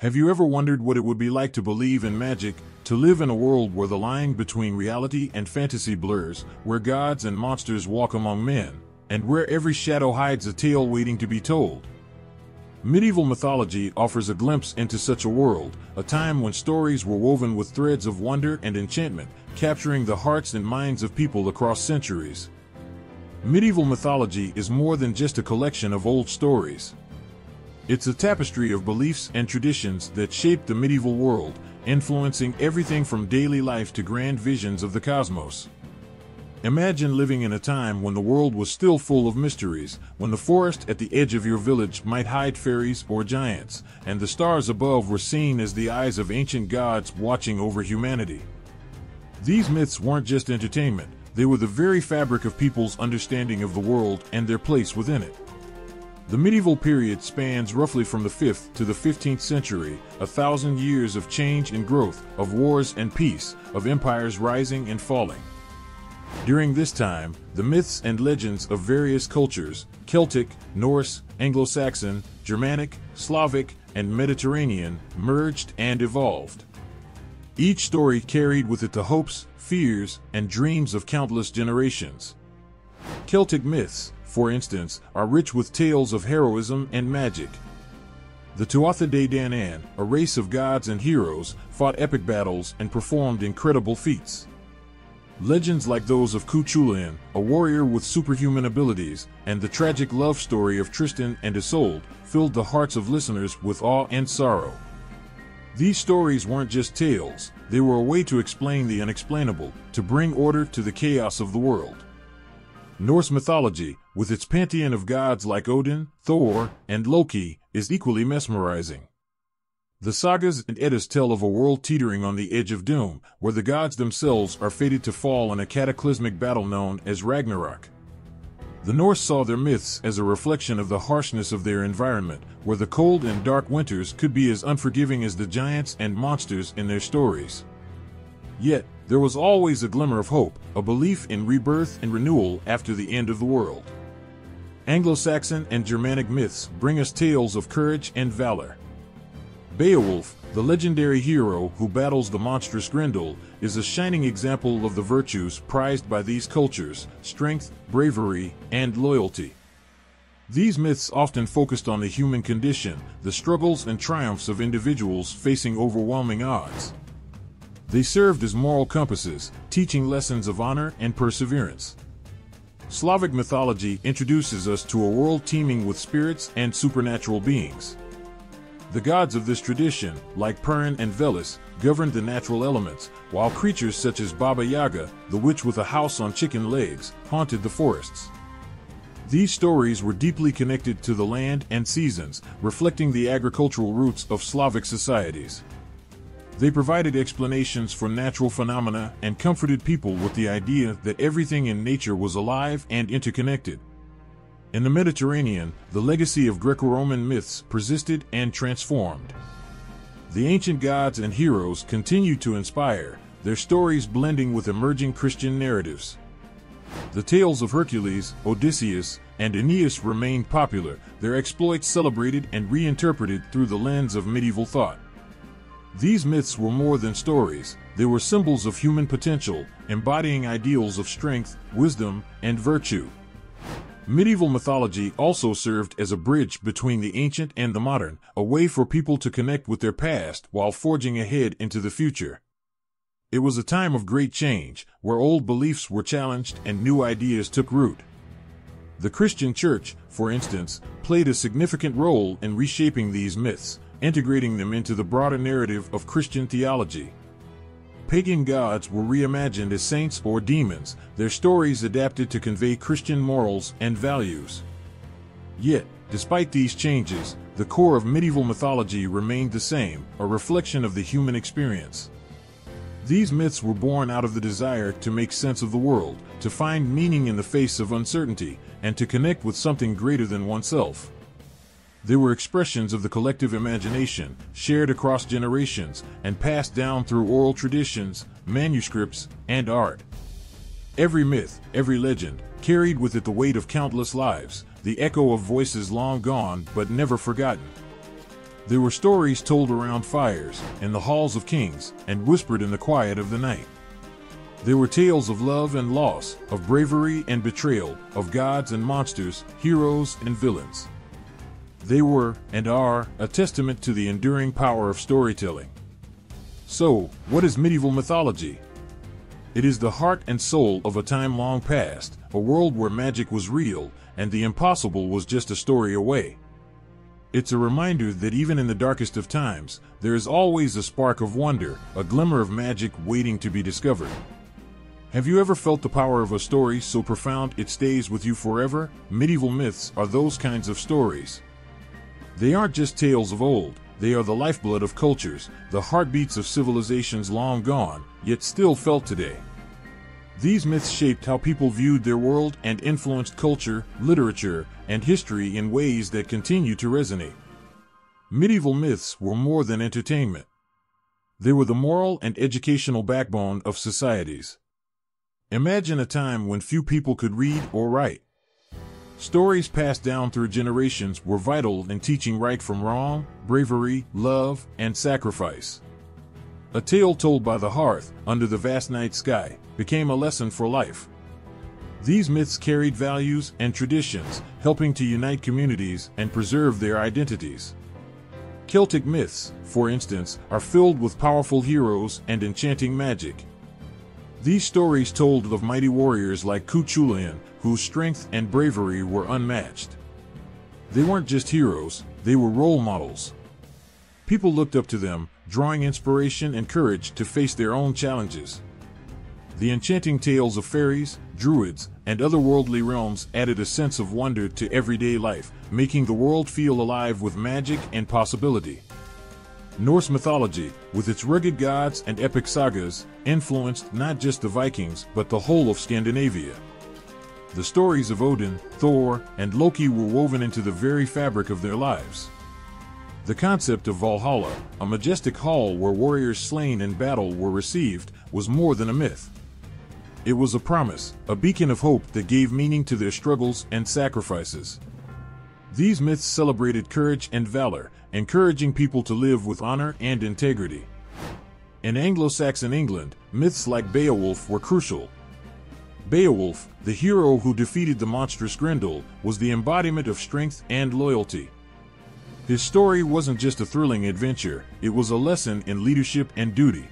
Have you ever wondered what it would be like to believe in magic, to live in a world where the line between reality and fantasy blurs, where gods and monsters walk among men, and where every shadow hides a tale waiting to be told? Medieval mythology offers a glimpse into such a world, a time when stories were woven with threads of wonder and enchantment, capturing the hearts and minds of people across centuries. Medieval mythology is more than just a collection of old stories. It's a tapestry of beliefs and traditions that shaped the medieval world, influencing everything from daily life to grand visions of the cosmos. Imagine living in a time when the world was still full of mysteries, when the forest at the edge of your village might hide fairies or giants, and the stars above were seen as the eyes of ancient gods watching over humanity. These myths weren't just entertainment, they were the very fabric of people's understanding of the world and their place within it. The medieval period spans roughly from the 5th to the 15th century, 1,000 years of change and growth, of wars and peace, of empires rising and falling. During this time, the myths and legends of various cultures, Celtic, Norse, Anglo-Saxon, Germanic, Slavic, and Mediterranean, merged and evolved. Each story carried with it the hopes, fears, and dreams of countless generations. Celtic myths, for instance, are rich with tales of heroism and magic. The Tuatha De Danann, a race of gods and heroes, fought epic battles and performed incredible feats. Legends like those of Cuchulainn, a warrior with superhuman abilities, and the tragic love story of Tristan and Isolde filled the hearts of listeners with awe and sorrow. These stories weren't just tales, they were a way to explain the unexplainable, to bring order to the chaos of the world. Norse mythology, with its pantheon of gods like Odin, Thor, and Loki, is equally mesmerizing. The sagas and Eddas tell of a world teetering on the edge of doom, where the gods themselves are fated to fall in a cataclysmic battle known as Ragnarok. The Norse saw their myths as a reflection of the harshness of their environment, where the cold and dark winters could be as unforgiving as the giants and monsters in their stories. Yet, there was always a glimmer of hope, a belief in rebirth and renewal after the end of the world. Anglo-Saxon and Germanic myths bring us tales of courage and valor. Beowulf, the legendary hero who battles the monstrous Grendel, is a shining example of the virtues prized by these cultures: strength, bravery, and loyalty. These myths often focused on the human condition, the struggles and triumphs of individuals facing overwhelming odds. They served as moral compasses, teaching lessons of honor and perseverance. Slavic mythology introduces us to a world teeming with spirits and supernatural beings. The gods of this tradition, like Perun and Veles, governed the natural elements, while creatures such as Baba Yaga, the witch with a house on chicken legs, haunted the forests. These stories were deeply connected to the land and seasons, reflecting the agricultural roots of Slavic societies. They provided explanations for natural phenomena and comforted people with the idea that everything in nature was alive and interconnected. In the Mediterranean, the legacy of Greco-Roman myths persisted and transformed. The ancient gods and heroes continued to inspire, their stories blending with emerging Christian narratives. The tales of Hercules, Odysseus, and Aeneas remained popular, their exploits celebrated and reinterpreted through the lens of medieval thought. These myths were more than stories, they were symbols of human potential, embodying ideals of strength, wisdom, and virtue. Medieval mythology also served as a bridge between the ancient and the modern, a way for people to connect with their past while forging ahead into the future. It was a time of great change, where old beliefs were challenged and new ideas took root. The Christian Church, for instance, played a significant role in reshaping these myths, integrating them into the broader narrative of Christian theology. Pagan gods were reimagined as saints or demons, their stories adapted to convey Christian morals and values. Yet, despite these changes, the core of medieval mythology remained the same, a reflection of the human experience. These myths were born out of the desire to make sense of the world, to find meaning in the face of uncertainty, and to connect with something greater than oneself. They were expressions of the collective imagination, shared across generations, and passed down through oral traditions, manuscripts, and art. Every myth, every legend, carried with it the weight of countless lives, the echo of voices long gone but never forgotten. There were stories told around fires, in the halls of kings, and whispered in the quiet of the night. There were tales of love and loss, of bravery and betrayal, of gods and monsters, heroes and villains. They were, and are, a testament to the enduring power of storytelling. So, what is medieval mythology? It is the heart and soul of a time long past, a world where magic was real, and the impossible was just a story away. It's a reminder that even in the darkest of times, there is always a spark of wonder, a glimmer of magic waiting to be discovered. Have you ever felt the power of a story so profound it stays with you forever? Medieval myths are those kinds of stories. They aren't just tales of old, they are the lifeblood of cultures, the heartbeats of civilizations long gone, yet still felt today. These myths shaped how people viewed their world and influenced culture, literature, and history in ways that continue to resonate. Medieval myths were more than entertainment. They were the moral and educational backbone of societies. Imagine a time when few people could read or write. Stories passed down through generations were vital in teaching right from wrong, bravery, love, and sacrifice. A tale told by the hearth, under the vast night sky, became a lesson for life. These myths carried values and traditions, helping to unite communities and preserve their identities. Celtic myths, for instance, are filled with powerful heroes and enchanting magic. These stories told of mighty warriors like Cuchulainn, whose strength and bravery were unmatched. They weren't just heroes, they were role models. People looked up to them, drawing inspiration and courage to face their own challenges. The enchanting tales of fairies, druids, and otherworldly realms added a sense of wonder to everyday life, making the world feel alive with magic and possibility. Norse mythology, with its rugged gods and epic sagas, influenced not just the Vikings but the whole of Scandinavia. The stories of Odin, Thor, and Loki were woven into the very fabric of their lives. The concept of Valhalla, a majestic hall where warriors slain in battle were received, was more than a myth. It was a promise, a beacon of hope that gave meaning to their struggles and sacrifices. These myths celebrated courage and valor, encouraging people to live with honor and integrity. In Anglo-Saxon England, myths like Beowulf were crucial. Beowulf, the hero who defeated the monstrous Grendel, was the embodiment of strength and loyalty. His story wasn't just a thrilling adventure, it was a lesson in leadership and duty.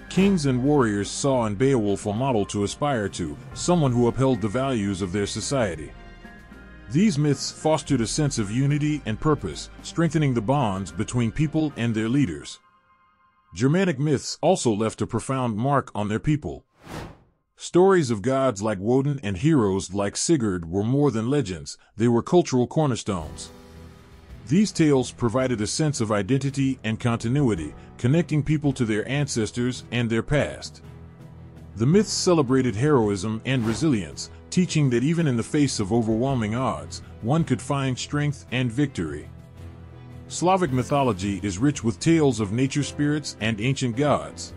Kings and warriors saw in Beowulf a model to aspire to, someone who upheld the values of their society. These myths fostered a sense of unity and purpose, strengthening the bonds between people and their leaders. Germanic myths also left a profound mark on their people. Stories of gods like Woden and heroes like Sigurd were more than legends, they were cultural cornerstones. These tales provided a sense of identity and continuity, connecting people to their ancestors and their past. The myths celebrated heroism and resilience, teaching that even in the face of overwhelming odds, one could find strength and victory. Slavic mythology is rich with tales of nature spirits and ancient gods.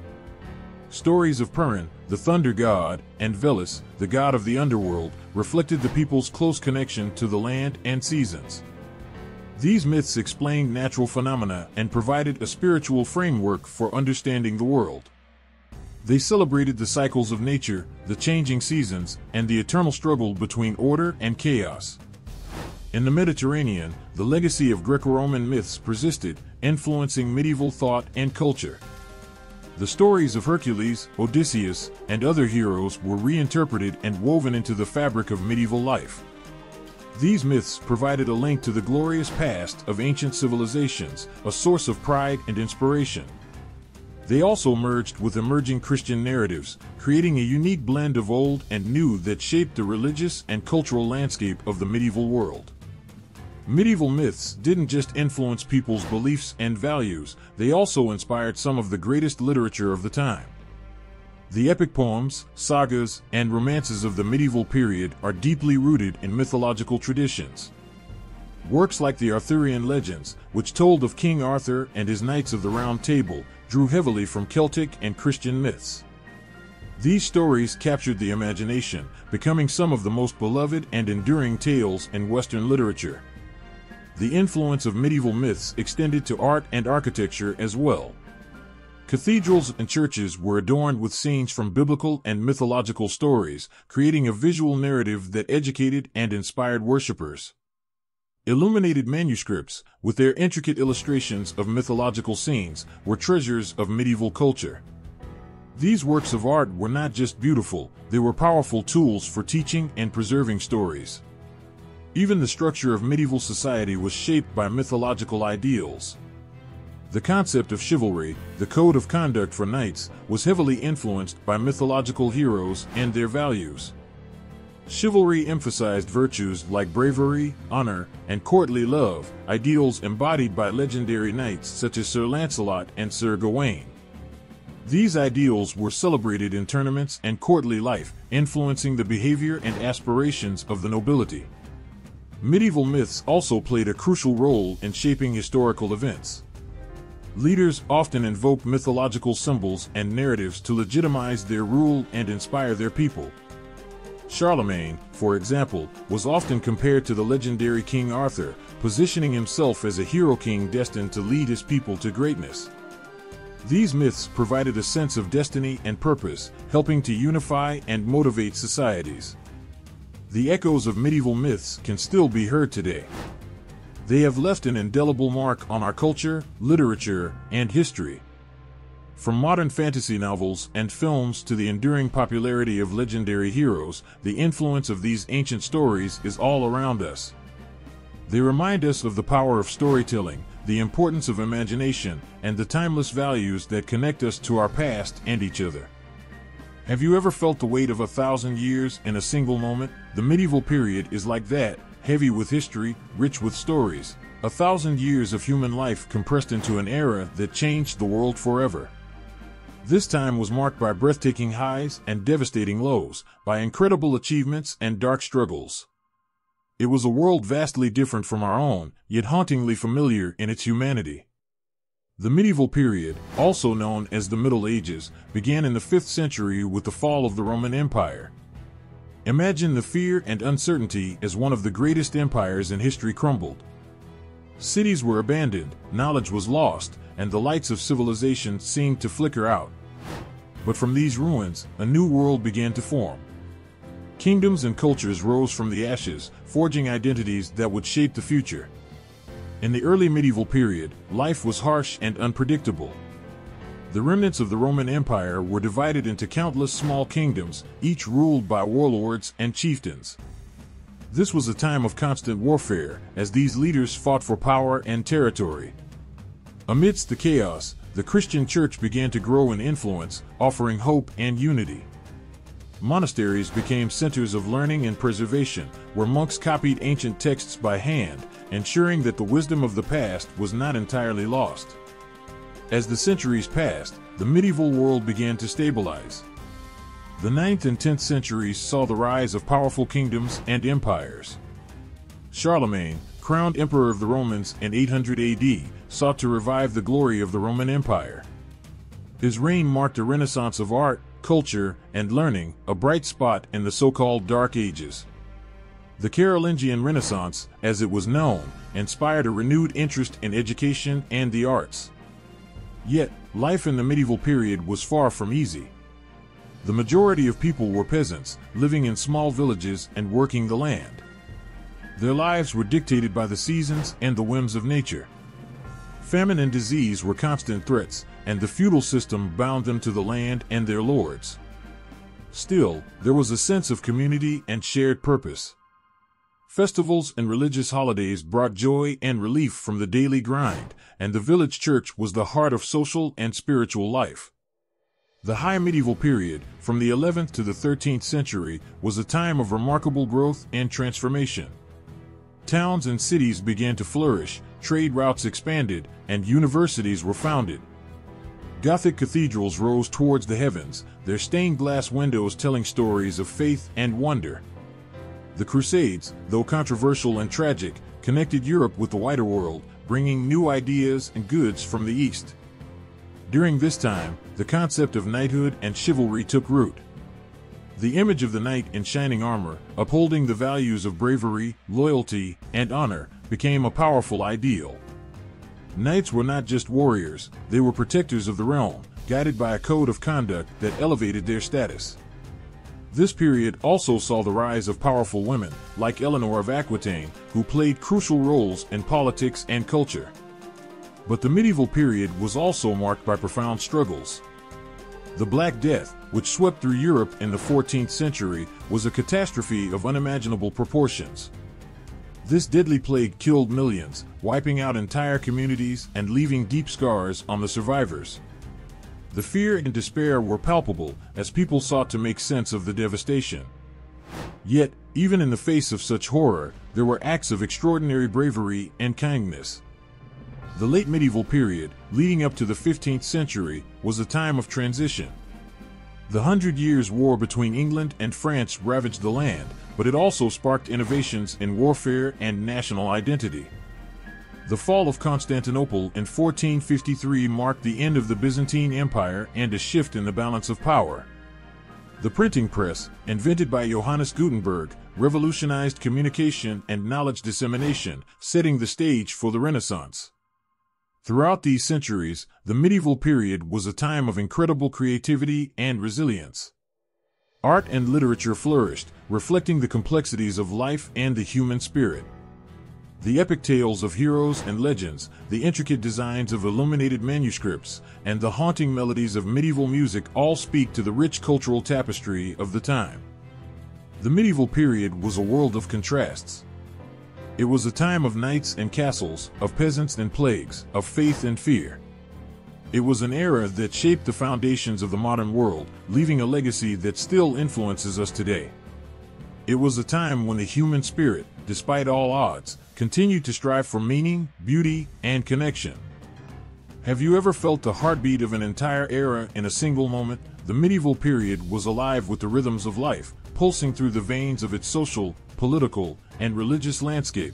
Stories of Perun, the thunder god, and Veles, the god of the underworld, reflected the people's close connection to the land and seasons. These myths explained natural phenomena and provided a spiritual framework for understanding the world. They celebrated the cycles of nature, the changing seasons, and the eternal struggle between order and chaos. In the Mediterranean, the legacy of Greco-Roman myths persisted, influencing medieval thought and culture. The stories of Hercules, Odysseus, and other heroes were reinterpreted and woven into the fabric of medieval life. These myths provided a link to the glorious past of ancient civilizations, a source of pride and inspiration. They also merged with emerging Christian narratives, creating a unique blend of old and new that shaped the religious and cultural landscape of the medieval world. Medieval myths didn't just influence people's beliefs and values, they also inspired some of the greatest literature of the time. The epic poems, sagas, and romances of the medieval period are deeply rooted in mythological traditions. Works like the Arthurian legends, which told of King Arthur and his Knights of the Round Table, drew heavily from Celtic and Christian myths. These stories captured the imagination, becoming some of the most beloved and enduring tales in Western literature. The influence of medieval myths extended to art and architecture as well. Cathedrals and churches were adorned with scenes from biblical and mythological stories, creating a visual narrative that educated and inspired worshippers. Illuminated manuscripts, with their intricate illustrations of mythological scenes, were treasures of medieval culture. These works of art were not just beautiful, they were powerful tools for teaching and preserving stories. Even the structure of medieval society was shaped by mythological ideals. The concept of chivalry, the code of conduct for knights, was heavily influenced by mythological heroes and their values. Chivalry emphasized virtues like bravery, honor, and courtly love, ideals embodied by legendary knights such as Sir Lancelot and Sir Gawain. These ideals were celebrated in tournaments and courtly life, influencing the behavior and aspirations of the nobility. Medieval myths also played a crucial role in shaping historical events. Leaders often invoked mythological symbols and narratives to legitimize their rule and inspire their people. Charlemagne, for example, was often compared to the legendary King Arthur, positioning himself as a hero king destined to lead his people to greatness. These myths provided a sense of destiny and purpose, helping to unify and motivate societies. The echoes of medieval myths can still be heard today. They have left an indelible mark on our culture, literature, and history. From modern fantasy novels and films to the enduring popularity of legendary heroes, the influence of these ancient stories is all around us. They remind us of the power of storytelling, the importance of imagination, and the timeless values that connect us to our past and each other. Have you ever felt the weight of 1,000 years in a single moment? The medieval period is like that, heavy with history, rich with stories. 1,000 years of human life compressed into an era that changed the world forever. This time was marked by breathtaking highs and devastating lows, by incredible achievements and dark struggles. It was a world vastly different from our own, yet hauntingly familiar in its humanity. The medieval period, also known as the Middle Ages, began in the 5th century with the fall of the Roman Empire. Imagine the fear and uncertainty as one of the greatest empires in history crumbled. Cities were abandoned, knowledge was lost, and the lights of civilization seemed to flicker out. But from these ruins, a new world began to form. Kingdoms and cultures rose from the ashes, forging identities that would shape the future. In the early medieval period, life was harsh and unpredictable. The remnants of the Roman Empire were divided into countless small kingdoms, each ruled by warlords and chieftains. This was a time of constant warfare, as these leaders fought for power and territory. Amidst the chaos, the Christian church began to grow in influence, offering hope and unity. Monasteries became centers of learning and preservation, where monks copied ancient texts by hand, ensuring that the wisdom of the past was not entirely lost. As the centuries passed, the medieval world began to stabilize. The 9th and 10th centuries saw the rise of powerful kingdoms and empires. Charlemagne, crowned emperor of the Romans in 800 AD, sought to revive the glory of the Roman Empire. His reign marked a renaissance of art, culture, and learning, a bright spot in the so-called Dark Ages. The Carolingian Renaissance, as it was known, inspired a renewed interest in education and the arts. Yet, life in the medieval period was far from easy. The majority of people were peasants, living in small villages and working the land. Their lives were dictated by the seasons and the whims of nature. Famine and disease were constant threats, and the feudal system bound them to the land and their lords. Still, there was a sense of community and shared purpose. Festivals and religious holidays brought joy and relief from the daily grind, and the village church was the heart of social and spiritual life. The High Medieval period, from the 11th to the 13th century, was a time of remarkable growth and transformation. Towns and cities began to flourish, trade routes expanded, and universities were founded. Gothic cathedrals rose towards the heavens, their stained glass windows telling stories of faith and wonder. The Crusades, though controversial and tragic, connected Europe with the wider world, bringing new ideas and goods from the East. During this time, the concept of knighthood and chivalry took root. The image of the knight in shining armor, upholding the values of bravery, loyalty, and honor, became a powerful ideal. Knights were not just warriors, they were protectors of the realm, guided by a code of conduct that elevated their status. This period also saw the rise of powerful women, like Eleanor of Aquitaine, who played crucial roles in politics and culture. But the medieval period was also marked by profound struggles. The Black Death, which swept through Europe in the 14th century, was a catastrophe of unimaginable proportions. This deadly plague killed millions, wiping out entire communities and leaving deep scars on the survivors. The fear and despair were palpable as people sought to make sense of the devastation. Yet, even in the face of such horror, there were acts of extraordinary bravery and kindness. The late medieval period, leading up to the 15th century, was a time of transition. The 100 Years' War between England and France ravaged the land, but it also sparked innovations in warfare and national identity. The fall of Constantinople in 1453 marked the end of the Byzantine Empire and a shift in the balance of power. The printing press, invented by Johannes Gutenberg, revolutionized communication and knowledge dissemination, setting the stage for the Renaissance. Throughout these centuries, the medieval period was a time of incredible creativity and resilience. Art and literature flourished, reflecting the complexities of life and the human spirit. The epic tales of heroes and legends, the intricate designs of illuminated manuscripts, and the haunting melodies of medieval music all speak to the rich cultural tapestry of the time. The medieval period was a world of contrasts. It was a time of knights and castles, of peasants and plagues, of faith and fear. It was an era that shaped the foundations of the modern world, leaving a legacy that still influences us today. It was a time when the human spirit, despite all odds, continued to strive for meaning, beauty, and connection. Have you ever felt the heartbeat of an entire era in a single moment? The medieval period was alive with the rhythms of life, pulsing through the veins of its social, political, and religious landscape.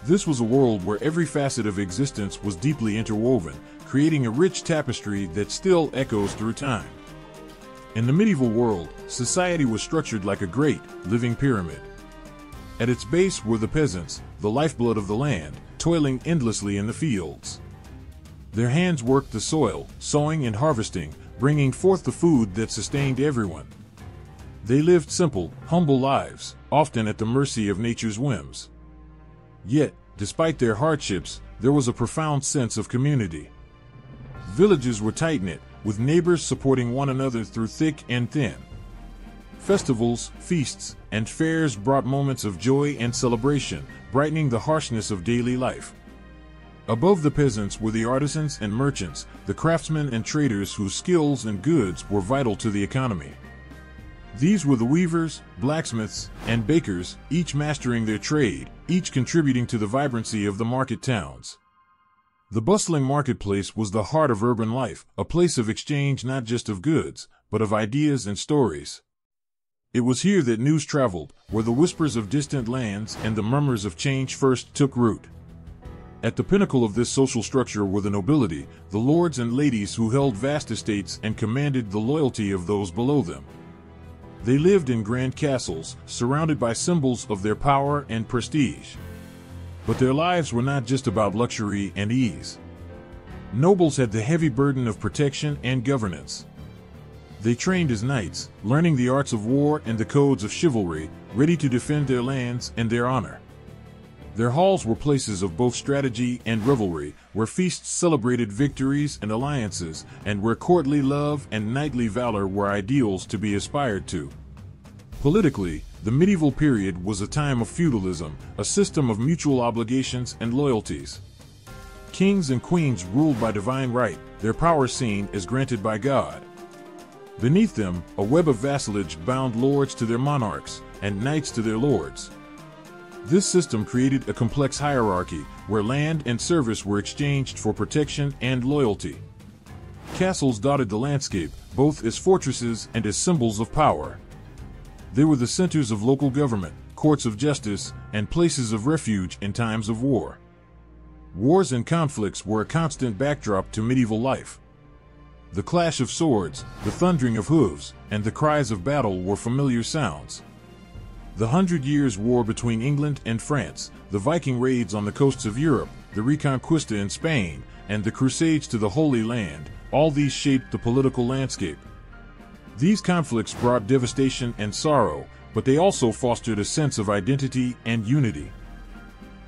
This was a world where every facet of existence was deeply interwoven, creating a rich tapestry that still echoes through time. In the medieval world, society was structured like a great, living pyramid. At its base were the peasants, the lifeblood of the land, toiling endlessly in the fields. Their hands worked the soil, sowing and harvesting, bringing forth the food that sustained everyone. They lived simple, humble lives, often at the mercy of nature's whims. Yet, despite their hardships, there was a profound sense of community. Villages were tight-knit, with neighbors supporting one another through thick and thin. Festivals, feasts, and fairs brought moments of joy and celebration, brightening the harshness of daily life. Above the peasants were the artisans and merchants, the craftsmen and traders whose skills and goods were vital to the economy. These were the weavers, blacksmiths, and bakers, each mastering their trade, each contributing to the vibrancy of the market towns. The bustling marketplace was the heart of urban life, a place of exchange not just of goods, but of ideas and stories. It was here that news traveled, where the whispers of distant lands and the murmurs of change first took root. At the pinnacle of this social structure were the nobility, the lords and ladies who held vast estates and commanded the loyalty of those below them. They lived in grand castles, surrounded by symbols of their power and prestige. But their lives were not just about luxury and ease. Nobles had the heavy burden of protection and governance. They trained as knights, learning the arts of war and the codes of chivalry, ready to defend their lands and their honor. Their halls were places of both strategy and revelry, where feasts celebrated victories and alliances, and where courtly love and knightly valor were ideals to be aspired to. Politically, the medieval period was a time of feudalism, a system of mutual obligations and loyalties. Kings and queens ruled by divine right, their power seen as granted by God. Beneath them, a web of vassalage bound lords to their monarchs, and knights to their lords. This system created a complex hierarchy, where land and service were exchanged for protection and loyalty. Castles dotted the landscape, both as fortresses and as symbols of power. They were the centers of local government, courts of justice, and places of refuge in times of war. Wars and conflicts were a constant backdrop to medieval life. The clash of swords, the thundering of hooves, and the cries of battle were familiar sounds. The 100 Years' War between England and France, the Viking raids on the coasts of Europe, the Reconquista in Spain, and the Crusades to the Holy Land, all these shaped the political landscape. These conflicts brought devastation and sorrow, but they also fostered a sense of identity and unity.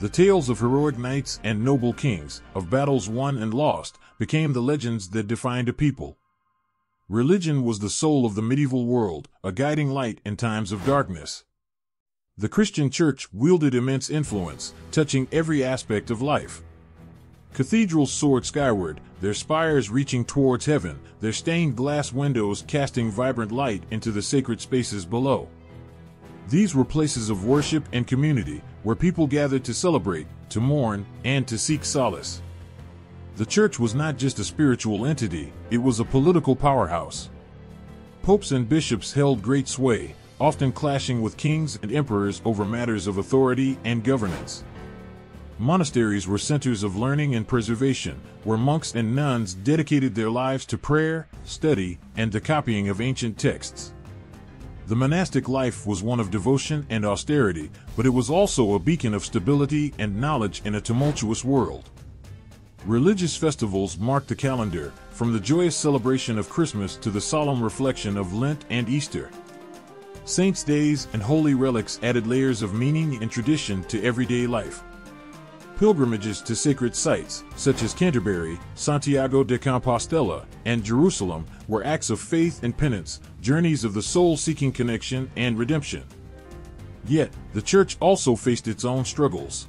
The tales of heroic knights and noble kings, of battles won and lost, became the legends that defined a people. Religion was the soul of the medieval world, a guiding light in times of darkness. The Christian Church wielded immense influence, touching every aspect of life. Cathedrals soared skyward, their spires reaching towards heaven, their stained glass windows casting vibrant light into the sacred spaces below. These were places of worship and community, where people gathered to celebrate, to mourn, and to seek solace. The church was not just a spiritual entity, it was a political powerhouse. Popes and bishops held great sway, often clashing with kings and emperors over matters of authority and governance. Monasteries were centers of learning and preservation, where monks and nuns dedicated their lives to prayer, study, and the copying of ancient texts. The monastic life was one of devotion and austerity, but it was also a beacon of stability and knowledge in a tumultuous world. Religious festivals marked the calendar, from the joyous celebration of Christmas to the solemn reflection of Lent and Easter. Saints' days and holy relics added layers of meaning and tradition to everyday life. Pilgrimages to sacred sites, such as Canterbury, Santiago de Compostela, and Jerusalem, were acts of faith and penance, journeys of the soul seeking connection and redemption. Yet, the Church also faced its own struggles.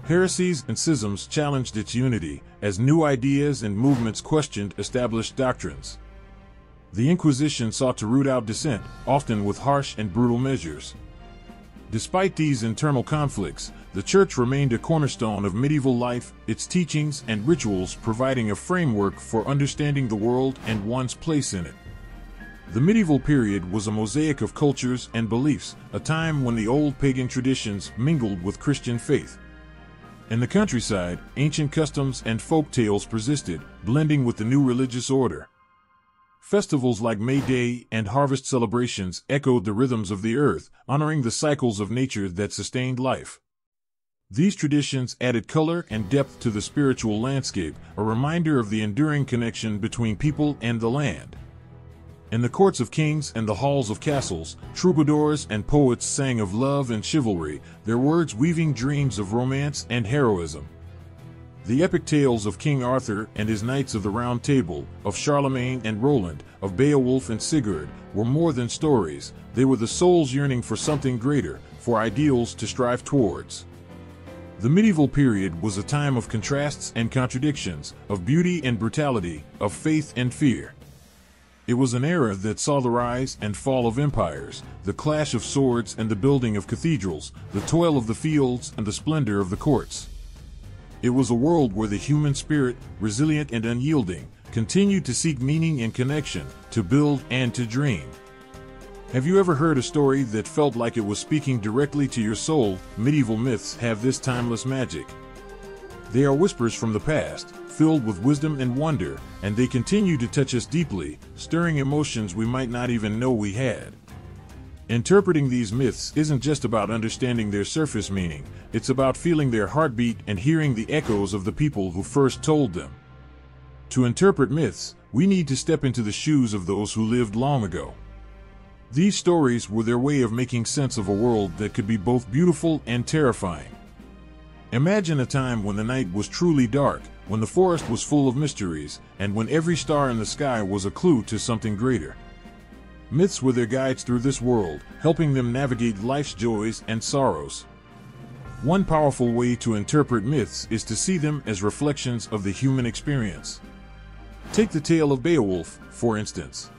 Heresies and schisms challenged its unity, as new ideas and movements questioned established doctrines. The Inquisition sought to root out dissent, often with harsh and brutal measures. Despite these internal conflicts, the Church remained a cornerstone of medieval life, its teachings and rituals providing a framework for understanding the world and one's place in it. The medieval period was a mosaic of cultures and beliefs, a time when the old pagan traditions mingled with Christian faith. In the countryside, ancient customs and folk tales persisted, blending with the new religious order. Festivals like May Day and harvest celebrations echoed the rhythms of the earth, honoring the cycles of nature that sustained life. These traditions added color and depth to the spiritual landscape, a reminder of the enduring connection between people and the land. In the courts of kings and the halls of castles, troubadours and poets sang of love and chivalry, their words weaving dreams of romance and heroism. The epic tales of King Arthur and his Knights of the Round Table, of Charlemagne and Roland, of Beowulf and Sigurd, were more than stories. They were the soul's yearning for something greater, for ideals to strive towards. The medieval period was a time of contrasts and contradictions, of beauty and brutality, of faith and fear. It was an era that saw the rise and fall of empires, the clash of swords and the building of cathedrals, the toil of the fields and the splendor of the courts. It was a world where the human spirit, resilient and unyielding, continued to seek meaning and connection, to build and to dream. Have you ever heard a story that felt like it was speaking directly to your soul? Medieval myths have this timeless magic. They are whispers from the past, filled with wisdom and wonder, and they continue to touch us deeply, stirring emotions we might not even know we had. Interpreting these myths isn't just about understanding their surface meaning, it's about feeling their heartbeat and hearing the echoes of the people who first told them. To interpret myths, we need to step into the shoes of those who lived long ago. These stories were their way of making sense of a world that could be both beautiful and terrifying. Imagine a time when the night was truly dark, when the forest was full of mysteries, and when every star in the sky was a clue to something greater. Myths were their guides through this world, helping them navigate life's joys and sorrows. One powerful way to interpret myths is to see them as reflections of the human experience. Take the tale of Beowulf, for instance.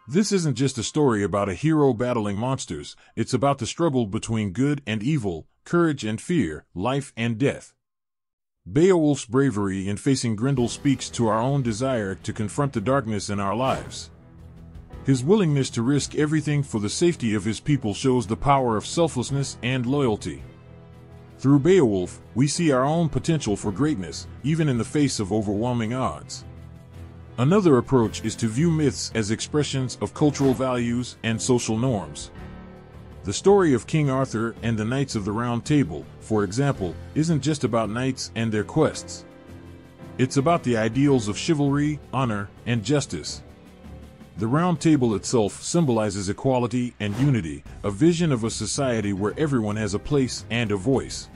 This isn't just a story about a hero battling monsters, it's about the struggle between good and evil, courage and fear, life and death. Beowulf's bravery in facing Grendel speaks to our own desire to confront the darkness in our lives. His willingness to risk everything for the safety of his people shows the power of selflessness and loyalty. Through Beowulf, we see our own potential for greatness, even in the face of overwhelming odds. Another approach is to view myths as expressions of cultural values and social norms. The story of King Arthur and the Knights of the Round Table, for example, isn't just about knights and their quests. It's about the ideals of chivalry, honor, and justice. The Round Table itself symbolizes equality and unity, a vision of a society where everyone has a place and a voice.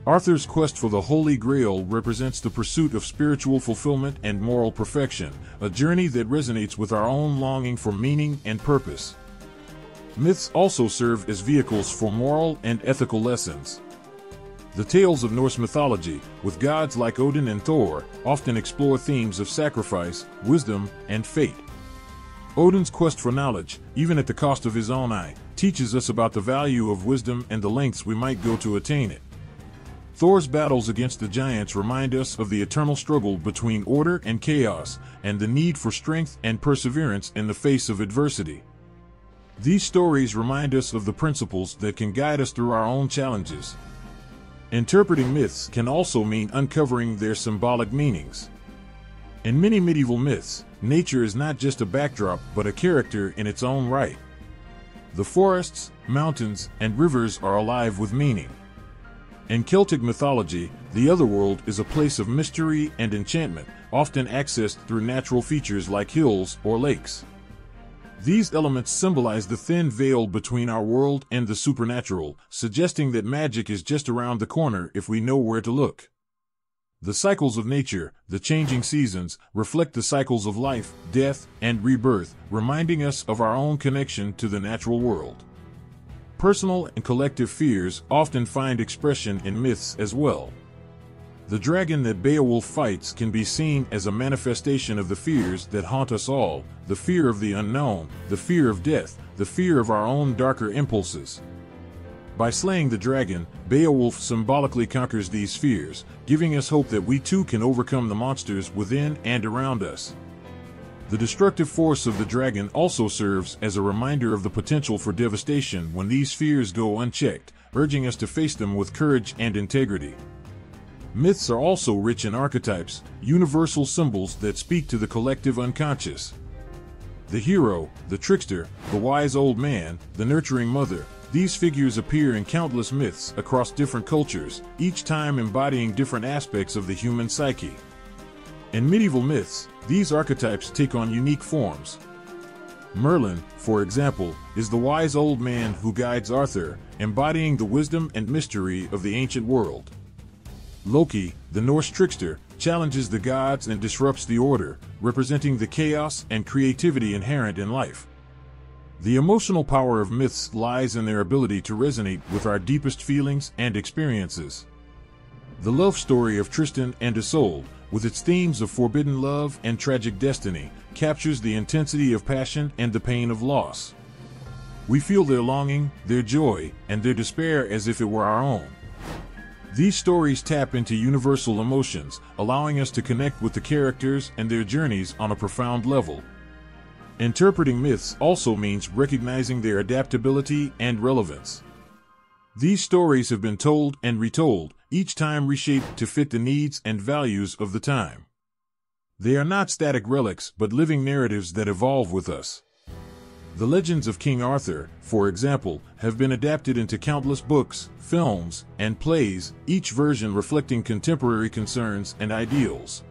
Arthur's quest for the Holy Grail represents the pursuit of spiritual fulfillment and moral perfection, a journey that resonates with our own longing for meaning and purpose. Myths also serve as vehicles for moral and ethical lessons. The tales of Norse mythology, with gods like Odin and Thor, often explore themes of sacrifice, wisdom, and fate. Odin's quest for knowledge, even at the cost of his own eye, teaches us about the value of wisdom and the lengths we might go to attain it. Thor's battles against the giants remind us of the eternal struggle between order and chaos, and the need for strength and perseverance in the face of adversity. These stories remind us of the principles that can guide us through our own challenges. Interpreting myths can also mean uncovering their symbolic meanings. In many medieval myths, nature is not just a backdrop but a character in its own right. The forests, mountains, and rivers are alive with meaning. In Celtic mythology, the otherworld is a place of mystery and enchantment, often accessed through natural features like hills or lakes. These elements symbolize the thin veil between our world and the supernatural, suggesting that magic is just around the corner if we know where to look. The cycles of nature, the changing seasons, reflect the cycles of life, death, and rebirth, reminding us of our own connection to the natural world. Personal and collective fears often find expression in myths as well. The dragon that Beowulf fights can be seen as a manifestation of the fears that haunt us all, the fear of the unknown, the fear of death, the fear of our own darker impulses. By slaying the dragon, Beowulf symbolically conquers these fears, giving us hope that we too can overcome the monsters within and around us. The destructive force of the dragon also serves as a reminder of the potential for devastation when these fears go unchecked, urging us to face them with courage and integrity. Myths are also rich in archetypes, universal symbols that speak to the collective unconscious. The hero, the trickster, the wise old man, the nurturing mother, these figures appear in countless myths across different cultures, each time embodying different aspects of the human psyche. In medieval myths, these archetypes take on unique forms. Merlin, for example, is the wise old man who guides Arthur, embodying the wisdom and mystery of the ancient world. Loki, the Norse trickster, challenges the gods and disrupts the order, representing the chaos and creativity inherent in life. The emotional power of myths lies in their ability to resonate with our deepest feelings and experiences. The love story of Tristan and Isolde, with its themes of forbidden love and tragic destiny, captures the intensity of passion and the pain of loss. We feel their longing, their joy, and their despair as if it were our own. These stories tap into universal emotions, allowing us to connect with the characters and their journeys on a profound level. Interpreting myths also means recognizing their adaptability and relevance. These stories have been told and retold, each time reshaped to fit the needs and values of the time. They are not static relics but living narratives that evolve with us. The legends of King Arthur, for example, have been adapted into countless books, films, and plays, each version reflecting contemporary concerns and ideals.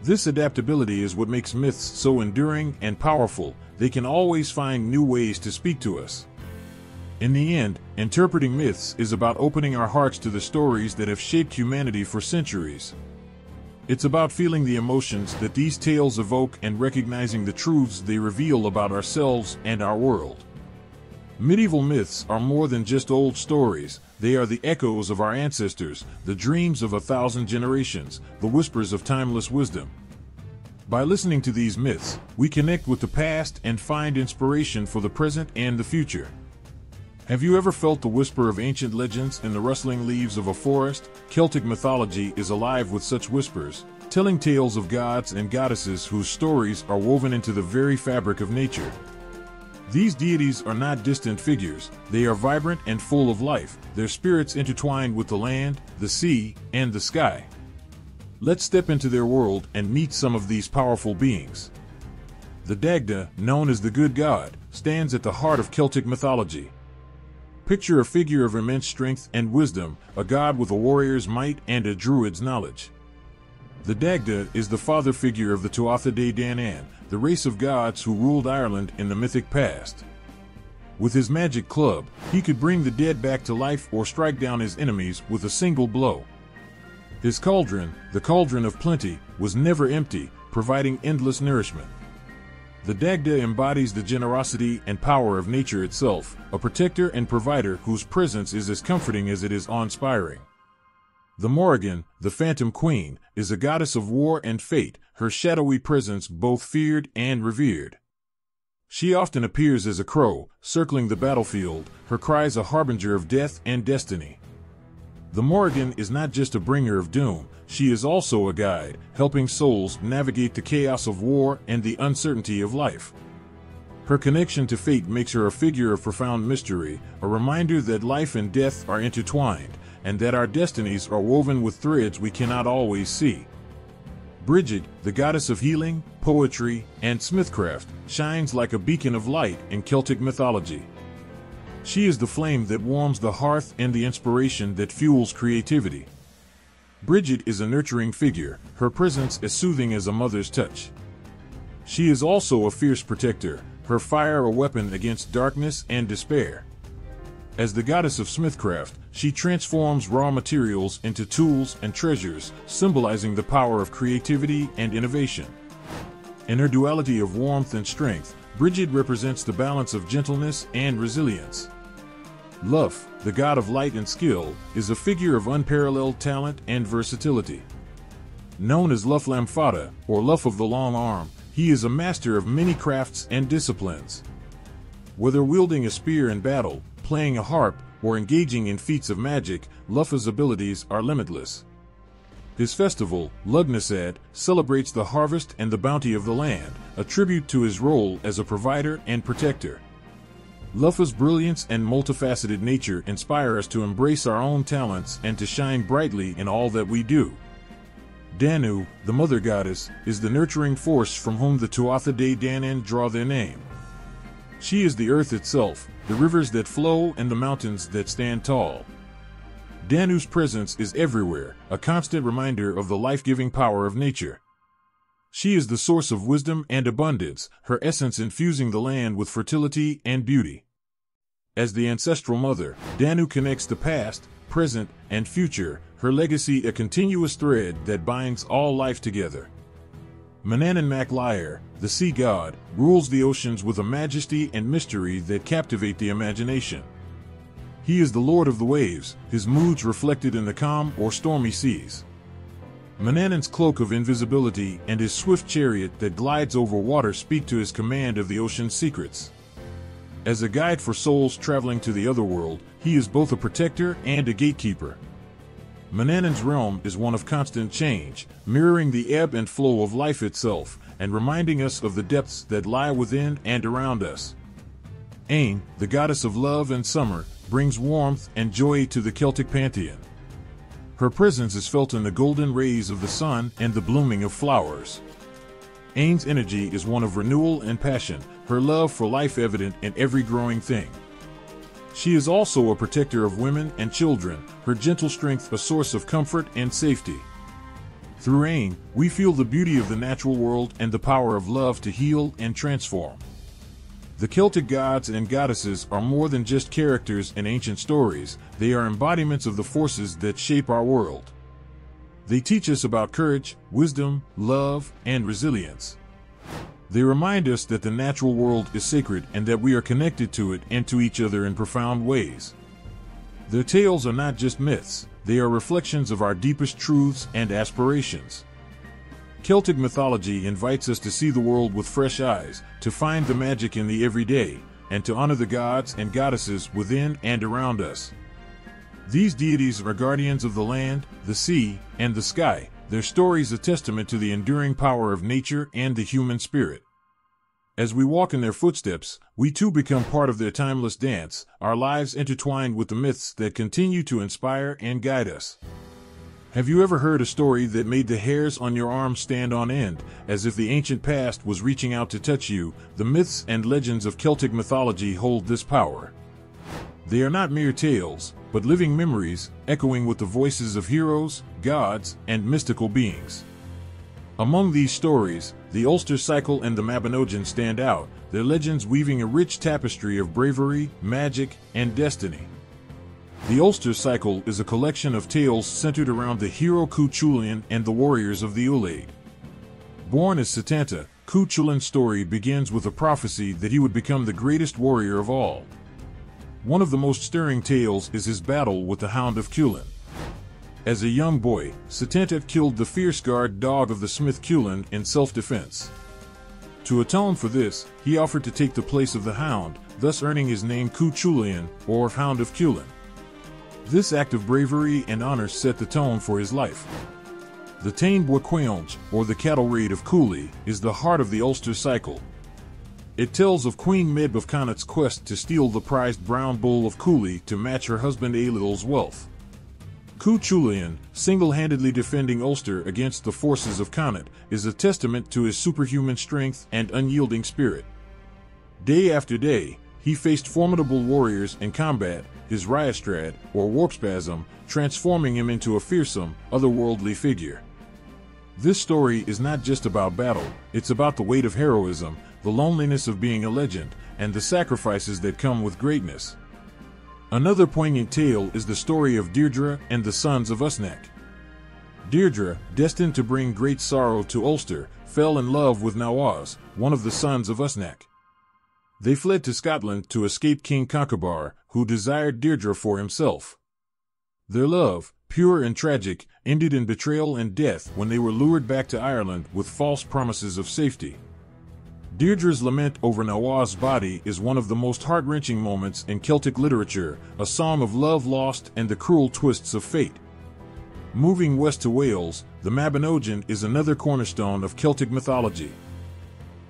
This adaptability is what makes myths so enduring and powerful. They can always find new ways to speak to us. In the end, interpreting myths is about opening our hearts to the stories that have shaped humanity for centuries. It's about feeling the emotions that these tales evoke and recognizing the truths they reveal about ourselves and our world. Medieval myths are more than just old stories. They are the echoes of our ancestors, the dreams of 1,000 generations, the whispers of timeless wisdom. By listening to these myths, we connect with the past and find inspiration for the present and the future. Have you ever felt the whisper of ancient legends in the rustling leaves of a forest? Celtic mythology is alive with such whispers, telling tales of gods and goddesses whose stories are woven into the very fabric of nature. These deities are not distant figures, they are vibrant and full of life, their spirits intertwined with the land, the sea, and the sky. Let's step into their world and meet some of these powerful beings. The Dagda, known as the good god, stands at the heart of Celtic mythology. Picture a figure of immense strength and wisdom, a god with a warrior's might and a druid's knowledge. The Dagda is the father figure of the Tuatha De Danann, the race of gods who ruled Ireland in the mythic past. With his magic club, he could bring the dead back to life or strike down his enemies with a single blow. His cauldron, the cauldron of plenty, was never empty, providing endless nourishment. The Dagda embodies the generosity and power of nature itself, a protector and provider whose presence is as comforting as it is awe-inspiring. The Morrigan, the Phantom Queen, is a goddess of war and fate, her shadowy presence both feared and revered. She often appears as a crow, circling the battlefield, her cries a harbinger of death and destiny. The Morrigan is not just a bringer of doom, she is also a guide, helping souls navigate the chaos of war and the uncertainty of life. Her connection to fate makes her a figure of profound mystery, a reminder that life and death are intertwined, and that our destinies are woven with threads we cannot always see. Bridget, the goddess of healing, poetry, and smithcraft, shines like a beacon of light in Celtic mythology. She is the flame that warms the hearth and the inspiration that fuels creativity. Bridget is a nurturing figure, her presence as soothing as a mother's touch. She is also a fierce protector, her fire a weapon against darkness and despair. As the goddess of smithcraft, she transforms raw materials into tools and treasures, symbolizing the power of creativity and innovation. In her duality of warmth and strength, Bridget represents the balance of gentleness and resilience. Lugh, the god of light and skill, is a figure of unparalleled talent and versatility. Known as Lugh Lamfada, or Lugh of the Long Arm, he is a master of many crafts and disciplines. Whether wielding a spear in battle, playing a harp, or engaging in feats of magic, Lugh's abilities are limitless. His festival, Lugnasad, celebrates the harvest and the bounty of the land, a tribute to his role as a provider and protector. Lugh's brilliance and multifaceted nature inspire us to embrace our own talents and to shine brightly in all that we do. Danu, the mother goddess, is the nurturing force from whom the Tuatha De Danann draw their name. She is the earth itself, the rivers that flow and the mountains that stand tall. Danu's presence is everywhere, a constant reminder of the life-giving power of nature. She is the source of wisdom and abundance, her essence infusing the land with fertility and beauty. As the ancestral mother, Danu connects the past, present, and future, her legacy a continuous thread that binds all life together. Manannán mac Lir, the sea god, rules the oceans with a majesty and mystery that captivate the imagination. He is the lord of the waves, his moods reflected in the calm or stormy seas. Manannán's cloak of invisibility and his swift chariot that glides over water speak to his command of the ocean's secrets. As a guide for souls traveling to the otherworld, he is both a protector and a gatekeeper. Manannán's realm is one of constant change, mirroring the ebb and flow of life itself, and reminding us of the depths that lie within and around us. Ain, the goddess of love and summer, brings warmth and joy to the Celtic pantheon. Her presence is felt in the golden rays of the sun and the blooming of flowers. Ain's energy is one of renewal and passion, her love for life evident in every growing thing. She is also a protector of women and children, her gentle strength a source of comfort and safety. Through Ain, we feel the beauty of the natural world and the power of love to heal and transform. The Celtic gods and goddesses are more than just characters in ancient stories, they are embodiments of the forces that shape our world. They teach us about courage, wisdom, love, and resilience. They remind us that the natural world is sacred and that we are connected to it and to each other in profound ways. Their tales are not just myths, they are reflections of our deepest truths and aspirations. Celtic mythology invites us to see the world with fresh eyes, to find the magic in the everyday, and to honor the gods and goddesses within and around us. These deities are guardians of the land, the sea, and the sky, their stories a testament to the enduring power of nature and the human spirit. As we walk in their footsteps, we too become part of their timeless dance, our lives intertwined with the myths that continue to inspire and guide us. Have you ever heard a story that made the hairs on your arm stand on end, as if the ancient past was reaching out to touch you? The myths and legends of Celtic mythology hold this power. They are not mere tales, but living memories, echoing with the voices of heroes, gods, and mystical beings. Among these stories, the Ulster Cycle and the Mabinogion stand out, their legends weaving a rich tapestry of bravery, magic, and destiny. The Ulster Cycle is a collection of tales centered around the hero Cuchulainn and the warriors of the Ulaid. Born as Setanta, Cuchulainn's story begins with a prophecy that he would become the greatest warrior of all. One of the most stirring tales is his battle with the Hound of Culann. As a young boy, Setanta killed the fierce guard dog of the smith Culann in self-defense. To atone for this, he offered to take the place of the hound, thus earning his name Cuchulainn, or Hound of Culann. This act of bravery and honor set the tone for his life. The Tain Boqueonge, or the cattle raid of Cooley, is the heart of the Ulster Cycle. It tells of Queen Medb of Connacht's quest to steal the prized brown bull of Cooley to match her husband Ailill's wealth. Cuchulainn, single-handedly defending Ulster against the forces of Connacht, is a testament to his superhuman strength and unyielding spirit. Day after day, he faced formidable warriors in combat, his Ryastrad, or Warpspasm, transforming him into a fearsome, otherworldly figure. This story is not just about battle, it's about the weight of heroism, the loneliness of being a legend, and the sacrifices that come with greatness. Another poignant tale is the story of Deirdre and the sons of Usnech. Deirdre, destined to bring great sorrow to Ulster, fell in love with Nawaz, one of the sons of Usnech. They fled to Scotland to escape King Concobar, who desired Deirdre for himself. Their love, pure and tragic, ended in betrayal and death when they were lured back to Ireland with false promises of safety. Deirdre's lament over Nawaz's body is one of the most heart-wrenching moments in Celtic literature, a song of love lost and the cruel twists of fate. Moving west to Wales, the Mabinogion is another cornerstone of Celtic mythology.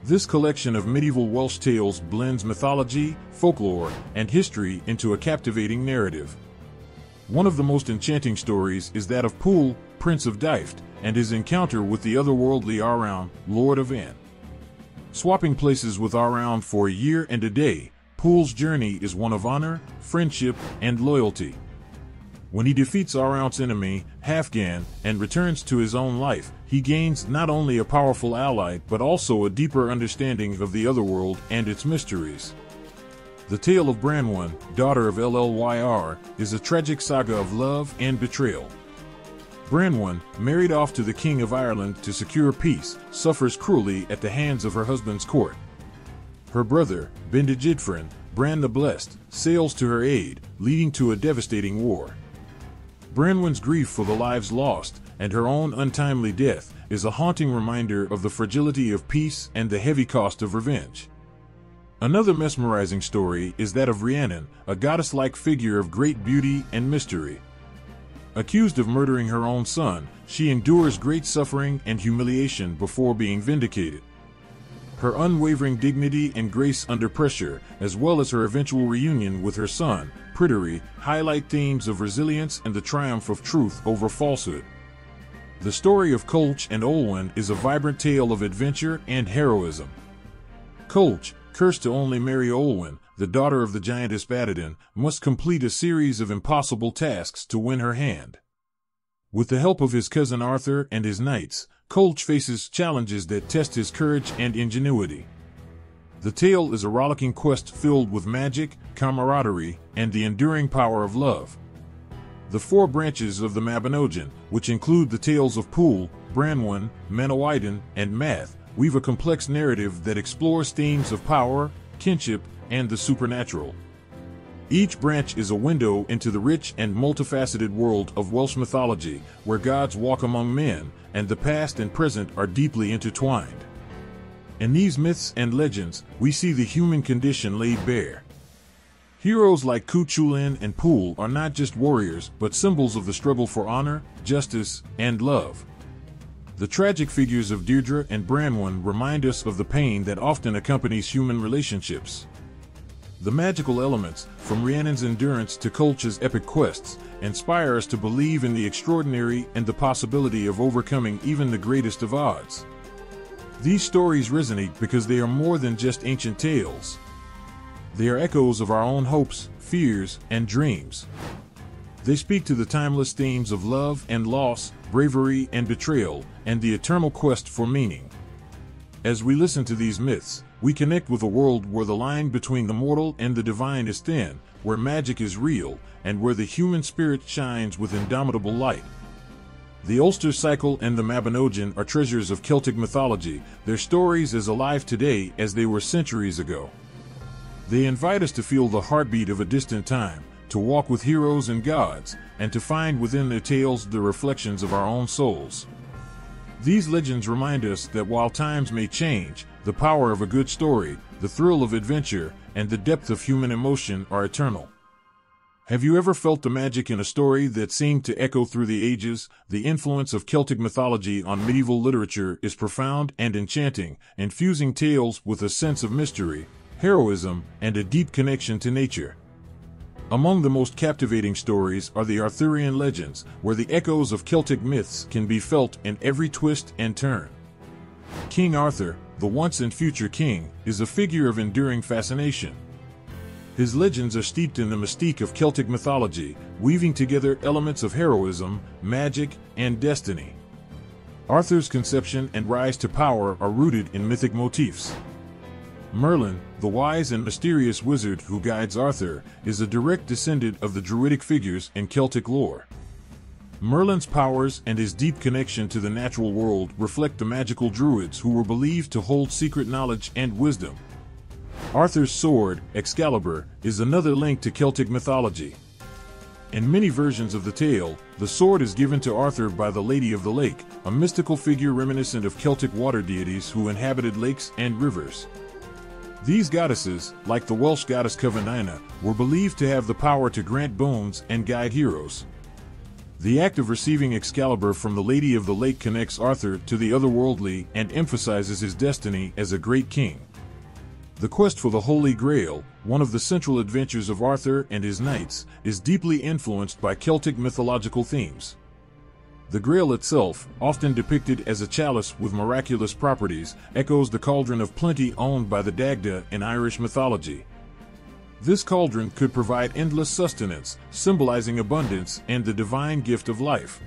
This collection of medieval Welsh tales blends mythology, folklore, and history into a captivating narrative. One of the most enchanting stories is that of Pwyll, Prince of Dyfed, and his encounter with the otherworldly Arawn, Lord of Anne. Swapping places with Arawn for a year and a day, Pwyll's journey is one of honor, friendship, and loyalty. When he defeats Arawn's enemy, Halfgan, and returns to his own life, he gains not only a powerful ally but also a deeper understanding of the otherworld and its mysteries. The tale of Branwen, daughter of Llyr, is a tragic saga of love and betrayal. Branwen, married off to the King of Ireland to secure peace, suffers cruelly at the hands of her husband's court. Her brother, Bendigeidfran, Bran the Blessed, sails to her aid, leading to a devastating war. Branwen's grief for the lives lost, and her own untimely death, is a haunting reminder of the fragility of peace and the heavy cost of revenge. Another mesmerizing story is that of Rhiannon, a goddess-like figure of great beauty and mystery. Accused of murdering her own son, she endures great suffering and humiliation before being vindicated. Her unwavering dignity and grace under pressure, as well as her eventual reunion with her son, Pryderi, highlight themes of resilience and the triumph of truth over falsehood. The story of Colch and Olwen is a vibrant tale of adventure and heroism. Colch, cursed to only marry Olwen, the daughter of the giantess Badadin, must complete a series of impossible tasks to win her hand. With the help of his cousin Arthur and his knights, Colch faces challenges that test his courage and ingenuity. The tale is a rollicking quest filled with magic, camaraderie, and the enduring power of love. The four branches of the Mabinogion, which include the tales of Pwyll, Branwen, Manawydan, and Math, weave a complex narrative that explores themes of power, kinship, and the supernatural. Each branch is a window into the rich and multifaceted world of Welsh mythology, where gods walk among men, and the past and present are deeply intertwined. In these myths and legends, we see the human condition laid bare. Heroes like Cuchulainn and Pwyll are not just warriors, but symbols of the struggle for honor, justice, and love. The tragic figures of Deirdre and Branwen remind us of the pain that often accompanies human relationships. The magical elements, from Rhiannon's endurance to Culch's epic quests, inspire us to believe in the extraordinary and the possibility of overcoming even the greatest of odds. These stories resonate because they are more than just ancient tales. They are echoes of our own hopes, fears, and dreams. They speak to the timeless themes of love and loss, bravery and betrayal, and the eternal quest for meaning. As we listen to these myths, we connect with a world where the line between the mortal and the divine is thin, where magic is real, and where the human spirit shines with indomitable light. The Ulster Cycle and the Mabinogion are treasures of Celtic mythology, their stories as alive today as they were centuries ago. They invite us to feel the heartbeat of a distant time, to walk with heroes and gods, and to find within their tales the reflections of our own souls. These legends remind us that while times may change, the power of a good story, the thrill of adventure, and the depth of human emotion are eternal. Have you ever felt the magic in a story that seemed to echo through the ages? The influence of Celtic mythology on medieval literature is profound and enchanting, infusing tales with a sense of mystery, heroism, and a deep connection to nature. Among the most captivating stories are the Arthurian legends, where the echoes of Celtic myths can be felt in every twist and turn. King Arthur, the once and future king, is a figure of enduring fascination. His legends are steeped in the mystique of Celtic mythology, weaving together elements of heroism, magic, and destiny. Arthur's conception and rise to power are rooted in mythic motifs. Merlin, the wise and mysterious wizard who guides Arthur, is a direct descendant of the Druidic figures in Celtic lore. Merlin's powers and his deep connection to the natural world reflect the magical druids who were believed to hold secret knowledge and wisdom. Arthur's sword, Excalibur, is another link to Celtic mythology. In many versions of the tale, the sword is given to Arthur by the Lady of the Lake, a mystical figure reminiscent of Celtic water deities who inhabited lakes and rivers. These goddesses, like the Welsh goddess Covendina, were believed to have the power to grant boons and guide heroes. The act of receiving Excalibur from the Lady of the Lake connects Arthur to the otherworldly and emphasizes his destiny as a great king. The quest for the Holy Grail, one of the central adventures of Arthur and his knights, is deeply influenced by Celtic mythological themes. The Grail itself, often depicted as a chalice with miraculous properties, echoes the cauldron of plenty owned by the Dagda in Irish mythology. This cauldron could provide endless sustenance, symbolizing abundance and the divine gift of life.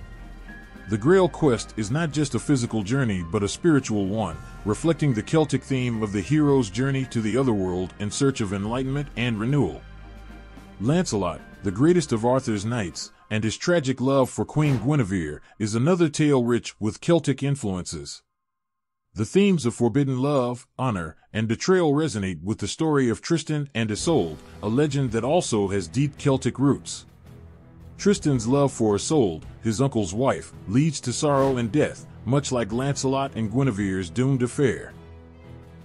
The Grail quest is not just a physical journey but a spiritual one, reflecting the Celtic theme of the hero's journey to the otherworld in search of enlightenment and renewal. Lancelot, the greatest of Arthur's knights, and his tragic love for Queen Guinevere, is another tale rich with Celtic influences. The themes of forbidden love, honor, and betrayal resonate with the story of Tristan and Isolde, a legend that also has deep Celtic roots. Tristan's love for Isolde, his uncle's wife, leads to sorrow and death, much like Lancelot and Guinevere's doomed affair.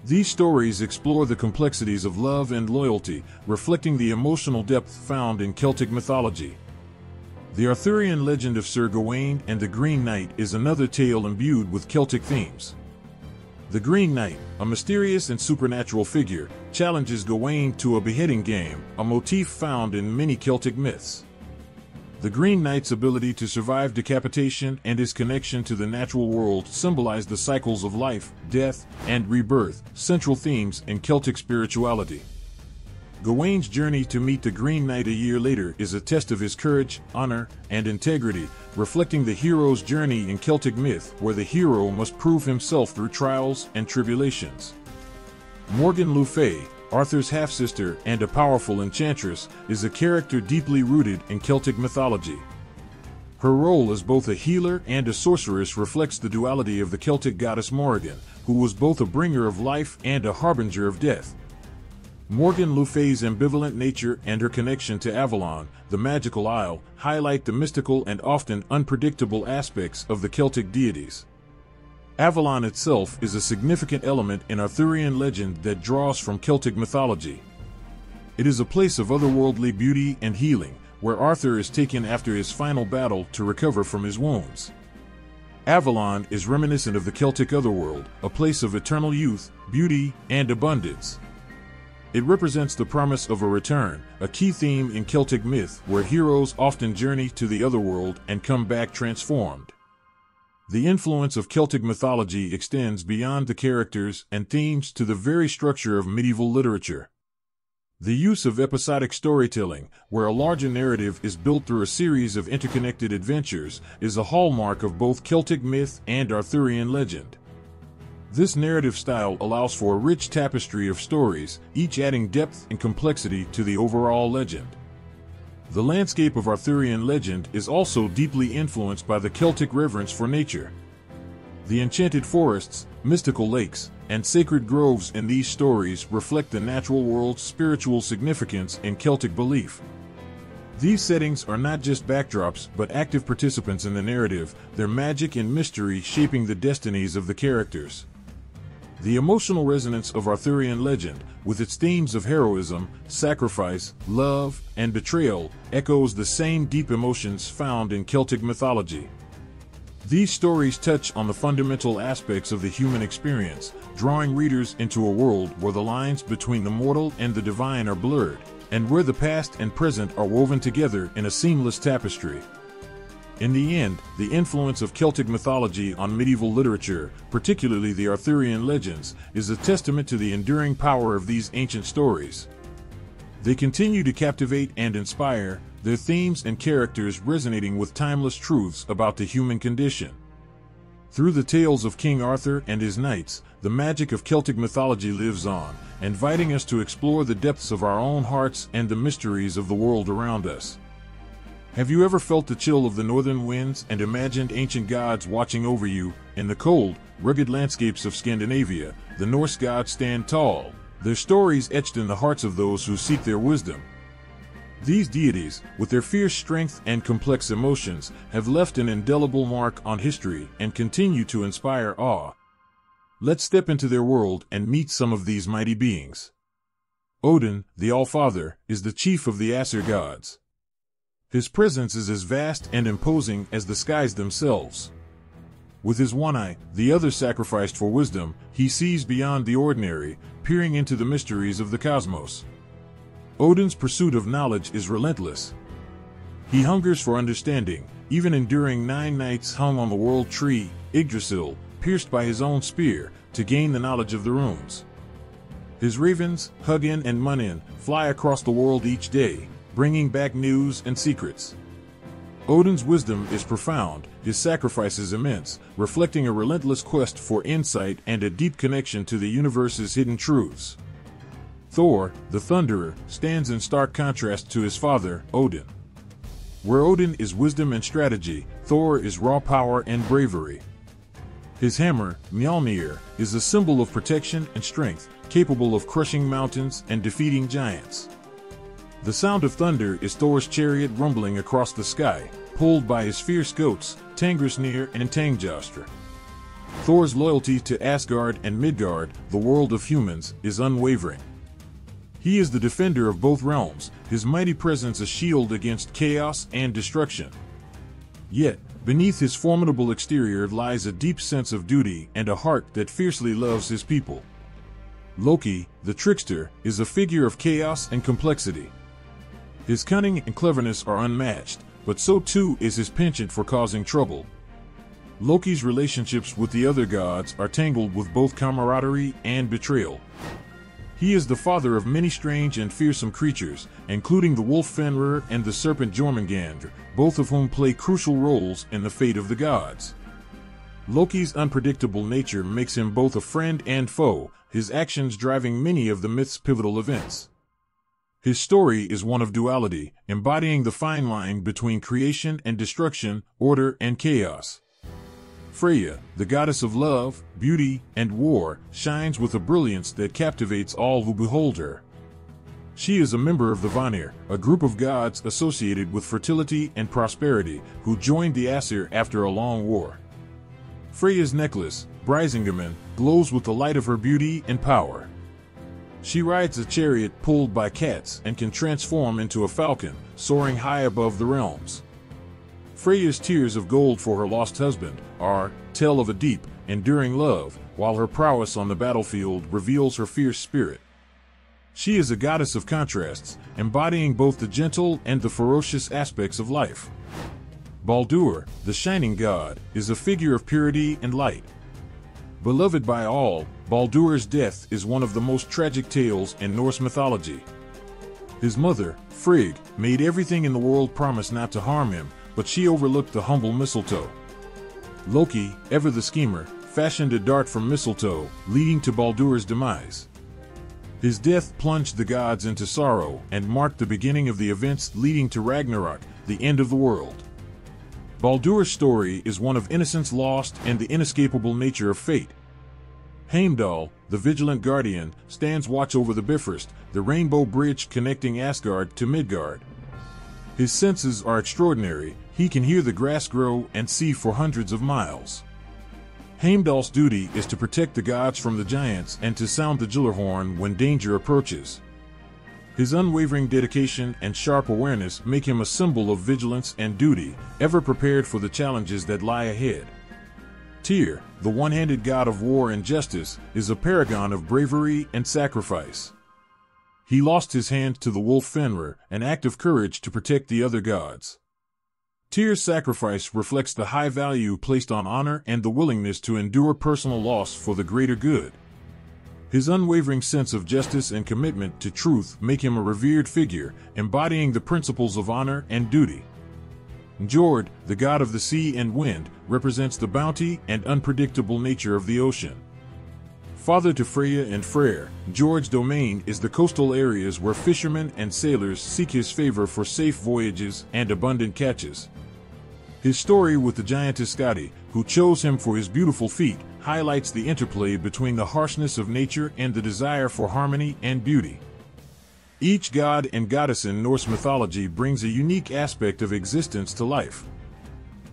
These stories explore the complexities of love and loyalty, reflecting the emotional depth found in Celtic mythology. The Arthurian legend of Sir Gawain and the Green Knight is another tale imbued with Celtic themes. The Green Knight, a mysterious and supernatural figure, challenges Gawain to a beheading game, a motif found in many Celtic myths. The Green Knight's ability to survive decapitation and his connection to the natural world symbolize the cycles of life, death, and rebirth, central themes in Celtic spirituality. Gawain's journey to meet the Green Knight a year later is a test of his courage, honor, and integrity, reflecting the hero's journey in Celtic myth where the hero must prove himself through trials and tribulations. Morgan Le Fay, Arthur's half-sister and a powerful enchantress, is a character deeply rooted in Celtic mythology. Her role as both a healer and a sorceress reflects the duality of the Celtic goddess Morrigan, who was both a bringer of life and a harbinger of death. Morgan Le Fay's ambivalent nature and her connection to Avalon, the magical isle, highlight the mystical and often unpredictable aspects of the Celtic deities. Avalon itself is a significant element in Arthurian legend that draws from Celtic mythology. It is a place of otherworldly beauty and healing, where Arthur is taken after his final battle to recover from his wounds. Avalon is reminiscent of the Celtic otherworld, a place of eternal youth, beauty, and abundance. It represents the promise of a return, a key theme in Celtic myth where heroes often journey to the otherworld and come back transformed. The influence of Celtic mythology extends beyond the characters and themes to the very structure of medieval literature. The use of episodic storytelling, where a larger narrative is built through a series of interconnected adventures, is a hallmark of both Celtic myth and Arthurian legend. This narrative style allows for a rich tapestry of stories, each adding depth and complexity to the overall legend. The landscape of Arthurian legend is also deeply influenced by the Celtic reverence for nature. The enchanted forests, mystical lakes, and sacred groves in these stories reflect the natural world's spiritual significance in Celtic belief. These settings are not just backdrops but active participants in the narrative, their magic and mystery shaping the destinies of the characters. The emotional resonance of Arthurian legend, with its themes of heroism, sacrifice, love, and betrayal, echoes the same deep emotions found in Celtic mythology. These stories touch on the fundamental aspects of the human experience, drawing readers into a world where the lines between the mortal and the divine are blurred, and where the past and present are woven together in a seamless tapestry. In the end, the influence of Celtic mythology on medieval literature, particularly the Arthurian legends, is a testament to the enduring power of these ancient stories. They continue to captivate and inspire, their themes and characters resonating with timeless truths about the human condition. Through the tales of King Arthur and his knights, the magic of Celtic mythology lives on, inviting us to explore the depths of our own hearts and the mysteries of the world around us. Have you ever felt the chill of the northern winds and imagined ancient gods watching over you? In the cold, rugged landscapes of Scandinavia, the Norse gods stand tall, their stories etched in the hearts of those who seek their wisdom. These deities, with their fierce strength and complex emotions, have left an indelible mark on history and continue to inspire awe. Let's step into their world and meet some of these mighty beings. Odin, the All-Father, is the chief of the Aesir gods. His presence is as vast and imposing as the skies themselves. With his one eye, the other sacrificed for wisdom, he sees beyond the ordinary, peering into the mysteries of the cosmos. Odin's pursuit of knowledge is relentless. He hungers for understanding, even enduring 9 nights hung on the world tree, Yggdrasil, pierced by his own spear, to gain the knowledge of the runes. His ravens, Hugin and Munin, fly across the world each day, bringing back news and secrets. Odin's wisdom is profound, his sacrifice is immense, reflecting a relentless quest for insight and a deep connection to the universe's hidden truths. Thor, the Thunderer, stands in stark contrast to his father, Odin. Where Odin is wisdom and strategy, Thor is raw power and bravery. His hammer, Mjolnir, is a symbol of protection and strength, capable of crushing mountains and defeating giants. The sound of thunder is Thor's chariot rumbling across the sky, pulled by his fierce goats, Tangrasnir and Tangjastr. Thor's loyalty to Asgard and Midgard, the world of humans, is unwavering. He is the defender of both realms, his mighty presence a shield against chaos and destruction. Yet, beneath his formidable exterior lies a deep sense of duty and a heart that fiercely loves his people. Loki, the trickster, is a figure of chaos and complexity. His cunning and cleverness are unmatched, but so too is his penchant for causing trouble. Loki's relationships with the other gods are tangled with both camaraderie and betrayal. He is the father of many strange and fearsome creatures, including the wolf Fenrir and the serpent Jormungandr, both of whom play crucial roles in the fate of the gods. Loki's unpredictable nature makes him both a friend and foe, his actions driving many of the myth's pivotal events. His story is one of duality, embodying the fine line between creation and destruction, order and chaos. Freya, the goddess of love, beauty, and war, shines with a brilliance that captivates all who behold her. She is a member of the Vanir, a group of gods associated with fertility and prosperity, who joined the Aesir after a long war. Freya's necklace, Brisingamen, glows with the light of her beauty and power. She rides a chariot pulled by cats and can transform into a falcon, soaring high above the realms. Freya's tears of gold for her lost husband tell of a deep, enduring love, while her prowess on the battlefield reveals her fierce spirit. She is a goddess of contrasts, embodying both the gentle and the ferocious aspects of life. Baldur, the shining god, is a figure of purity and light. Beloved by all, Baldur's death is one of the most tragic tales in Norse mythology. His mother, Frigg, made everything in the world promise not to harm him, but she overlooked the humble mistletoe. Loki, ever the schemer, fashioned a dart from mistletoe, leading to Baldur's demise. His death plunged the gods into sorrow and marked the beginning of the events leading to Ragnarok, the end of the world. Baldur's story is one of innocence lost and the inescapable nature of fate. Heimdall, the vigilant guardian, stands watch over the Bifrost, the rainbow bridge connecting Asgard to Midgard. His senses are extraordinary. He can hear the grass grow and see for hundreds of miles. Heimdall's duty is to protect the gods from the giants and to sound the Gjallarhorn when danger approaches. His unwavering dedication and sharp awareness make him a symbol of vigilance and duty, ever prepared for the challenges that lie ahead. Tyr, the one-handed god of war and justice, is a paragon of bravery and sacrifice. He lost his hand to the wolf Fenrir, an act of courage to protect the other gods. Tyr's sacrifice reflects the high value placed on honor and the willingness to endure personal loss for the greater good. His unwavering sense of justice and commitment to truth make him a revered figure, embodying the principles of honor and duty. Njord, the god of the sea and wind, represents the bounty and unpredictable nature of the ocean. Father to Freya and Freyr, Njord's domain is the coastal areas where fishermen and sailors seek his favor for safe voyages and abundant catches. His story with the giantess Skadi, who chose him for his beautiful feet, highlights the interplay between the harshness of nature and the desire for harmony and beauty. Each god and goddess in Norse mythology brings a unique aspect of existence to life.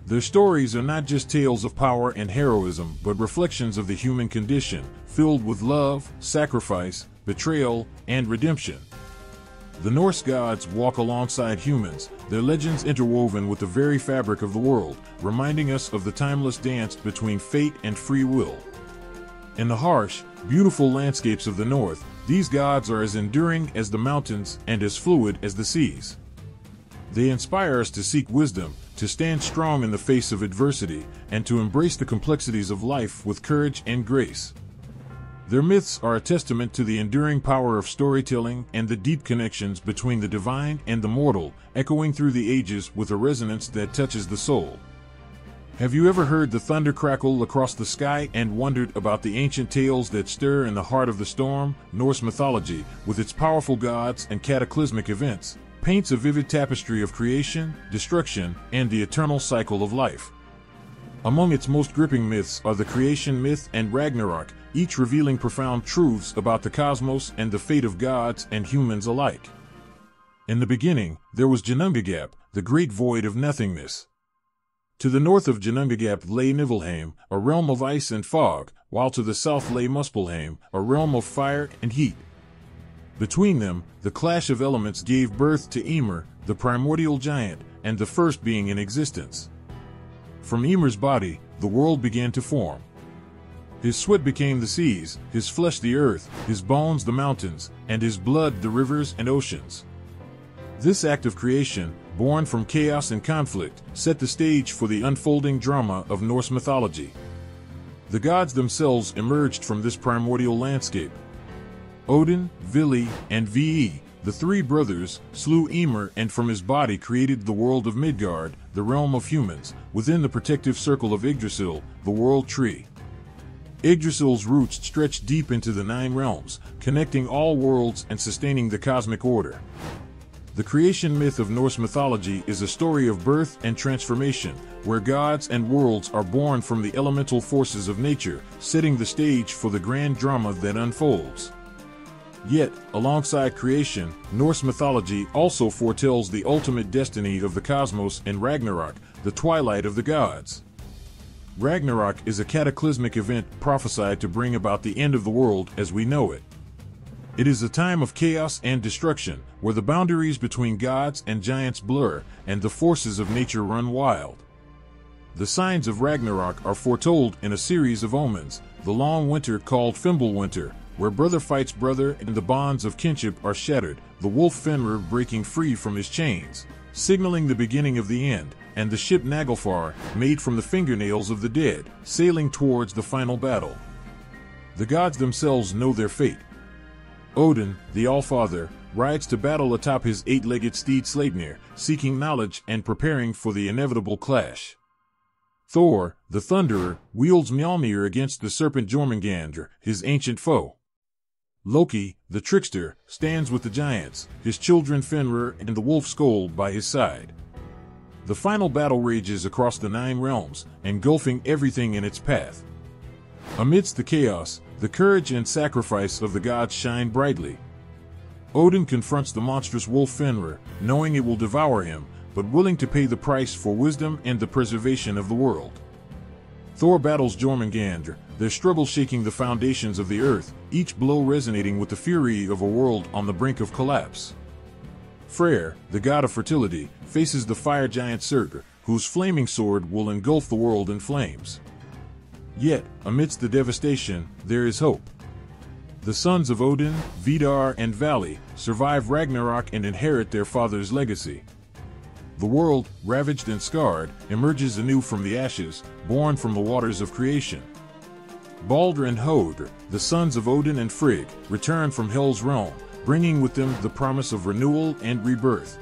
Their stories are not just tales of power and heroism, but reflections of the human condition, filled with love, sacrifice, betrayal, and redemption. The Norse gods walk alongside humans, their legends interwoven with the very fabric of the world, reminding us of the timeless dance between fate and free will. In the harsh, beautiful landscapes of the north, these gods are as enduring as the mountains and as fluid as the seas. They inspire us to seek wisdom, to stand strong in the face of adversity, and to embrace the complexities of life with courage and grace. Their myths are a testament to the enduring power of storytelling and the deep connections between the divine and the mortal, echoing through the ages with a resonance that touches the soul. Have you ever heard the thunder crackle across the sky and wondered about the ancient tales that stir in the heart of the storm? Norse mythology, with its powerful gods and cataclysmic events, paints a vivid tapestry of creation, destruction, and the eternal cycle of life. Among its most gripping myths are the creation myth and Ragnarok, each revealing profound truths about the cosmos and the fate of gods and humans alike. In the beginning, there was Ginnungagap, the great void of nothingness. To the north of Ginnungagap lay Niflheim, a realm of ice and fog, while to the south lay Muspelheim, a realm of fire and heat. Between them, the clash of elements gave birth to Ymir, the primordial giant, and the first being in existence. From Ymir's body, the world began to form. His sweat became the seas, his flesh the earth, his bones the mountains, and his blood the rivers and oceans. This act of creation, born from chaos and conflict, set the stage for the unfolding drama of Norse mythology. The gods themselves emerged from this primordial landscape. Odin, Vili, and Ve, the three brothers, slew Ymir and from his body created the world of Midgard, the realm of humans, within the protective circle of Yggdrasil, the world tree. Yggdrasil's roots stretch deep into the 9 realms, connecting all worlds and sustaining the cosmic order. The creation myth of Norse mythology is a story of birth and transformation, where gods and worlds are born from the elemental forces of nature, setting the stage for the grand drama that unfolds. Yet, alongside creation, Norse mythology also foretells the ultimate destiny of the cosmos in Ragnarok, the twilight of the gods. Ragnarok is a cataclysmic event prophesied to bring about the end of the world as we know it. It is a time of chaos and destruction, where the boundaries between gods and giants blur, and the forces of nature run wild. The signs of Ragnarok are foretold in a series of omens, the long winter called Fimbulwinter, where brother fights brother and the bonds of kinship are shattered, the wolf Fenrir breaking free from his chains, signaling the beginning of the end, and the ship Naglfar, made from the fingernails of the dead, sailing towards the final battle. The gods themselves know their fate. Odin, the Allfather, rides to battle atop his eight-legged steed Sleipnir, seeking knowledge and preparing for the inevitable clash. Thor, the Thunderer, wields Mjolnir against the serpent Jormungandr, his ancient foe. Loki, the Trickster, stands with the giants, his children Fenrir and the wolf Skoll by his side. The final battle rages across the 9 realms, engulfing everything in its path. Amidst the chaos, the courage and sacrifice of the gods shine brightly. Odin confronts the monstrous wolf Fenrir, knowing it will devour him, but willing to pay the price for wisdom and the preservation of the world. Thor battles Jormungandr, their struggle shaking the foundations of the earth, each blow resonating with the fury of a world on the brink of collapse. Freyr, the god of fertility, faces the fire giant Surtur, whose flaming sword will engulf the world in flames. Yet, amidst the devastation, there is hope. The sons of Odin, Vidar and Vali, survive Ragnarok and inherit their father's legacy. The world, ravaged and scarred, emerges anew from the ashes, born from the waters of creation. Baldur and Hodr, the sons of Odin and Frigg, return from Hel's realm, bringing with them the promise of renewal and rebirth.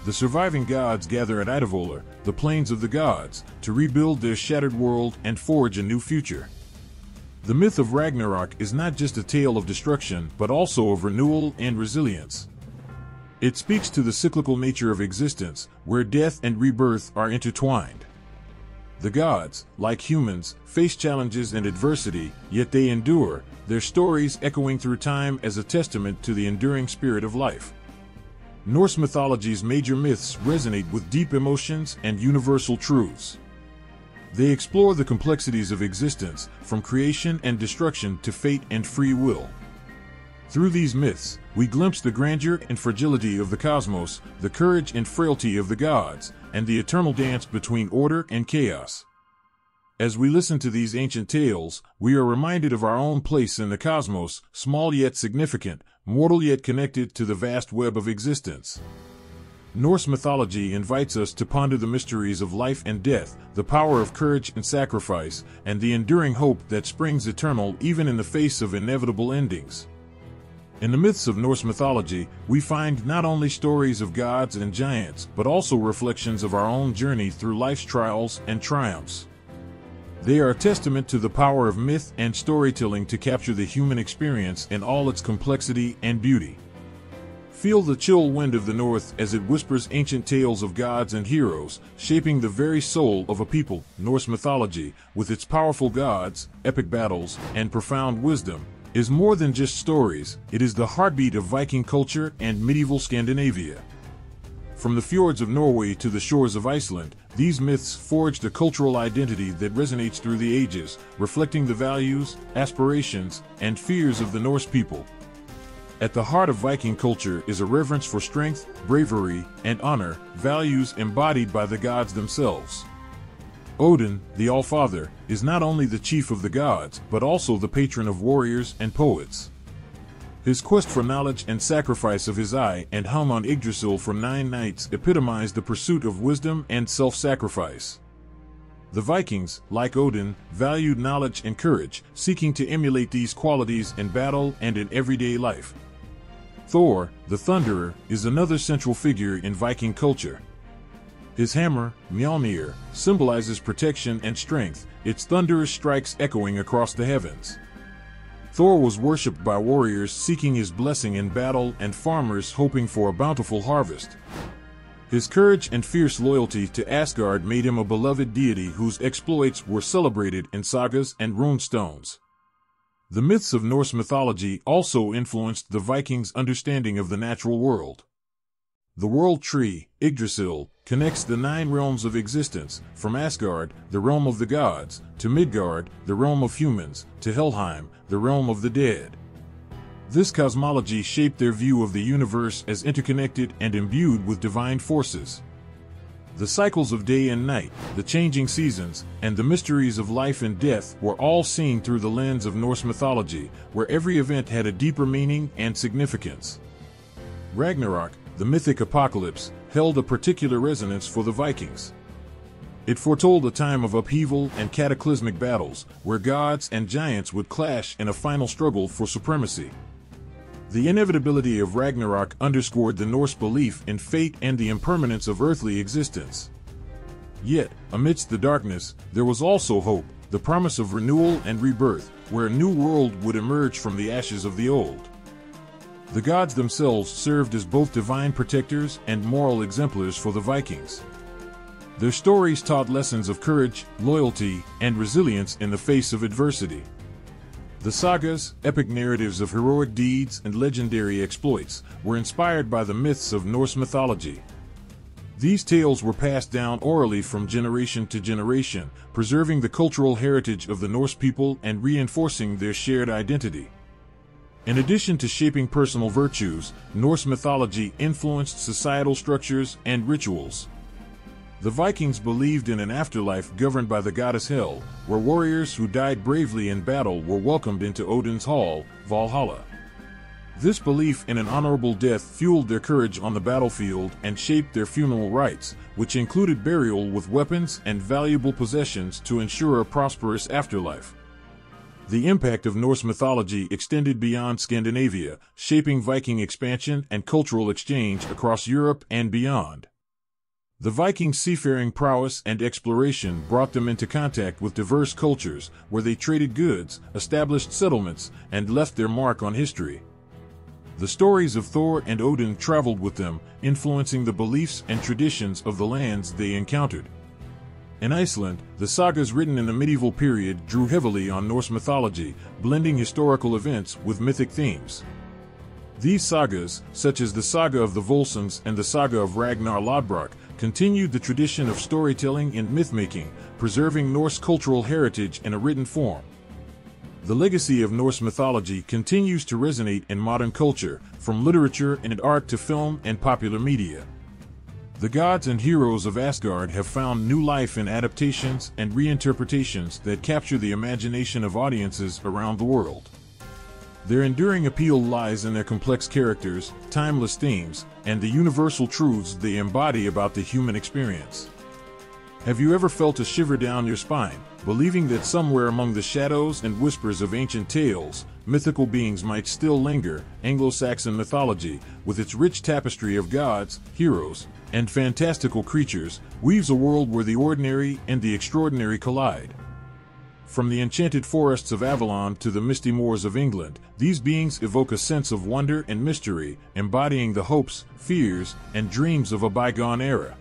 The surviving gods gather at Idavolur, the plains of the gods, to rebuild their shattered world and forge a new future. The myth of Ragnarok is not just a tale of destruction, but also of renewal and resilience. It speaks to the cyclical nature of existence, where death and rebirth are intertwined. The gods, like humans, face challenges and adversity, yet they endure, their stories echoing through time as a testament to the enduring spirit of life. Norse mythology's major myths resonate with deep emotions and universal truths. They explore the complexities of existence, from creation and destruction to fate and free will. Through these myths, we glimpse the grandeur and fragility of the cosmos, the courage and frailty of the gods, and the eternal dance between order and chaos. As we listen to these ancient tales, we are reminded of our own place in the cosmos, small yet significant, mortal yet connected to the vast web of existence. Norse mythology invites us to ponder the mysteries of life and death, the power of courage and sacrifice, and the enduring hope that springs eternal even in the face of inevitable endings. In the myths of Norse mythology, we find not only stories of gods and giants, but also reflections of our own journey through life's trials and triumphs. They are a testament to the power of myth and storytelling to capture the human experience in all its complexity and beauty. Feel the chill wind of the north as it whispers ancient tales of gods and heroes, shaping the very soul of a people. Norse mythology, with its powerful gods, epic battles, and profound wisdom, is more than just stories. It is the heartbeat of Viking culture and medieval Scandinavia. From the fjords of Norway to the shores of Iceland, these myths forged a cultural identity that resonates through the ages, reflecting the values, aspirations, and fears of the Norse people. At the heart of Viking culture is a reverence for strength, bravery, and honor, values embodied by the gods themselves. Odin, the Allfather, is not only the chief of the gods, but also the patron of warriors and poets. His quest for knowledge and sacrifice of his eye and hung on Yggdrasil for 9 nights epitomized the pursuit of wisdom and self-sacrifice. The Vikings, like Odin, valued knowledge and courage, seeking to emulate these qualities in battle and in everyday life. Thor, the Thunderer, is another central figure in Viking culture. His hammer, Mjolnir, symbolizes protection and strength, its thunderous strikes echoing across the heavens. Thor was worshipped by warriors seeking his blessing in battle and farmers hoping for a bountiful harvest. His courage and fierce loyalty to Asgard made him a beloved deity whose exploits were celebrated in sagas and rune stones. The myths of Norse mythology also influenced the Vikings' understanding of the natural world. The world tree, Yggdrasil, connects the 9 realms of existence, from Asgard, the realm of the gods, to Midgard, the realm of humans, to Helheim, the realm of the dead. This cosmology shaped their view of the universe as interconnected and imbued with divine forces. The cycles of day and night, the changing seasons, and the mysteries of life and death were all seen through the lens of Norse mythology, where every event had a deeper meaning and significance. Ragnarok, the mythic apocalypse, held a particular resonance for the Vikings. It foretold a time of upheaval and cataclysmic battles, where gods and giants would clash in a final struggle for supremacy. The inevitability of Ragnarok underscored the Norse belief in fate and the impermanence of earthly existence. Yet, amidst the darkness, there was also hope, the promise of renewal and rebirth, where a new world would emerge from the ashes of the old. The gods themselves served as both divine protectors and moral exemplars for the Vikings. Their stories taught lessons of courage, loyalty, and resilience in the face of adversity. The sagas, epic narratives of heroic deeds and legendary exploits, were inspired by the myths of Norse mythology. These tales were passed down orally from generation to generation, preserving the cultural heritage of the Norse people and reinforcing their shared identity. In addition to shaping personal virtues, Norse mythology influenced societal structures and rituals. The Vikings believed in an afterlife governed by the goddess Hel, where warriors who died bravely in battle were welcomed into Odin's hall, Valhalla. This belief in an honorable death fueled their courage on the battlefield and shaped their funeral rites, which included burial with weapons and valuable possessions to ensure a prosperous afterlife. The impact of Norse mythology extended beyond Scandinavia, shaping Viking expansion and cultural exchange across Europe and beyond. The Vikings' seafaring prowess and exploration brought them into contact with diverse cultures, where they traded goods, established settlements, and left their mark on history. The stories of Thor and Odin traveled with them, influencing the beliefs and traditions of the lands they encountered. In Iceland, the sagas written in the medieval period drew heavily on Norse mythology, blending historical events with mythic themes. These sagas, such as the Saga of the Volsungs and the Saga of Ragnar Lodbrok, continued the tradition of storytelling and mythmaking, preserving Norse cultural heritage in a written form. The legacy of Norse mythology continues to resonate in modern culture, from literature and art to film and popular media. The gods and heroes of Asgard have found new life in adaptations and reinterpretations that capture the imagination of audiences around the world. Their enduring appeal lies in their complex characters, timeless themes, and the universal truths they embody about the human experience. Have you ever felt a shiver down your spine, believing that somewhere among the shadows and whispers of ancient tales, mythical beings might still linger? Anglo-Saxon mythology, with its rich tapestry of gods, heroes, and fantastical creatures, weaves a world where the ordinary and the extraordinary collide. From the enchanted forests of Avalon to the misty moors of England, these beings evoke a sense of wonder and mystery, embodying the hopes, fears, and dreams of a bygone era.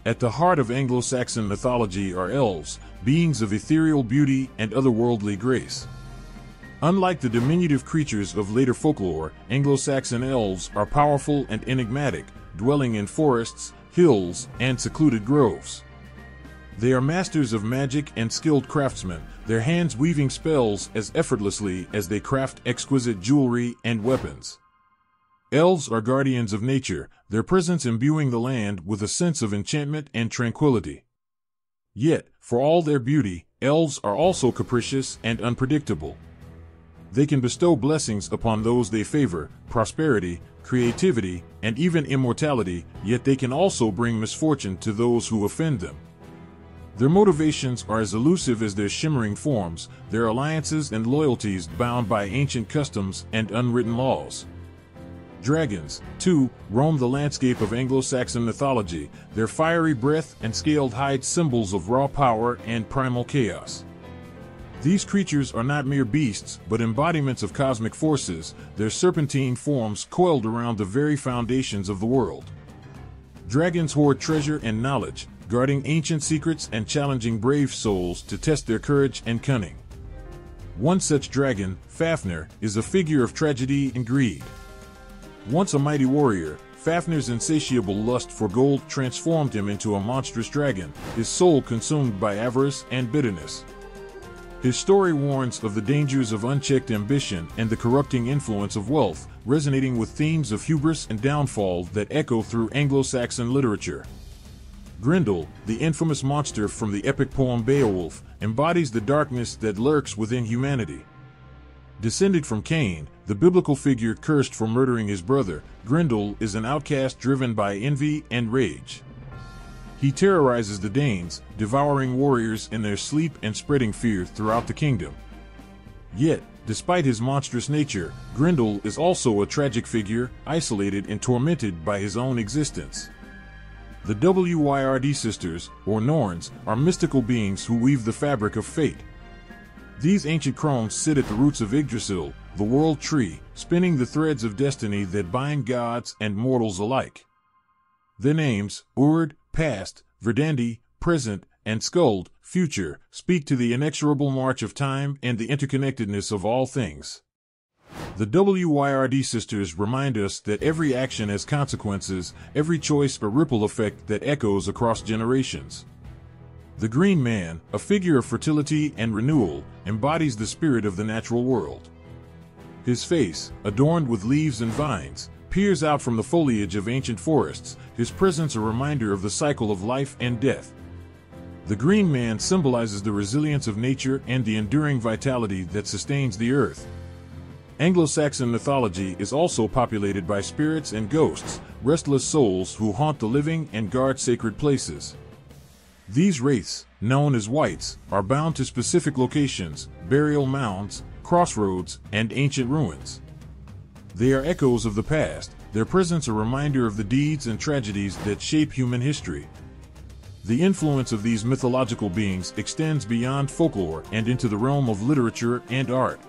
At the heart of Anglo-Saxon mythology are elves, beings of ethereal beauty and otherworldly grace. Unlike the diminutive creatures of later folklore, Anglo-Saxon elves are powerful and enigmatic, dwelling in forests, hills, and secluded groves. They are masters of magic and skilled craftsmen, their hands weaving spells as effortlessly as they craft exquisite jewelry and weapons. Elves are guardians of nature, their presence imbuing the land with a sense of enchantment and tranquility. Yet, for all their beauty, elves are also capricious and unpredictable. They can bestow blessings upon those they favor, prosperity, creativity, and even immortality, yet they can also bring misfortune to those who offend them. Their motivations are as elusive as their shimmering forms, their alliances and loyalties bound by ancient customs and unwritten laws. Dragons, too, roam the landscape of Anglo-Saxon mythology, their fiery breath and scaled hide symbols of raw power and primal chaos. These creatures are not mere beasts, but embodiments of cosmic forces, their serpentine forms coiled around the very foundations of the world. Dragons hoard treasure and knowledge, guarding ancient secrets and challenging brave souls to test their courage and cunning. One such dragon, Fafnir, is a figure of tragedy and greed. Once a mighty warrior, Fafnir's insatiable lust for gold transformed him into a monstrous dragon, his soul consumed by avarice and bitterness. His story warns of the dangers of unchecked ambition and the corrupting influence of wealth, resonating with themes of hubris and downfall that echo through Anglo-Saxon literature. Grendel, the infamous monster from the epic poem Beowulf, embodies the darkness that lurks within humanity. Descended from Cain, the biblical figure cursed for murdering his brother, Grendel is an outcast driven by envy and rage. He terrorizes the Danes, devouring warriors in their sleep and spreading fear throughout the kingdom. Yet, despite his monstrous nature, Grendel is also a tragic figure, isolated and tormented by his own existence. The Wyrd sisters, or Norns, are mystical beings who weave the fabric of fate. These ancient crones sit at the roots of Yggdrasil, the world tree, spinning the threads of destiny that bind gods and mortals alike. Their names, Urd, past, Verdandi, present, and Skuld, future, speak to the inexorable march of time and the interconnectedness of all things. The Wyrd sisters remind us that every action has consequences, every choice a ripple effect that echoes across generations. The Green Man, a figure of fertility and renewal, embodies the spirit of the natural world. His face, adorned with leaves and vines, peers out from the foliage of ancient forests, his presence a reminder of the cycle of life and death. The Green Man symbolizes the resilience of nature and the enduring vitality that sustains the earth. Anglo-Saxon mythology is also populated by spirits and ghosts, restless souls who haunt the living and guard sacred places. These wraiths, known as wights, are bound to specific locations, burial mounds, crossroads, and ancient ruins. They are echoes of the past, their presence a reminder of the deeds and tragedies that shape human history. The influence of these mythological beings extends beyond folklore and into the realm of literature and art.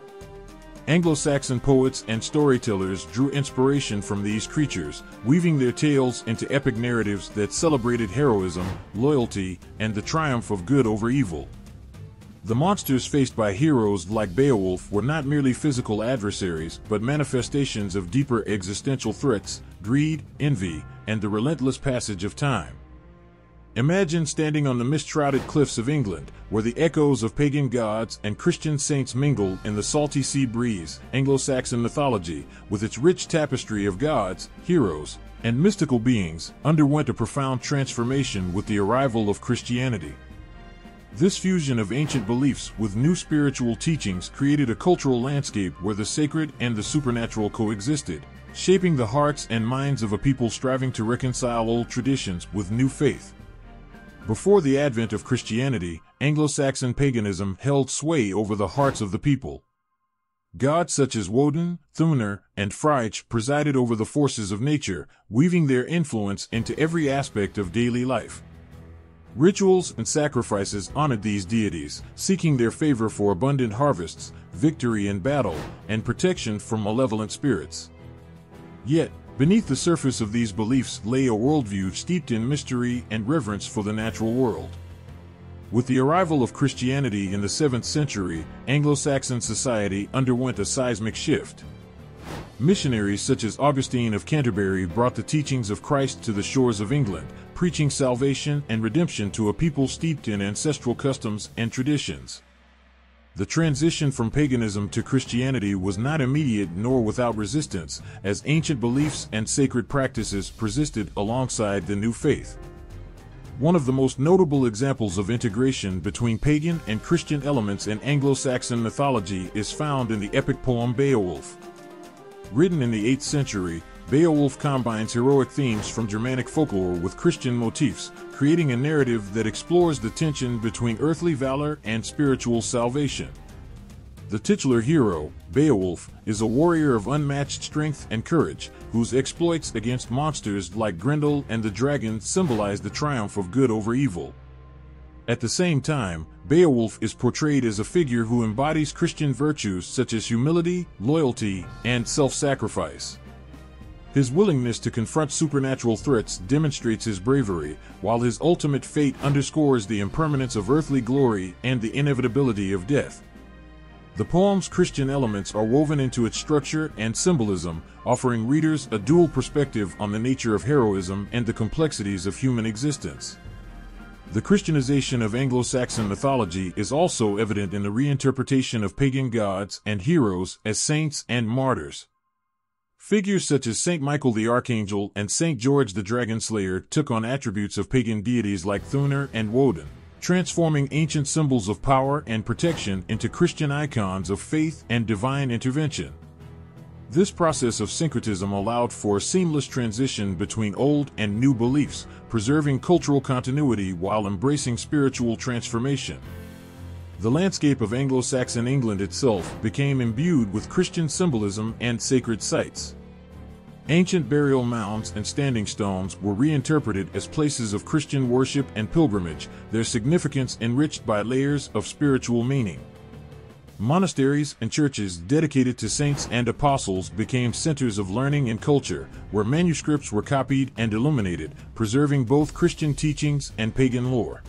Anglo-Saxon poets and storytellers drew inspiration from these creatures, weaving their tales into epic narratives that celebrated heroism, loyalty, and the triumph of good over evil. The monsters faced by heroes like Beowulf were not merely physical adversaries, but manifestations of deeper existential threats, greed, envy, and the relentless passage of time. Imagine standing on the mist-shrouded cliffs of England, where the echoes of pagan gods and Christian saints mingle in the salty sea breeze. Anglo-Saxon mythology, with its rich tapestry of gods, heroes, and mystical beings, underwent a profound transformation with the arrival of Christianity. This fusion of ancient beliefs with new spiritual teachings created a cultural landscape where the sacred and the supernatural coexisted, shaping the hearts and minds of a people striving to reconcile old traditions with new faith. Before the advent of Christianity, Anglo-Saxon paganism held sway over the hearts of the people. Gods such as Woden, Thunir, and Frigg presided over the forces of nature, weaving their influence into every aspect of daily life. Rituals and sacrifices honored these deities, seeking their favor for abundant harvests, victory in battle, and protection from malevolent spirits. Yet, beneath the surface of these beliefs lay a worldview steeped in mystery and reverence for the natural world. With the arrival of Christianity in the 7th century, Anglo-Saxon society underwent a seismic shift. Missionaries such as Augustine of Canterbury brought the teachings of Christ to the shores of England, preaching salvation and redemption to a people steeped in ancestral customs and traditions. The transition from paganism to Christianity was not immediate nor without resistance, as ancient beliefs and sacred practices persisted alongside the new faith. One of the most notable examples of integration between pagan and Christian elements in Anglo-Saxon mythology is found in the epic poem Beowulf. Written in the 8th century, Beowulf combines heroic themes from Germanic folklore with Christian motifs, creating a narrative that explores the tension between earthly valor and spiritual salvation. The titular hero, Beowulf, is a warrior of unmatched strength and courage, whose exploits against monsters like Grendel and the dragon symbolize the triumph of good over evil. At the same time, Beowulf is portrayed as a figure who embodies Christian virtues such as humility, loyalty, and self-sacrifice. His willingness to confront supernatural threats demonstrates his bravery, while his ultimate fate underscores the impermanence of earthly glory and the inevitability of death. The poem's Christian elements are woven into its structure and symbolism, offering readers a dual perspective on the nature of heroism and the complexities of human existence. The Christianization of Anglo-Saxon mythology is also evident in the reinterpretation of pagan gods and heroes as saints and martyrs. Figures such as Saint Michael the Archangel and Saint George the Dragon Slayer took on attributes of pagan deities like Thunir and Woden, transforming ancient symbols of power and protection into Christian icons of faith and divine intervention. This process of syncretism allowed for a seamless transition between old and new beliefs, preserving cultural continuity while embracing spiritual transformation. The landscape of Anglo-Saxon England itself became imbued with Christian symbolism and sacred sites. Ancient burial mounds and standing stones were reinterpreted as places of Christian worship and pilgrimage, their significance enriched by layers of spiritual meaning. Monasteries and churches dedicated to saints and apostles became centers of learning and culture, where manuscripts were copied and illuminated, preserving both Christian teachings and pagan lore.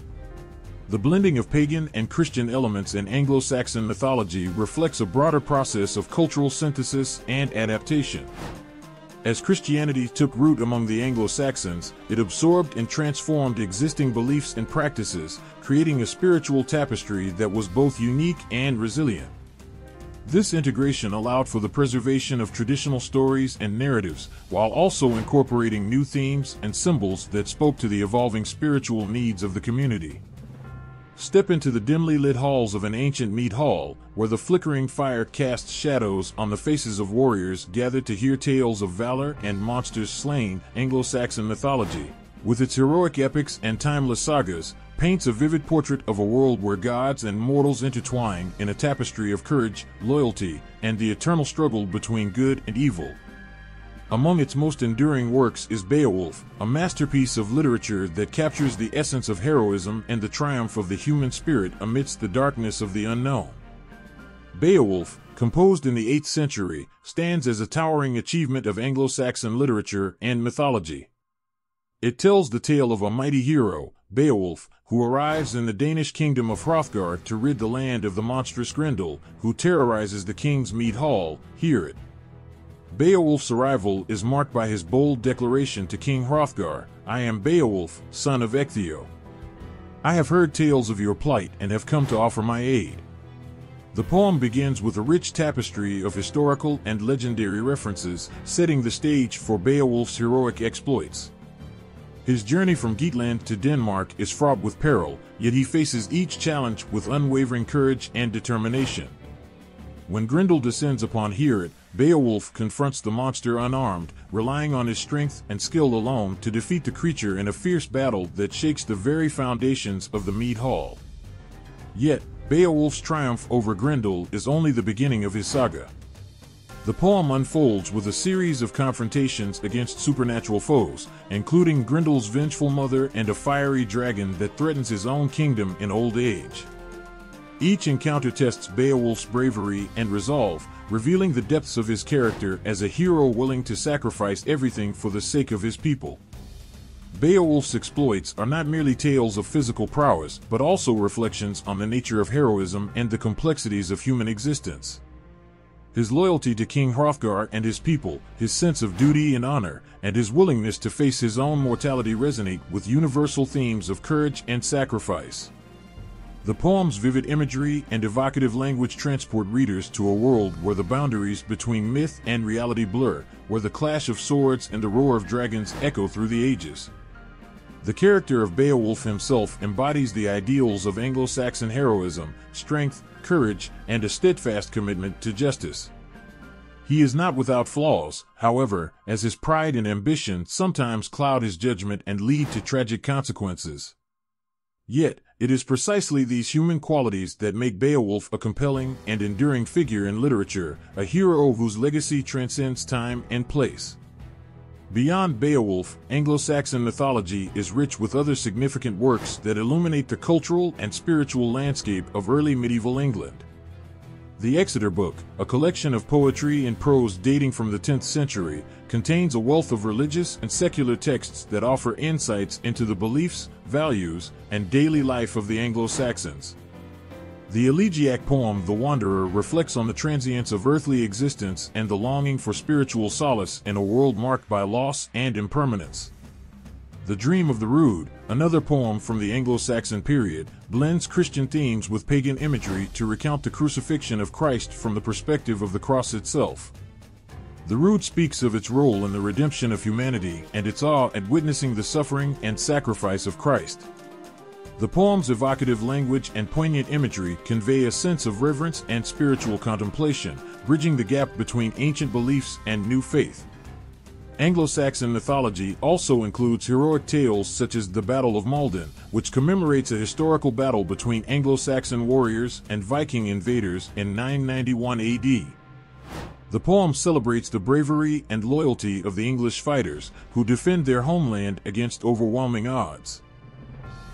The blending of pagan and Christian elements in Anglo-Saxon mythology reflects a broader process of cultural synthesis and adaptation. As Christianity took root among the Anglo-Saxons, it absorbed and transformed existing beliefs and practices, creating a spiritual tapestry that was both unique and resilient. This integration allowed for the preservation of traditional stories and narratives, while also incorporating new themes and symbols that spoke to the evolving spiritual needs of the community. Step into the dimly lit halls of an ancient mead hall, where the flickering fire casts shadows on the faces of warriors gathered to hear tales of valor and monsters slain. Anglo-Saxon mythology, with its heroic epics and timeless sagas, paints a vivid portrait of a world where gods and mortals intertwine in a tapestry of courage, loyalty, and the eternal struggle between good and evil. Among its most enduring works is Beowulf, a masterpiece of literature that captures the essence of heroism and the triumph of the human spirit amidst the darkness of the unknown. Beowulf, composed in the 8th century, stands as a towering achievement of Anglo-Saxon literature and mythology. It tells the tale of a mighty hero, Beowulf, who arrives in the Danish kingdom of Hrothgar to rid the land of the monstrous Grendel, who terrorizes the king's mead hall, Heorot. Beowulf's arrival is marked by his bold declaration to King Hrothgar, "I am Beowulf, son of Ecgtheow. I have heard tales of your plight and have come to offer my aid." The poem begins with a rich tapestry of historical and legendary references, setting the stage for Beowulf's heroic exploits. His journey from Geatland to Denmark is fraught with peril, yet he faces each challenge with unwavering courage and determination. When Grendel descends upon Heorot, Beowulf confronts the monster unarmed, relying on his strength and skill alone to defeat the creature in a fierce battle that shakes the very foundations of the mead hall. Yet, Beowulf's triumph over Grendel is only the beginning of his saga. The poem unfolds with a series of confrontations against supernatural foes, including Grendel's vengeful mother and a fiery dragon that threatens his own kingdom in old age. Each encounter tests Beowulf's bravery and resolve, revealing the depths of his character as a hero willing to sacrifice everything for the sake of his people. Beowulf's exploits are not merely tales of physical prowess, but also reflections on the nature of heroism and the complexities of human existence. His loyalty to King Hrothgar and his people, his sense of duty and honor, and his willingness to face his own mortality resonate with universal themes of courage and sacrifice. The poem's vivid imagery and evocative language transport readers to a world where the boundaries between myth and reality blur, where the clash of swords and the roar of dragons echo through the ages. The character of Beowulf himself embodies the ideals of Anglo-Saxon heroism, strength, courage, and a steadfast commitment to justice. He is not without flaws, however, as his pride and ambition sometimes cloud his judgment and lead to tragic consequences. Yet, it is precisely these human qualities that make Beowulf a compelling and enduring figure in literature, a hero whose legacy transcends time and place. Beyond Beowulf, Anglo-Saxon mythology is rich with other significant works that illuminate the cultural and spiritual landscape of early medieval England. The Exeter Book, a collection of poetry and prose dating from the 10th century, contains a wealth of religious and secular texts that offer insights into the beliefs, values, and daily life of the Anglo-Saxons. The elegiac poem The Wanderer reflects on the transience of earthly existence and the longing for spiritual solace in a world marked by loss and impermanence. The Dream of the Rood, another poem from the Anglo-Saxon period, blends Christian themes with pagan imagery to recount the crucifixion of Christ from the perspective of the cross itself. The root speaks of its role in the redemption of humanity and its awe at witnessing the suffering and sacrifice of Christ. The poem's evocative language and poignant imagery convey a sense of reverence and spiritual contemplation, bridging the gap between ancient beliefs and new faith. Anglo-Saxon mythology also includes heroic tales such as the Battle of Maldon, which commemorates a historical battle between Anglo-Saxon warriors and Viking invaders in 991 AD. The poem celebrates the bravery and loyalty of the English fighters who defend their homeland against overwhelming odds.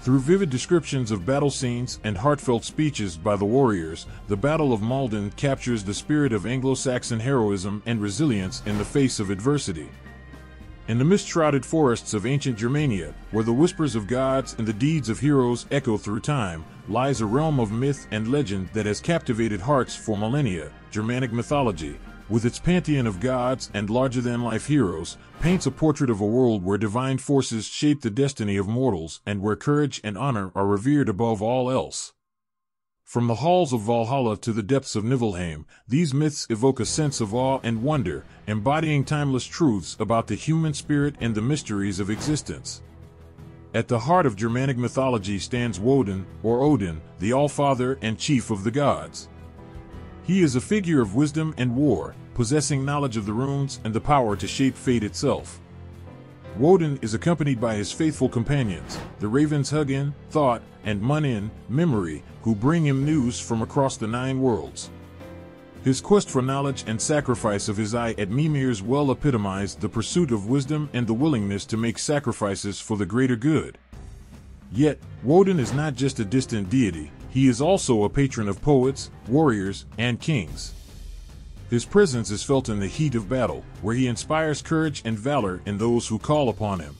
Through vivid descriptions of battle scenes and heartfelt speeches by the warriors, the Battle of Maldon captures the spirit of Anglo-Saxon heroism and resilience in the face of adversity. In the mist-shrouded forests of ancient Germania, where the whispers of gods and the deeds of heroes echo through time, lies a realm of myth and legend that has captivated hearts for millennia. Germanic mythology, with its pantheon of gods and larger-than-life heroes, paints a portrait of a world where divine forces shape the destiny of mortals and where courage and honor are revered above all else. From the halls of Valhalla to the depths of Niflheim, these myths evoke a sense of awe and wonder, embodying timeless truths about the human spirit and the mysteries of existence. At the heart of Germanic mythology stands Woden, or Odin, the All-Father and chief of the gods. He is a figure of wisdom and war, possessing knowledge of the runes and the power to shape fate itself. Woden is accompanied by his faithful companions, the ravens Hugin, Thought, and Munin, Memory, who bring him news from across the 9 worlds. His quest for knowledge and sacrifice of his eye at Mimir's well epitomized the pursuit of wisdom and the willingness to make sacrifices for the greater good. Yet, Woden is not just a distant deity, he is also a patron of poets, warriors, and kings. His presence is felt in the heat of battle, where he inspires courage and valor in those who call upon him.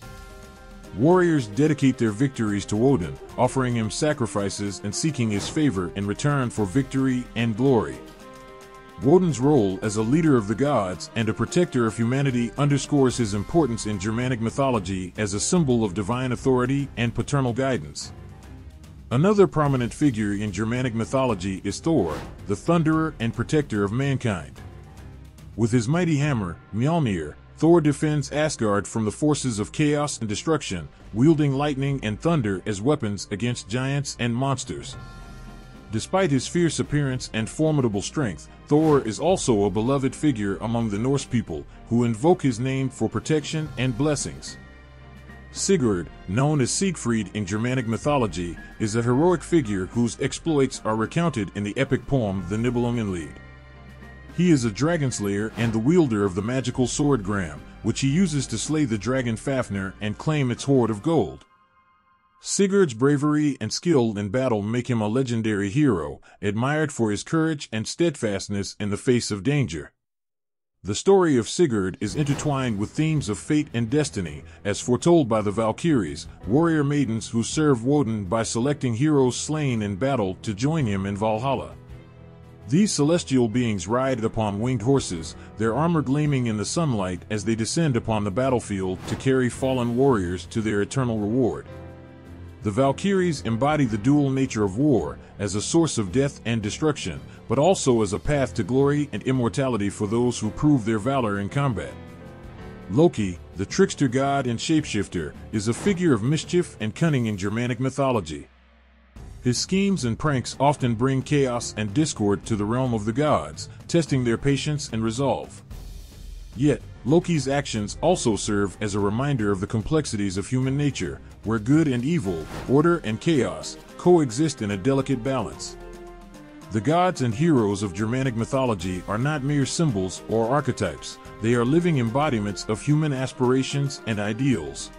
Warriors dedicate their victories to Woden, offering him sacrifices and seeking his favor in return for victory and glory. Woden's role as a leader of the gods and a protector of humanity underscores his importance in Germanic mythology as a symbol of divine authority and paternal guidance. Another prominent figure in Germanic mythology is Thor, the thunderer and protector of mankind. With his mighty hammer, Mjolnir, Thor defends Asgard from the forces of chaos and destruction, wielding lightning and thunder as weapons against giants and monsters. Despite his fierce appearance and formidable strength, Thor is also a beloved figure among the Norse people, who invoke his name for protection and blessings. Sigurd, known as Siegfried in Germanic mythology, is a heroic figure whose exploits are recounted in the epic poem The Nibelungenlied. He is a dragon slayer and the wielder of the magical sword Gram, which he uses to slay the dragon Fafnir and claim its hoard of gold. Sigurd's bravery and skill in battle make him a legendary hero, admired for his courage and steadfastness in the face of danger. The story of Sigurd is intertwined with themes of fate and destiny, as foretold by the Valkyries, warrior maidens who serve Woden by selecting heroes slain in battle to join him in Valhalla. These celestial beings ride upon winged horses, their armor gleaming in the sunlight as they descend upon the battlefield to carry fallen warriors to their eternal reward. The Valkyries embody the dual nature of war, as a source of death and destruction, but also as a path to glory and immortality for those who prove their valor in combat. Loki, the trickster god and shapeshifter, is a figure of mischief and cunning in Germanic mythology. His schemes and pranks often bring chaos and discord to the realm of the gods, testing their patience and resolve. Yet, Loki's actions also serve as a reminder of the complexities of human nature, where good and evil, order and chaos, coexist in a delicate balance. The gods and heroes of Germanic mythology are not mere symbols or archetypes, they are living embodiments of human aspirations and ideals.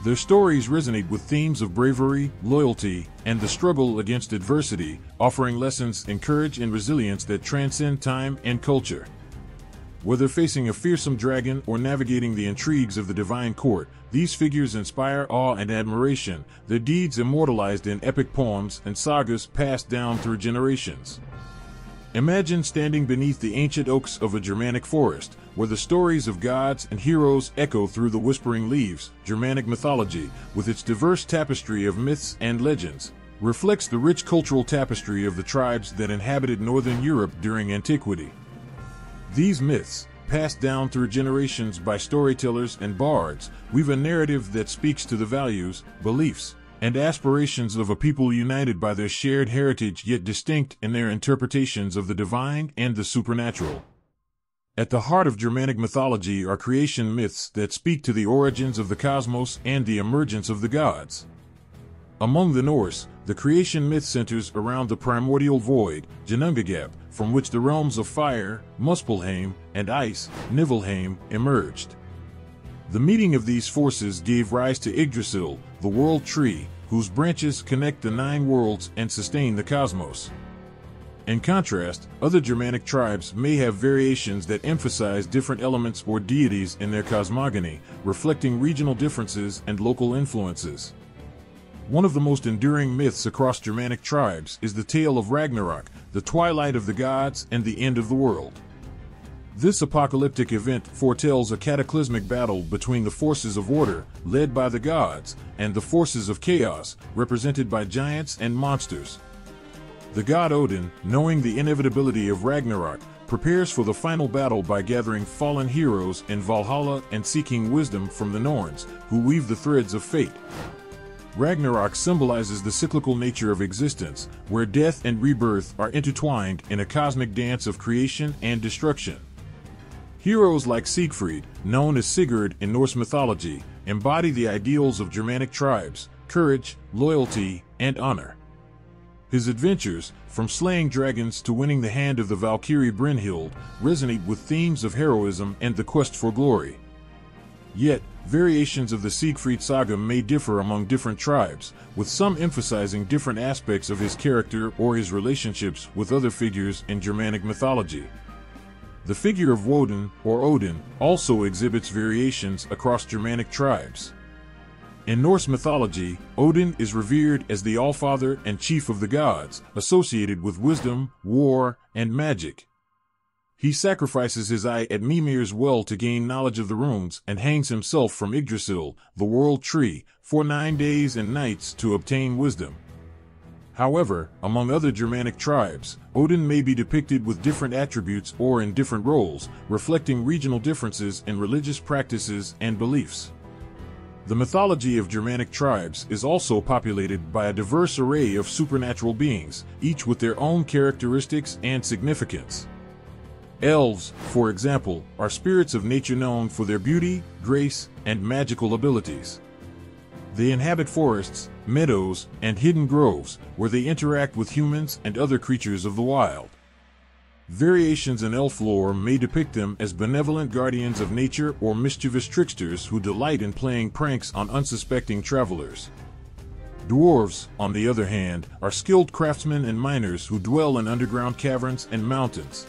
Their stories resonate with themes of bravery, loyalty, and the struggle against adversity, offering lessons in courage and resilience that transcend time and culture. Whether facing a fearsome dragon or navigating the intrigues of the divine court, these figures inspire awe and admiration, their deeds immortalized in epic poems and sagas passed down through generations. Imagine standing beneath the ancient oaks of a Germanic forest, where the stories of gods and heroes echo through the whispering leaves. Germanic mythology, with its diverse tapestry of myths and legends, reflects the rich cultural tapestry of the tribes that inhabited northern Europe during antiquity. These myths, passed down through generations by storytellers and bards, weave a narrative that speaks to the values, beliefs, and aspirations of a people united by their shared heritage yet distinct in their interpretations of the divine and the supernatural. At the heart of Germanic mythology are creation myths that speak to the origins of the cosmos and the emergence of the gods. Among the Norse, the creation myth centers around the primordial void, Ginnungagap, from which the realms of fire, Muspelheim, and ice, Niflheim, emerged. The meeting of these forces gave rise to Yggdrasil, the world tree, whose branches connect the 9 worlds and sustain the cosmos. In contrast, other Germanic tribes may have variations that emphasize different elements or deities in their cosmogony, reflecting regional differences and local influences. One of the most enduring myths across Germanic tribes is the tale of Ragnarok, the twilight of the gods and the end of the world. This apocalyptic event foretells a cataclysmic battle between the forces of order, led by the gods, and the forces of chaos, represented by giants and monsters. The god Odin, knowing the inevitability of Ragnarok, prepares for the final battle by gathering fallen heroes in Valhalla and seeking wisdom from the Norns, who weave the threads of fate. Ragnarok symbolizes the cyclical nature of existence, where death and rebirth are intertwined in a cosmic dance of creation and destruction. Heroes like Siegfried, known as Sigurd in Norse mythology, embody the ideals of Germanic tribes: courage, loyalty, and honor. His adventures, from slaying dragons to winning the hand of the Valkyrie Brynhild, resonate with themes of heroism and the quest for glory. Yet, variations of the Siegfried saga may differ among different tribes, with some emphasizing different aspects of his character or his relationships with other figures in Germanic mythology. The figure of Woden, or Odin, also exhibits variations across Germanic tribes. In Norse mythology, Odin is revered as the Allfather and chief of the gods, associated with wisdom, war, and magic. He sacrifices his eye at Mimir's well to gain knowledge of the runes and hangs himself from Yggdrasil, the world tree, for 9 days and nights to obtain wisdom. However, among other Germanic tribes, Odin may be depicted with different attributes or in different roles, reflecting regional differences in religious practices and beliefs. The mythology of Germanic tribes is also populated by a diverse array of supernatural beings, each with their own characteristics and significance. Elves, for example, are spirits of nature known for their beauty, grace, and magical abilities. They inhabit forests, meadows, and hidden groves, where they interact with humans and other creatures of the wild. Variations in elf lore may depict them as benevolent guardians of nature or mischievous tricksters who delight in playing pranks on unsuspecting travelers. Dwarves, on the other hand, are skilled craftsmen and miners who dwell in underground caverns and mountains.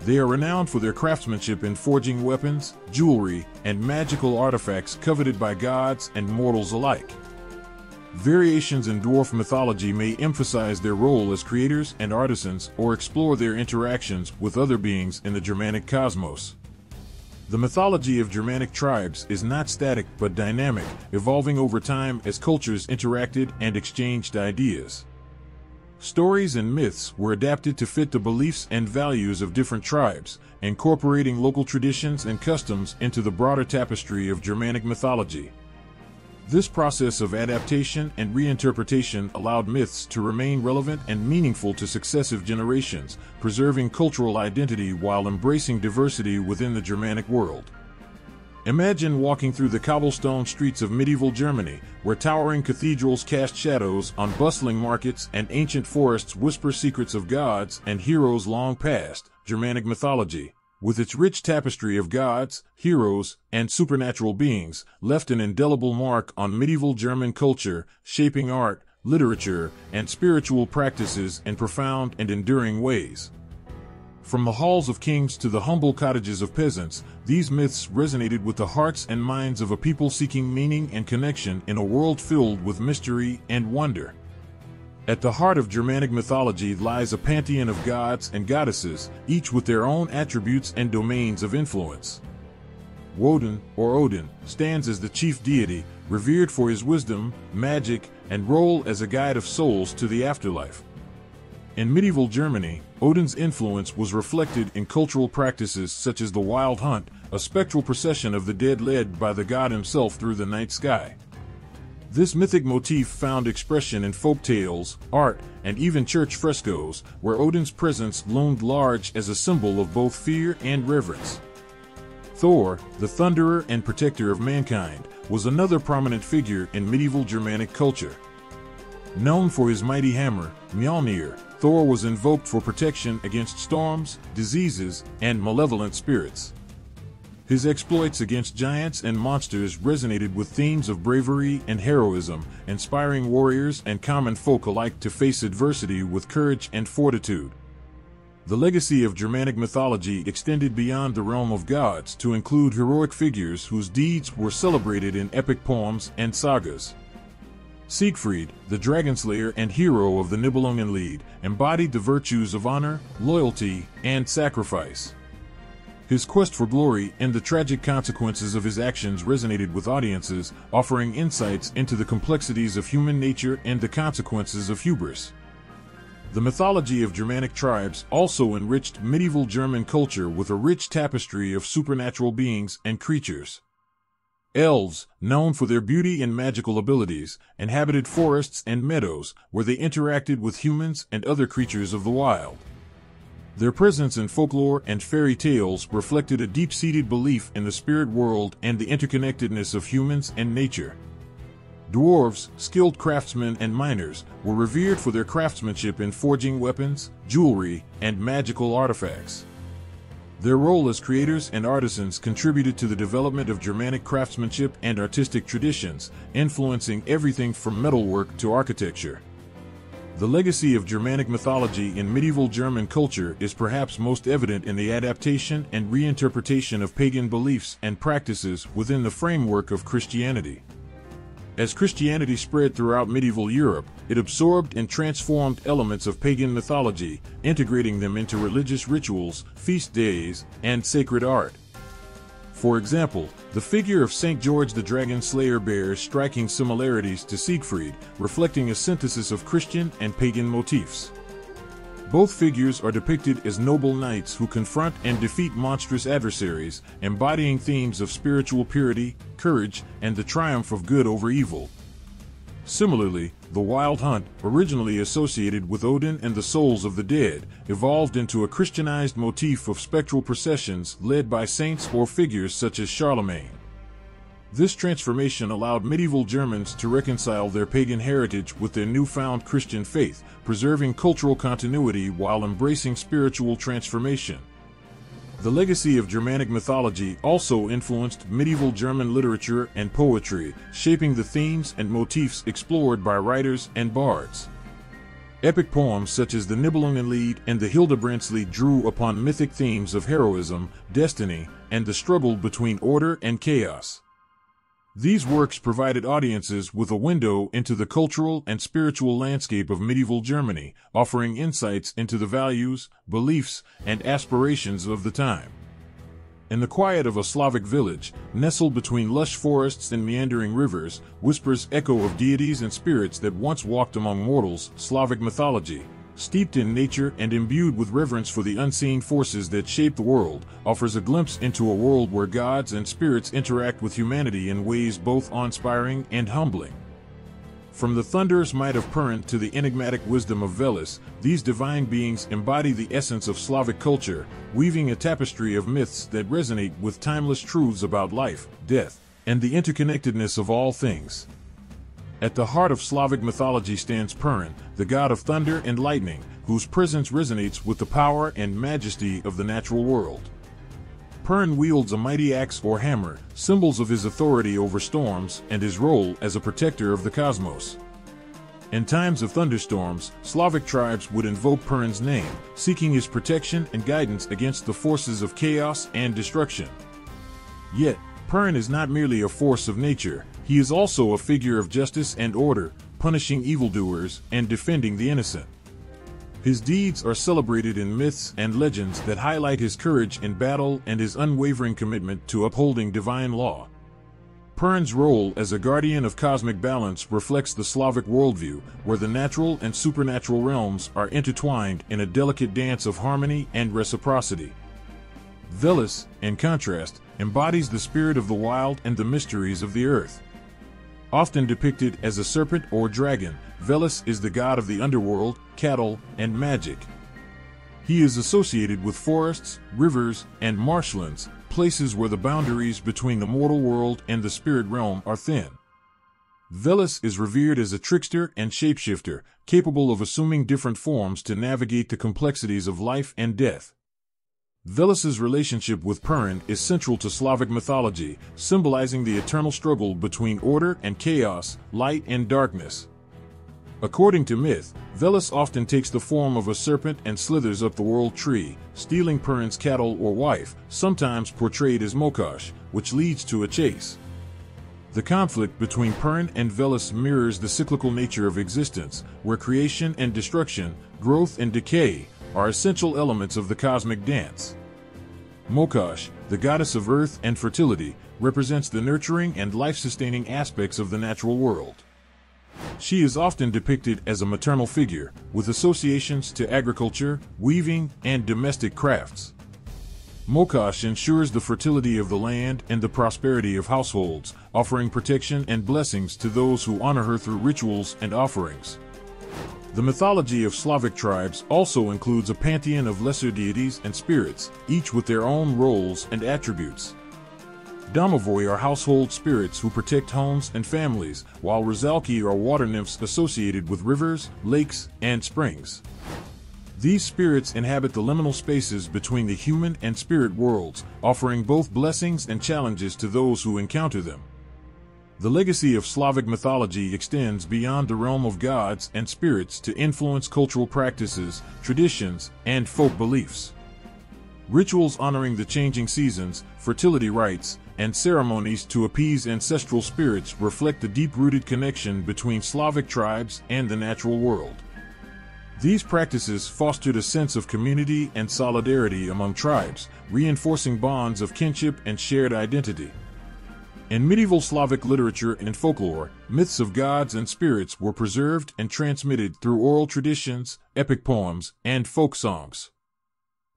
They are renowned for their craftsmanship in forging weapons, jewelry, and magical artifacts coveted by gods and mortals alike. Variations in dwarf mythology may emphasize their role as creators and artisans or explore their interactions with other beings in the Germanic cosmos. The mythology of Germanic tribes is not static but dynamic, evolving over time as cultures interacted and exchanged ideas. Stories and myths were adapted to fit the beliefs and values of different tribes, incorporating local traditions and customs into the broader tapestry of Germanic mythology. This process of adaptation and reinterpretation allowed myths to remain relevant and meaningful to successive generations, preserving cultural identity while embracing diversity within the Germanic world. Imagine walking through the cobblestone streets of medieval Germany, where towering cathedrals cast shadows on bustling markets and ancient forests whisper secrets of gods and heroes long past. Germanic mythology, with its rich tapestry of gods, heroes, and supernatural beings, left an indelible mark on medieval German culture, shaping art, literature, and spiritual practices in profound and enduring ways. From the halls of kings to the humble cottages of peasants, these myths resonated with the hearts and minds of a people seeking meaning and connection in a world filled with mystery and wonder. At the heart of Germanic mythology lies a pantheon of gods and goddesses, each with their own attributes and domains of influence. Woden, or Odin, stands as the chief deity, revered for his wisdom, magic, and role as a guide of souls to the afterlife. In medieval Germany, Odin's influence was reflected in cultural practices such as the wild hunt, a spectral procession of the dead led by the god himself through the night sky. This mythic motif found expression in folk tales, art, and even church frescoes, where Odin's presence loomed large as a symbol of both fear and reverence. Thor, the thunderer and protector of mankind, was another prominent figure in medieval Germanic culture. Known for his mighty hammer, Mjolnir, Thor was invoked for protection against storms, diseases, and malevolent spirits. His exploits against giants and monsters resonated with themes of bravery and heroism, inspiring warriors and common folk alike to face adversity with courage and fortitude. The legacy of Germanic mythology extended beyond the realm of gods to include heroic figures whose deeds were celebrated in epic poems and sagas. Siegfried, the dragonslayer and hero of the Nibelungenlied, embodied the virtues of honor, loyalty, and sacrifice. His quest for glory and the tragic consequences of his actions resonated with audiences, offering insights into the complexities of human nature and the consequences of hubris. The mythology of Germanic tribes also enriched medieval German culture with a rich tapestry of supernatural beings and creatures. Elves, known for their beauty and magical abilities, inhabited forests and meadows, where they interacted with humans and other creatures of the wild. Their presence in folklore and fairy tales reflected a deep-seated belief in the spirit world and the interconnectedness of humans and nature. Dwarves, skilled craftsmen and miners, were revered for their craftsmanship in forging weapons, jewelry, and magical artifacts. Their role as creators and artisans contributed to the development of Germanic craftsmanship and artistic traditions, influencing everything from metalwork to architecture. The legacy of Germanic mythology in medieval German culture is perhaps most evident in the adaptation and reinterpretation of pagan beliefs and practices within the framework of Christianity. As Christianity spread throughout medieval Europe, it absorbed and transformed elements of pagan mythology, integrating them into religious rituals, feast days, and sacred art. For example, the figure of St. George the Dragon Slayer bears striking similarities to Siegfried, reflecting a synthesis of Christian and pagan motifs. Both figures are depicted as noble knights who confront and defeat monstrous adversaries, embodying themes of spiritual purity, courage, and the triumph of good over evil. Similarly, the wild hunt, originally associated with Odin and the souls of the dead, evolved into a Christianized motif of spectral processions led by saints or figures such as Charlemagne. This transformation allowed medieval Germans to reconcile their pagan heritage with their newfound Christian faith, preserving cultural continuity while embracing spiritual transformation. The legacy of Germanic mythology also influenced medieval German literature and poetry, shaping the themes and motifs explored by writers and bards. Epic poems such as the Nibelungenlied and the Hildebrandslied drew upon mythic themes of heroism, destiny, and the struggle between order and chaos. These works provided audiences with a window into the cultural and spiritual landscape of medieval Germany, offering insights into the values, beliefs, and aspirations of the time. In the quiet of a Slavic village, nestled between lush forests and meandering rivers, whispers echo of deities and spirits that once walked among mortals. Slavic mythology, steeped in nature and imbued with reverence for the unseen forces that shape the world, offers a glimpse into a world where gods and spirits interact with humanity in ways both awe-inspiring and humbling. From the thunderous might of Perun to the enigmatic wisdom of Veles, these divine beings embody the essence of Slavic culture, weaving a tapestry of myths that resonate with timeless truths about life, death, and the interconnectedness of all things. At the heart of Slavic mythology stands Perun, the god of thunder and lightning, whose presence resonates with the power and majesty of the natural world. Perun wields a mighty axe or hammer, symbols of his authority over storms and his role as a protector of the cosmos. In times of thunderstorms, Slavic tribes would invoke Perun's name, seeking his protection and guidance against the forces of chaos and destruction. Yet, Perun is not merely a force of nature. He is also a figure of justice and order, punishing evildoers and defending the innocent. His deeds are celebrated in myths and legends that highlight his courage in battle and his unwavering commitment to upholding divine law. Perrin's role as a guardian of cosmic balance reflects the Slavic worldview, where the natural and supernatural realms are intertwined in a delicate dance of harmony and reciprocity. Veles, in contrast, embodies the spirit of the wild and the mysteries of the earth. Often depicted as a serpent or dragon, Veles is the god of the underworld, cattle, and magic. He is associated with forests, rivers, and marshlands, places where the boundaries between the mortal world and the spirit realm are thin. Veles is revered as a trickster and shapeshifter, capable of assuming different forms to navigate the complexities of life and death. Veles's relationship with Perrin is central to Slavic mythology, symbolizing the eternal struggle between order and chaos, light and darkness. According to myth, Veles often takes the form of a serpent and slithers up the world tree, stealing Perrin's cattle or wife, sometimes portrayed as Mokosh, which leads to a chase. The conflict between Perrin and Veles mirrors the cyclical nature of existence, where creation and destruction, growth and decay, are essential elements of the cosmic dance. Mokosh, the goddess of earth and fertility, represents the nurturing and life-sustaining aspects of the natural world. She is often depicted as a maternal figure, with associations to agriculture, weaving, and domestic crafts. Mokosh ensures the fertility of the land and the prosperity of households, offering protection and blessings to those who honor her through rituals and offerings. The mythology of Slavic tribes also includes a pantheon of lesser deities and spirits, each with their own roles and attributes. Domovoi are household spirits who protect homes and families, while Rizalki are water nymphs associated with rivers, lakes, and springs. These spirits inhabit the liminal spaces between the human and spirit worlds, offering both blessings and challenges to those who encounter them. The legacy of Slavic mythology extends beyond the realm of gods and spirits to influence cultural practices, traditions, and folk beliefs. Rituals honoring the changing seasons, fertility rites, and ceremonies to appease ancestral spirits reflect the deep-rooted connection between Slavic tribes and the natural world. These practices fostered a sense of community and solidarity among tribes, reinforcing bonds of kinship and shared identity. In medieval Slavic literature and folklore, myths of gods and spirits were preserved and transmitted through oral traditions, epic poems, and folk songs.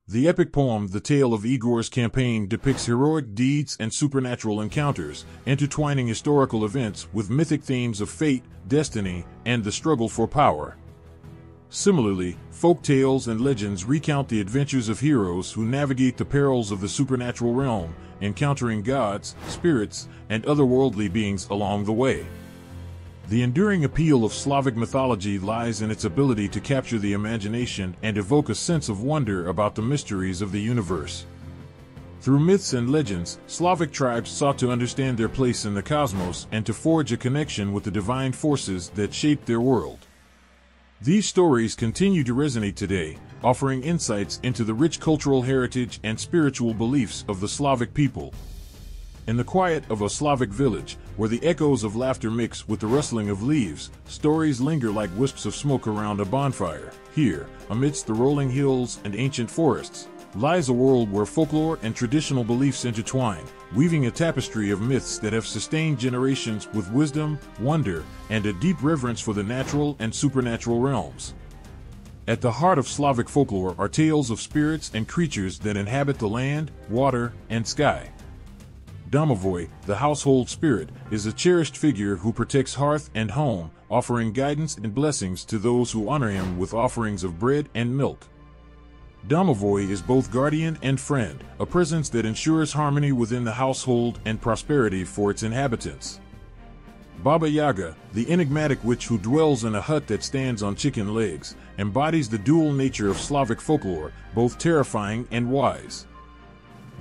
The epic poem The Tale of Igor's Campaign depicts heroic deeds and supernatural encounters, intertwining historical events with mythic themes of fate, destiny, and the struggle for power. Similarly, folk tales and legends recount the adventures of heroes who navigate the perils of the supernatural realm, encountering gods, spirits, and otherworldly beings along the way. The enduring appeal of Slavic mythology lies in its ability to capture the imagination and evoke a sense of wonder about the mysteries of the universe. Through myths and legends, Slavic tribes sought to understand their place in the cosmos and to forge a connection with the divine forces that shaped their world. These stories continue to resonate today, offering insights into the rich cultural heritage and spiritual beliefs of the Slavic people. In the quiet of a Slavic village, where the echoes of laughter mix with the rustling of leaves, stories linger like wisps of smoke around a bonfire. Here, amidst the rolling hills and ancient forests, lies a world where folklore and traditional beliefs intertwine, weaving a tapestry of myths that have sustained generations with wisdom, wonder, and a deep reverence for the natural and supernatural realms. At the heart of Slavic folklore are tales of spirits and creatures that inhabit the land, water, and sky. Domovoi, the household spirit, is a cherished figure who protects hearth and home, offering guidance and blessings to those who honor him with offerings of bread and milk. Domovoi is both guardian and friend, a presence that ensures harmony within the household and prosperity for its inhabitants. Baba Yaga, the enigmatic witch who dwells in a hut that stands on chicken legs, embodies the dual nature of Slavic folklore, both terrifying and wise.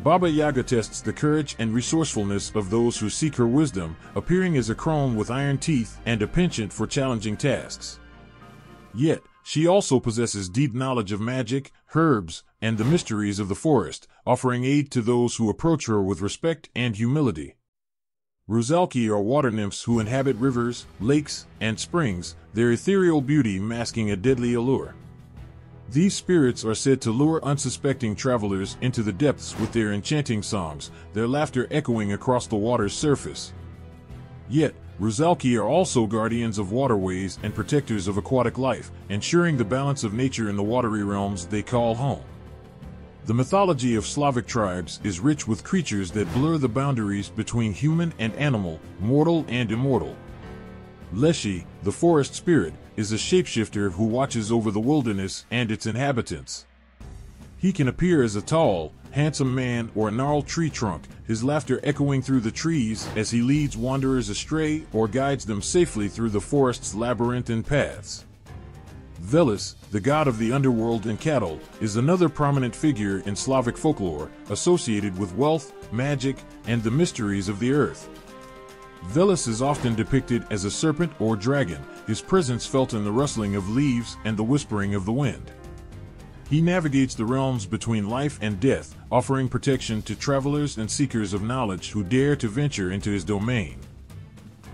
Baba Yaga tests the courage and resourcefulness of those who seek her wisdom, appearing as a crone with iron teeth and a penchant for challenging tasks. Yet, she also possesses deep knowledge of magic, herbs, and the mysteries of the forest, offering aid to those who approach her with respect and humility. Rizalki are water nymphs who inhabit rivers, lakes, and springs, their ethereal beauty masking a deadly allure. These spirits are said to lure unsuspecting travelers into the depths with their enchanting songs, their laughter echoing across the water's surface. Yet, Rusalki are also guardians of waterways and protectors of aquatic life, ensuring the balance of nature in the watery realms they call home. The mythology of Slavic tribes is rich with creatures that blur the boundaries between human and animal, mortal and immortal. Leshy, the forest spirit, is a shapeshifter who watches over the wilderness and its inhabitants. He can appear as a tall, handsome man or a gnarled tree trunk, his laughter echoing through the trees as he leads wanderers astray or guides them safely through the forest's labyrinthine paths. Veles, the god of the underworld and cattle, is another prominent figure in Slavic folklore, associated with wealth, magic, and the mysteries of the earth. Veles is often depicted as a serpent or dragon, his presence felt in the rustling of leaves and the whispering of the wind. He navigates the realms between life and death, offering protection to travelers and seekers of knowledge who dare to venture into his domain.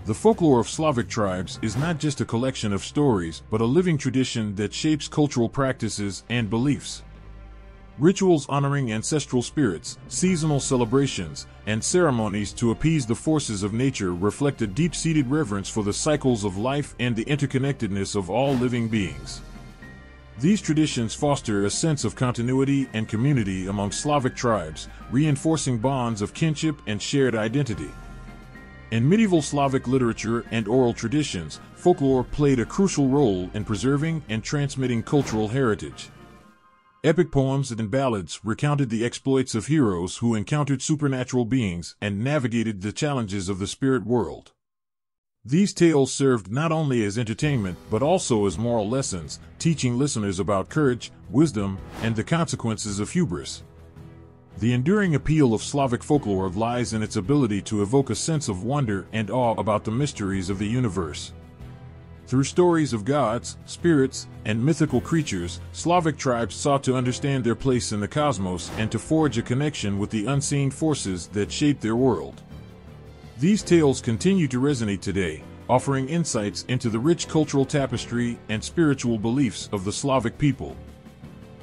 The folklore of Slavic tribes is not just a collection of stories, but a living tradition that shapes cultural practices and beliefs. Rituals honoring ancestral spirits, seasonal celebrations, and ceremonies to appease the forces of nature reflect a deep-seated reverence for the cycles of life and the interconnectedness of all living beings. These traditions foster a sense of continuity and community among Slavic tribes, reinforcing bonds of kinship and shared identity. In medieval Slavic literature and oral traditions, folklore played a crucial role in preserving and transmitting cultural heritage. Epic poems and ballads recounted the exploits of heroes who encountered supernatural beings and navigated the challenges of the spirit world. These tales served not only as entertainment but also as moral lessons, teaching listeners about courage, wisdom, and the consequences of hubris. The enduring appeal of Slavic folklore lies in its ability to evoke a sense of wonder and awe about the mysteries of the universe. Through stories of gods, spirits, and mythical creatures, Slavic tribes sought to understand their place in the cosmos and to forge a connection with the unseen forces that shape their world. These tales continue to resonate today, offering insights into the rich cultural tapestry and spiritual beliefs of the Slavic people.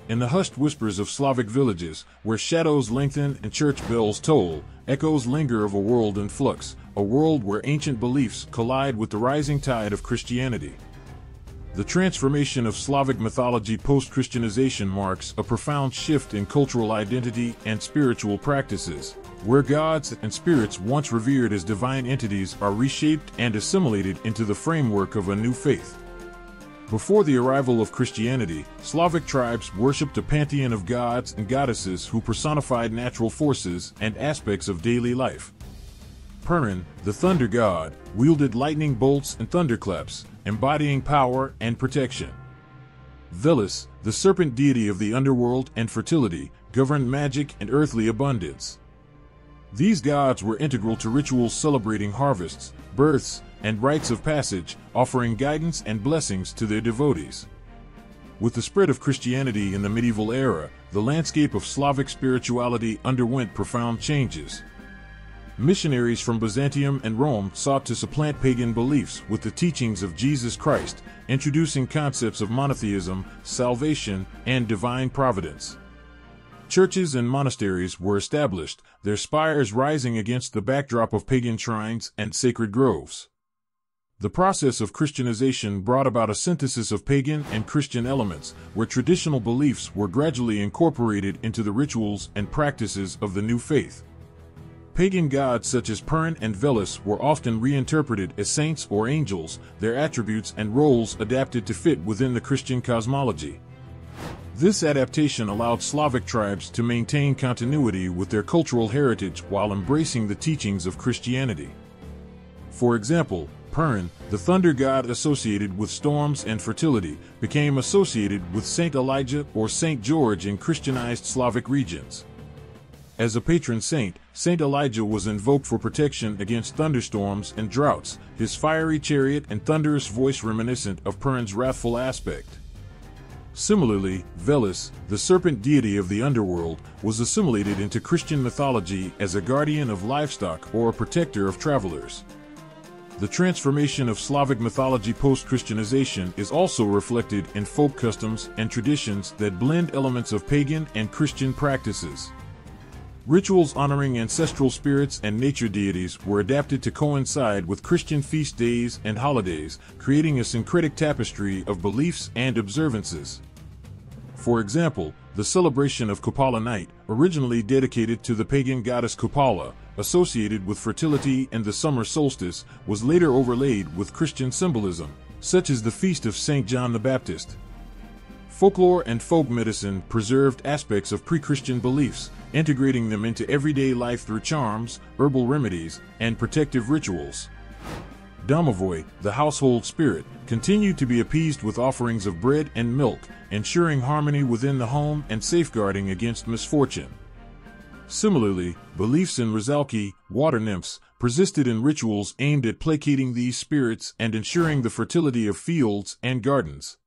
In the hushed whispers of Slavic villages, where shadows lengthen and church bells toll, echoes linger of a world in flux, a world where ancient beliefs collide with the rising tide of Christianity. The transformation of Slavic mythology post-Christianization marks a profound shift in cultural identity and spiritual practices, where gods and spirits once revered as divine entities are reshaped and assimilated into the framework of a new faith. Before the arrival of Christianity, Slavic tribes worshipped a pantheon of gods and goddesses who personified natural forces and aspects of daily life. Perun, the thunder god, wielded lightning bolts and thunderclaps, embodying power and protection. Veles, the serpent deity of the underworld and fertility, governed magic and earthly abundance. These gods were integral to rituals celebrating harvests, births, and rites of passage, offering guidance and blessings to their devotees. With the spread of Christianity in the medieval era, the landscape of Slavic spirituality underwent profound changes. Missionaries from Byzantium and Rome sought to supplant pagan beliefs with the teachings of Jesus Christ, introducing concepts of monotheism, salvation, and divine providence. Churches and monasteries were established, their spires rising against the backdrop of pagan shrines and sacred groves. The process of Christianization brought about a synthesis of pagan and Christian elements, where traditional beliefs were gradually incorporated into the rituals and practices of the new faith. Pagan gods such as Perun and Veles were often reinterpreted as saints or angels, their attributes and roles adapted to fit within the Christian cosmology. This adaptation allowed Slavic tribes to maintain continuity with their cultural heritage while embracing the teachings of Christianity. For example, Perun, the thunder god associated with storms and fertility, became associated with Saint Elijah or Saint George in Christianized Slavic regions. As a patron saint, Saint Elijah was invoked for protection against thunderstorms and droughts, his fiery chariot and thunderous voice reminiscent of Perun's wrathful aspect. Similarly, Veles, the serpent deity of the underworld, was assimilated into Christian mythology as a guardian of livestock or a protector of travelers. The transformation of Slavic mythology post-Christianization is also reflected in folk customs and traditions that blend elements of pagan and Christian practices. Rituals honoring ancestral spirits and nature deities were adapted to coincide with Christian feast days and holidays, creating a syncretic tapestry of beliefs and observances. For example, the celebration of Kupala Night, originally dedicated to the pagan goddess Kupala, associated with fertility and the summer solstice, was later overlaid with Christian symbolism, such as the feast of St. John the Baptist. Folklore and folk medicine preserved aspects of pre-Christian beliefs, integrating them into everyday life through charms, herbal remedies, and protective rituals. Domovoi, the household spirit, continued to be appeased with offerings of bread and milk, ensuring harmony within the home and safeguarding against misfortune. Similarly, beliefs in Rizalki, water nymphs, persisted in rituals aimed at placating these spirits and ensuring the fertility of fields and gardens.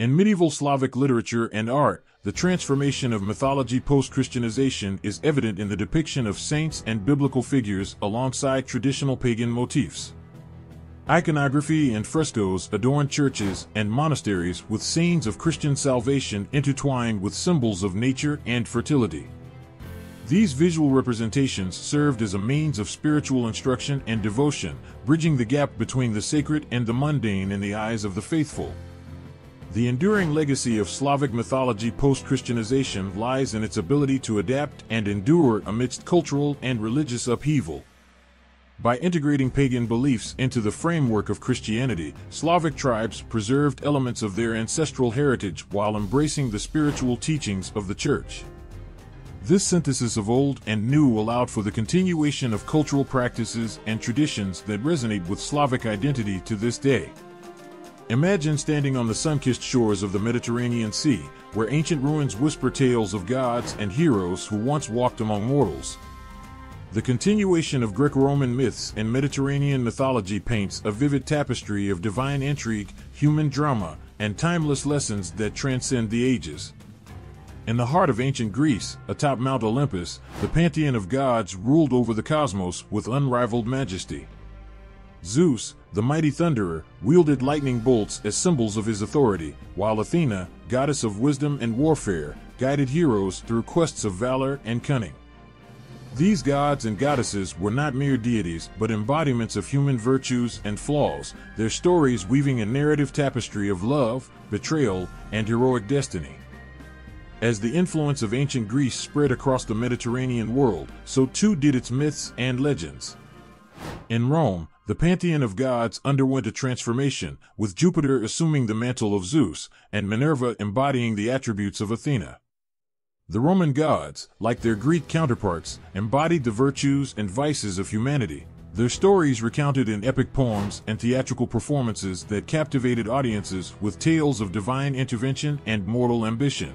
In medieval Slavic literature and art, the transformation of mythology post-Christianization is evident in the depiction of saints and biblical figures alongside traditional pagan motifs. Iconography and frescoes adorn churches and monasteries with scenes of Christian salvation intertwined with symbols of nature and fertility. These visual representations served as a means of spiritual instruction and devotion, bridging the gap between the sacred and the mundane in the eyes of the faithful. The enduring legacy of Slavic mythology post-Christianization lies in its ability to adapt and endure amidst cultural and religious upheaval. By integrating pagan beliefs into the framework of Christianity, Slavic tribes preserved elements of their ancestral heritage while embracing the spiritual teachings of the Church. This synthesis of old and new allowed for the continuation of cultural practices and traditions that resonate with Slavic identity to this day. Imagine standing on the sun-kissed shores of the Mediterranean Sea, where ancient ruins whisper tales of gods and heroes who once walked among mortals. The continuation of Greco-Roman myths and Mediterranean mythology paints a vivid tapestry of divine intrigue, human drama, and timeless lessons that transcend the ages. In the heart of ancient Greece, atop Mount Olympus, the pantheon of gods ruled over the cosmos with unrivaled majesty. Zeus, the mighty thunderer, wielded lightning bolts as symbols of his authority, while Athena, goddess of wisdom and warfare, guided heroes through quests of valor and cunning. These gods and goddesses were not mere deities but embodiments of human virtues and flaws, their stories weaving a narrative tapestry of love, betrayal, and heroic destiny. As the influence of ancient Greece spread across the Mediterranean world, so too did its myths and legends. In Rome, the pantheon of gods underwent a transformation, with Jupiter assuming the mantle of Zeus and Minerva embodying the attributes of Athena. The Roman gods, like their Greek counterparts, embodied the virtues and vices of humanity, their stories recounted in epic poems and theatrical performances that captivated audiences with tales of divine intervention and mortal ambition.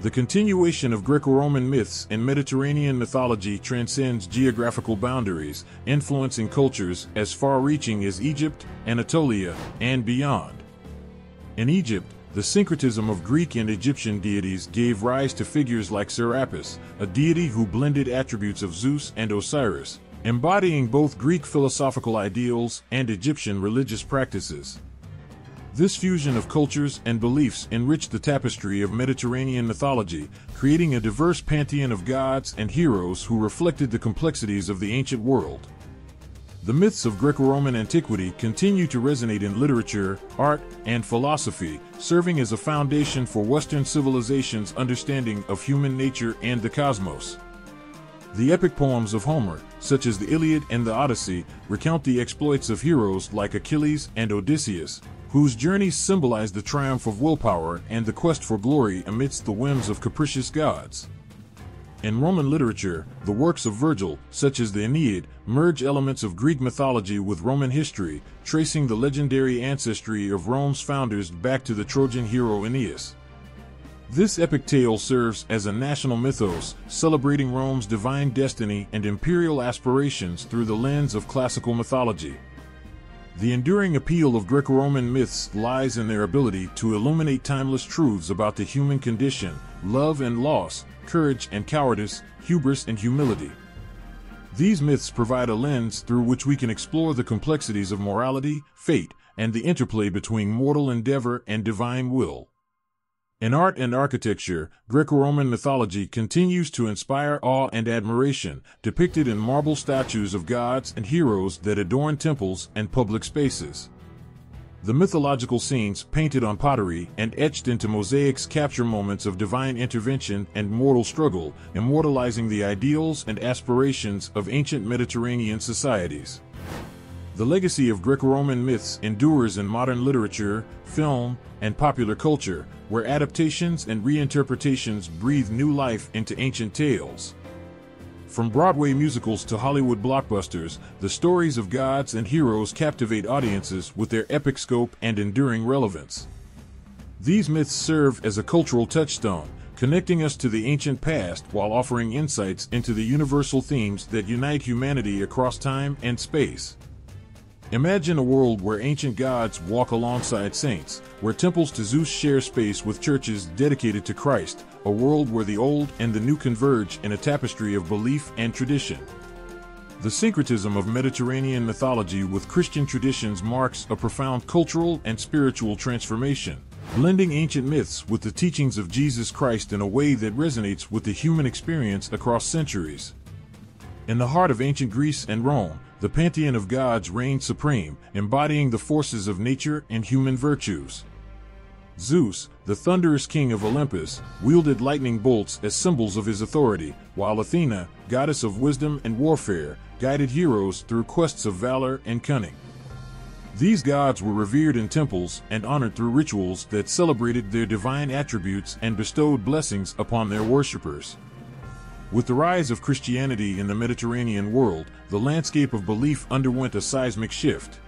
The continuation of Greco-Roman myths and Mediterranean mythology transcends geographical boundaries, influencing cultures as far-reaching as Egypt, Anatolia, and beyond. In Egypt, the syncretism of Greek and Egyptian deities gave rise to figures like Serapis, a deity who blended attributes of Zeus and Osiris, embodying both Greek philosophical ideals and Egyptian religious practices. This fusion of cultures and beliefs enriched the tapestry of Mediterranean mythology, creating a diverse pantheon of gods and heroes who reflected the complexities of the ancient world. The myths of Greco-Roman antiquity continue to resonate in literature, art, and philosophy, serving as a foundation for Western civilization's understanding of human nature and the cosmos. The epic poems of Homer, such as the Iliad and the Odyssey, recount the exploits of heroes like Achilles and Odysseus, whose journeys symbolize the triumph of willpower and the quest for glory amidst the whims of capricious gods. In Roman literature, the works of Virgil, such as the Aeneid, merge elements of Greek mythology with Roman history, tracing the legendary ancestry of Rome's founders back to the Trojan hero Aeneas. This epic tale serves as a national mythos, celebrating Rome's divine destiny and imperial aspirations through the lens of classical mythology. The enduring appeal of Greco-Roman myths lies in their ability to illuminate timeless truths about the human condition, love and loss, courage and cowardice, hubris and humility. These myths provide a lens through which we can explore the complexities of morality, fate, and the interplay between mortal endeavor and divine will. In art and architecture, Greco-Roman mythology continues to inspire awe and admiration, depicted in marble statues of gods and heroes that adorn temples and public spaces. The mythological scenes painted on pottery and etched into mosaics capture moments of divine intervention and mortal struggle, immortalizing the ideals and aspirations of ancient Mediterranean societies. The legacy of Greco-Roman myths endures in modern literature, film, and popular culture, where adaptations and reinterpretations breathe new life into ancient tales. From Broadway musicals to Hollywood blockbusters, the stories of gods and heroes captivate audiences with their epic scope and enduring relevance. These myths serve as a cultural touchstone, connecting us to the ancient past while offering insights into the universal themes that unite humanity across time and space. Imagine a world where ancient gods walk alongside saints, where temples to Zeus share space with churches dedicated to Christ, a world where the old and the new converge in a tapestry of belief and tradition. The syncretism of Mediterranean mythology with Christian traditions marks a profound cultural and spiritual transformation, blending ancient myths with the teachings of Jesus Christ in a way that resonates with the human experience across centuries. In the heart of ancient Greece and Rome, the pantheon of gods reigned supreme, embodying the forces of nature and human virtues. Zeus, the thunderous king of Olympus, wielded lightning bolts as symbols of his authority, while Athena, goddess of wisdom and warfare, guided heroes through quests of valor and cunning. These gods were revered in temples and honored through rituals that celebrated their divine attributes and bestowed blessings upon their worshippers. With the rise of Christianity in the Mediterranean world, the landscape of belief underwent a seismic shift.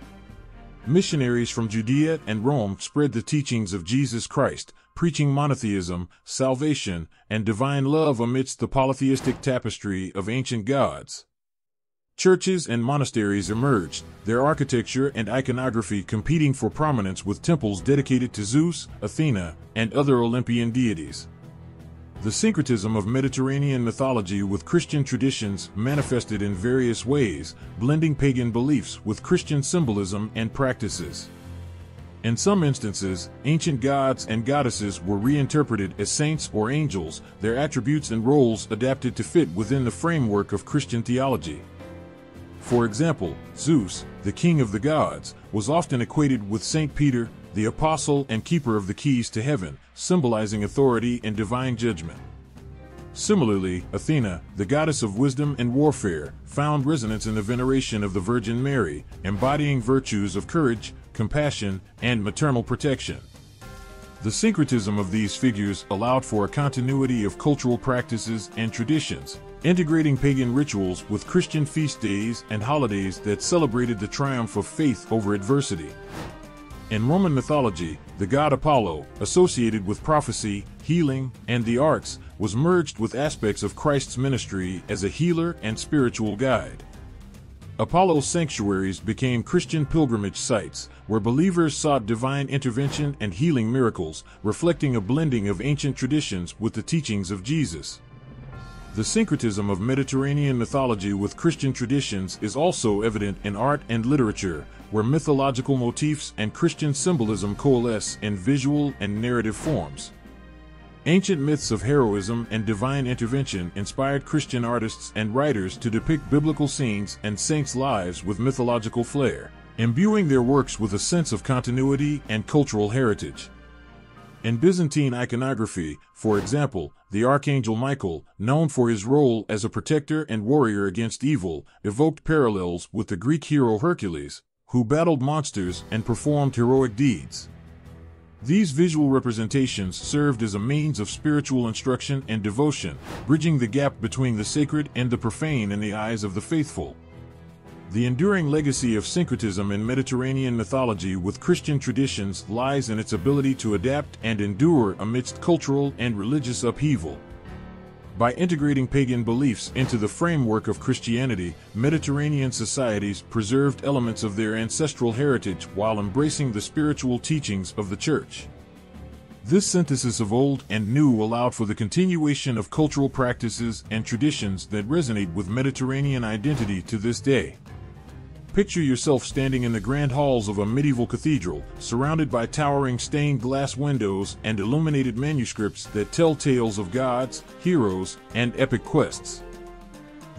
Missionaries from Judea and Rome spread the teachings of Jesus Christ, preaching monotheism, salvation, and divine love amidst the polytheistic tapestry of ancient gods. Churches and monasteries emerged, their architecture and iconography competing for prominence with temples dedicated to Zeus, Athena, and other Olympian deities. The syncretism of Mediterranean mythology with Christian traditions manifested in various ways, blending pagan beliefs with Christian symbolism and practices. In some instances, ancient gods and goddesses were reinterpreted as saints or angels, their attributes and roles adapted to fit within the framework of Christian theology. For example, Zeus, the king of the gods, was often equated with Saint Peter, the apostle and keeper of the keys to heaven, symbolizing authority and divine judgment. Similarly, Athena, the goddess of wisdom and warfare, found resonance in the veneration of the Virgin Mary, embodying virtues of courage, compassion, and maternal protection. The syncretism of these figures allowed for a continuity of cultural practices and traditions, integrating pagan rituals with Christian feast days and holidays that celebrated the triumph of faith over adversity. In Roman mythology, the god Apollo, associated with prophecy, healing, and the arts, was merged with aspects of Christ's ministry as a healer and spiritual guide. Apollo's sanctuaries became Christian pilgrimage sites, where believers sought divine intervention and healing miracles, reflecting a blending of ancient traditions with the teachings of Jesus. The syncretism of Mediterranean mythology with Christian traditions is also evident in art and literature, where mythological motifs and Christian symbolism coalesce in visual and narrative forms. Ancient myths of heroism and divine intervention inspired Christian artists and writers to depict biblical scenes and saints' lives with mythological flair, imbuing their works with a sense of continuity and cultural heritage. In Byzantine iconography, for example, the archangel Michael, known for his role as a protector and warrior against evil, evoked parallels with the Greek hero Hercules, who battled monsters and performed heroic deeds. These visual representations served as a means of spiritual instruction and devotion, bridging the gap between the sacred and the profane in the eyes of the faithful. The enduring legacy of syncretism in Mediterranean mythology with Christian traditions lies in its ability to adapt and endure amidst cultural and religious upheaval. By integrating pagan beliefs into the framework of Christianity, Mediterranean societies preserved elements of their ancestral heritage while embracing the spiritual teachings of the Church. This synthesis of old and new allowed for the continuation of cultural practices and traditions that resonate with Mediterranean identity to this day. Picture yourself standing in the grand halls of a medieval cathedral, surrounded by towering stained glass windows and illuminated manuscripts that tell tales of gods, heroes, and epic quests.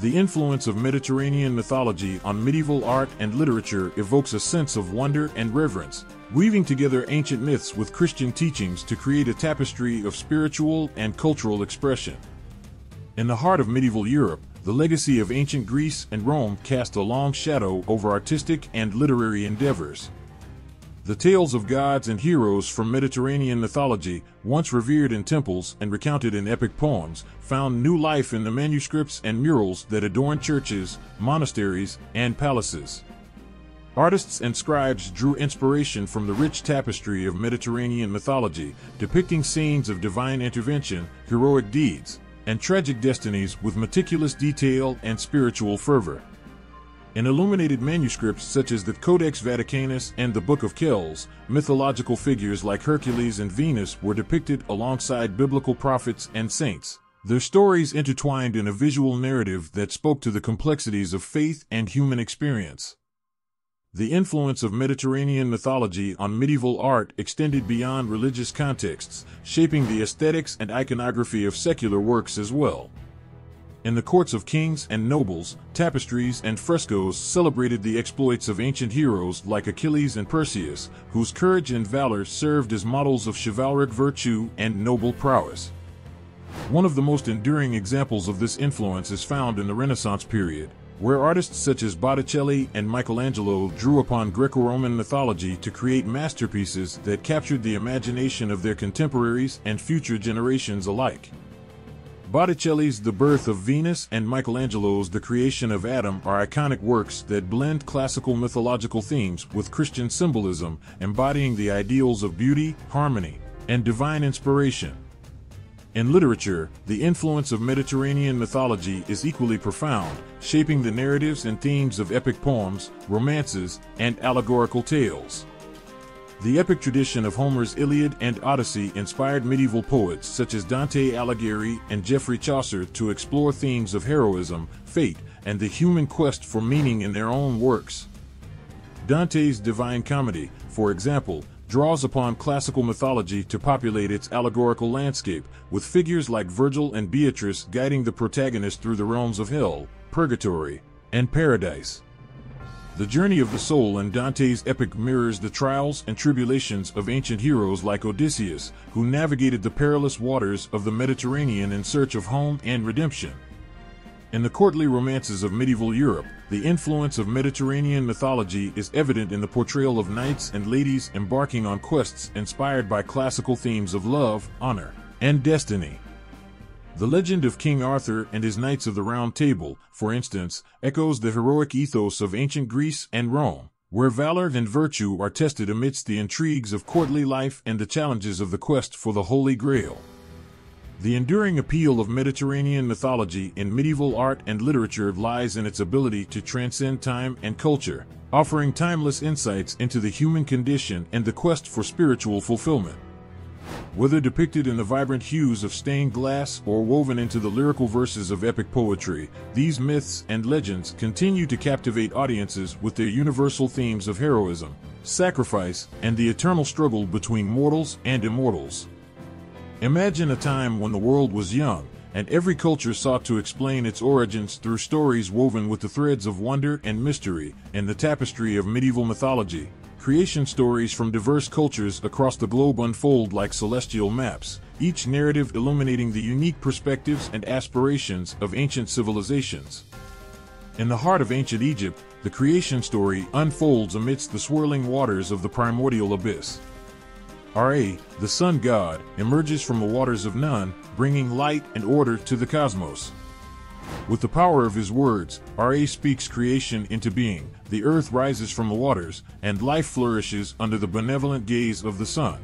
The influence of Mediterranean mythology on medieval art and literature evokes a sense of wonder and reverence, weaving together ancient myths with Christian teachings to create a tapestry of spiritual and cultural expression. In the heart of medieval Europe, the legacy of ancient Greece and Rome cast a long shadow over artistic and literary endeavors. The tales of gods and heroes from Mediterranean mythology, once revered in temples and recounted in epic poems, found new life in the manuscripts and murals that adorn churches, monasteries, and palaces. Artists and scribes drew inspiration from the rich tapestry of Mediterranean mythology, depicting scenes of divine intervention, heroic deeds, and tragic destinies with meticulous detail and spiritual fervor. In illuminated manuscripts such as the Codex Vaticanus and the Book of Kells, mythological figures like Hercules and Venus were depicted alongside biblical prophets and saints, their stories intertwined in a visual narrative that spoke to the complexities of faith and human experience. The influence of Mediterranean mythology on medieval art extended beyond religious contexts, shaping the aesthetics and iconography of secular works as well. In the courts of kings and nobles, tapestries and frescoes celebrated the exploits of ancient heroes like Achilles and Perseus, whose courage and valor served as models of chivalric virtue and noble prowess. One of the most enduring examples of this influence is found in the Renaissance period, where artists such as Botticelli and Michelangelo drew upon Greco-Roman mythology to create masterpieces that captured the imagination of their contemporaries and future generations alike. Botticelli's The Birth of Venus and Michelangelo's The Creation of Adam are iconic works that blend classical mythological themes with Christian symbolism, embodying the ideals of beauty, harmony, and divine inspiration. In literature, the influence of Mediterranean mythology is equally profound, shaping the narratives and themes of epic poems, romances, and allegorical tales. The epic tradition of Homer's Iliad and Odyssey inspired medieval poets such as Dante Alighieri and Geoffrey Chaucer to explore themes of heroism, fate, and the human quest for meaning in their own works. Dante's Divine Comedy, for example, draws upon classical mythology to populate its allegorical landscape, with figures like Virgil and Beatrice guiding the protagonist through the realms of hell, purgatory, and paradise. The journey of the soul in Dante's epic mirrors the trials and tribulations of ancient heroes like Odysseus, who navigated the perilous waters of the Mediterranean in search of home and redemption. In the courtly romances of medieval Europe, the influence of Mediterranean mythology is evident in the portrayal of knights and ladies embarking on quests inspired by classical themes of love, honor, and destiny. The legend of King Arthur and his Knights of the Round Table, for instance, echoes the heroic ethos of ancient Greece and Rome, where valor and virtue are tested amidst the intrigues of courtly life and the challenges of the quest for the Holy Grail. The enduring appeal of Mediterranean mythology in medieval art and literature lies in its ability to transcend time and culture, offering timeless insights into the human condition and the quest for spiritual fulfillment. Whether depicted in the vibrant hues of stained glass or woven into the lyrical verses of epic poetry, these myths and legends continue to captivate audiences with their universal themes of heroism, sacrifice, and the eternal struggle between mortals and immortals. Imagine a time when the world was young, and every culture sought to explain its origins through stories woven with the threads of wonder and mystery. In the tapestry of medieval mythology, creation stories from diverse cultures across the globe unfold like celestial maps, each narrative illuminating the unique perspectives and aspirations of ancient civilizations. In the heart of ancient Egypt, the creation story unfolds amidst the swirling waters of the primordial abyss. Ra, the sun god, emerges from the waters of Nun, bringing light and order to the cosmos. With the power of his words, Ra speaks creation into being, the earth rises from the waters, and life flourishes under the benevolent gaze of the sun.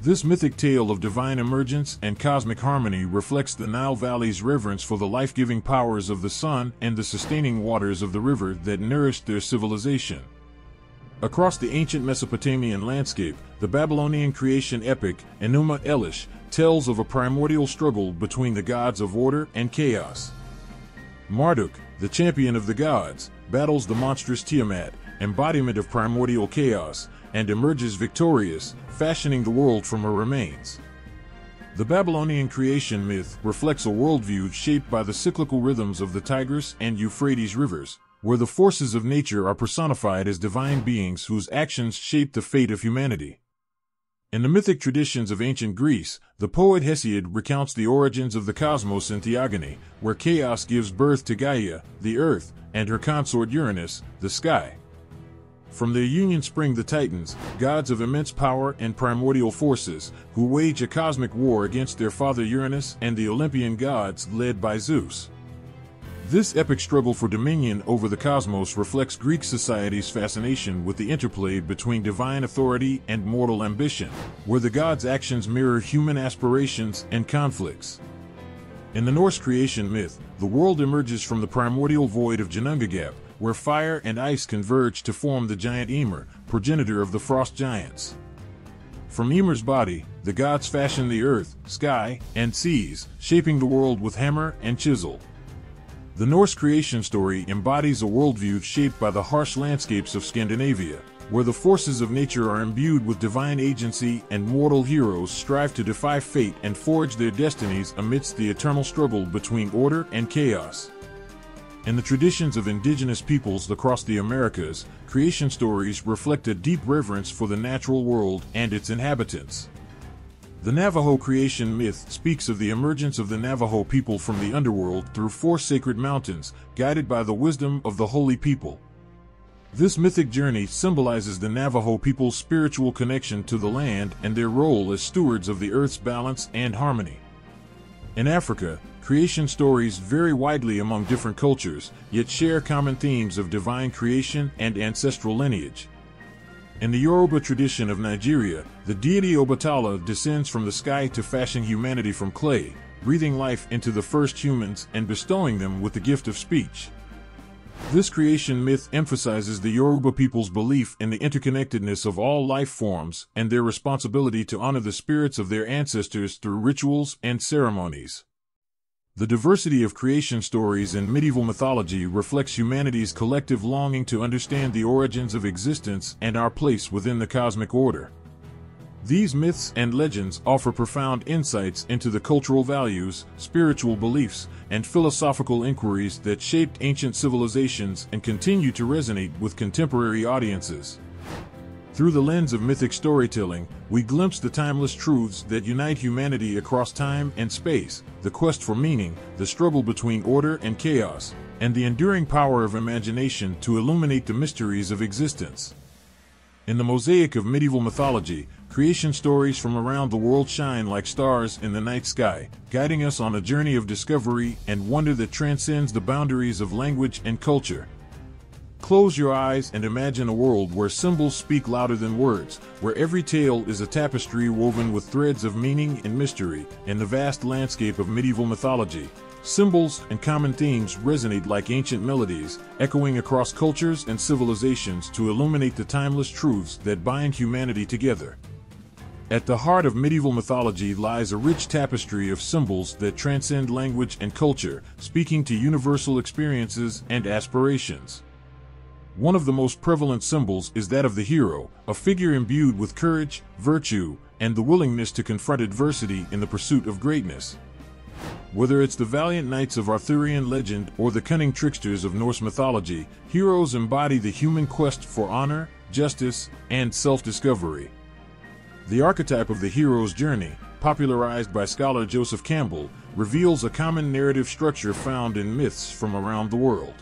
This mythic tale of divine emergence and cosmic harmony reflects the Nile Valley's reverence for the life-giving powers of the sun and the sustaining waters of the river that nourished their civilization. Across the ancient Mesopotamian landscape, the Babylonian creation epic, Enuma Elish, tells of a primordial struggle between the gods of order and chaos. Marduk, the champion of the gods, battles the monstrous Tiamat, embodiment of primordial chaos, and emerges victorious, fashioning the world from her remains. The Babylonian creation myth reflects a worldview shaped by the cyclical rhythms of the Tigris and Euphrates rivers, where the forces of nature are personified as divine beings whose actions shape the fate of humanity. In the mythic traditions of ancient Greece, the poet Hesiod recounts the origins of the cosmos in Theogony, where chaos gives birth to Gaia, the earth, and her consort Uranus, the sky. From their union spring the Titans, gods of immense power and primordial forces, who wage a cosmic war against their father Uranus and the Olympian gods led by Zeus. This epic struggle for dominion over the cosmos reflects Greek society's fascination with the interplay between divine authority and mortal ambition, where the gods' actions mirror human aspirations and conflicts. In the Norse creation myth, the world emerges from the primordial void of Ginnungagap, where fire and ice converge to form the giant Ymir, progenitor of the frost giants. From Ymir's body, the gods fashion the earth, sky, and seas, shaping the world with hammer and chisel. The Norse creation story embodies a worldview shaped by the harsh landscapes of Scandinavia, where the forces of nature are imbued with divine agency and mortal heroes strive to defy fate and forge their destinies amidst the eternal struggle between order and chaos. In the traditions of indigenous peoples across the Americas, creation stories reflect a deep reverence for the natural world and its inhabitants. The Navajo creation myth speaks of the emergence of the Navajo people from the underworld through 4 sacred mountains, guided by the wisdom of the holy people. This mythic journey symbolizes the Navajo people's spiritual connection to the land and their role as stewards of the earth's balance and harmony. In Africa, creation stories vary widely among different cultures, yet share common themes of divine creation and ancestral lineage. In the Yoruba tradition of Nigeria, the deity Obatala descends from the sky to fashion humanity from clay, breathing life into the first humans and bestowing them with the gift of speech. This creation myth emphasizes the Yoruba people's belief in the interconnectedness of all life forms and their responsibility to honor the spirits of their ancestors through rituals and ceremonies. The diversity of creation stories in medieval mythology reflects humanity's collective longing to understand the origins of existence and our place within the cosmic order. These myths and legends offer profound insights into the cultural values, spiritual beliefs, and philosophical inquiries that shaped ancient civilizations and continue to resonate with contemporary audiences. Through the lens of mythic storytelling, we glimpse the timeless truths that unite humanity across time and space, the quest for meaning, the struggle between order and chaos, and the enduring power of imagination to illuminate the mysteries of existence. In the mosaic of medieval mythology, creation stories from around the world shine like stars in the night sky, guiding us on a journey of discovery and wonder that transcends the boundaries of language and culture. Close your eyes and imagine a world where symbols speak louder than words, where every tale is a tapestry woven with threads of meaning and mystery. In the vast landscape of medieval mythology, symbols and common themes resonate like ancient melodies, echoing across cultures and civilizations to illuminate the timeless truths that bind humanity together. At the heart of medieval mythology lies a rich tapestry of symbols that transcend language and culture, speaking to universal experiences and aspirations. One of the most prevalent symbols is that of the hero, a figure imbued with courage, virtue, and the willingness to confront adversity in the pursuit of greatness. Whether it's the valiant knights of Arthurian legend or the cunning tricksters of Norse mythology, heroes embody the human quest for honor, justice, and self-discovery. The archetype of the hero's journey, popularized by scholar Joseph Campbell, reveals a common narrative structure found in myths from around the world.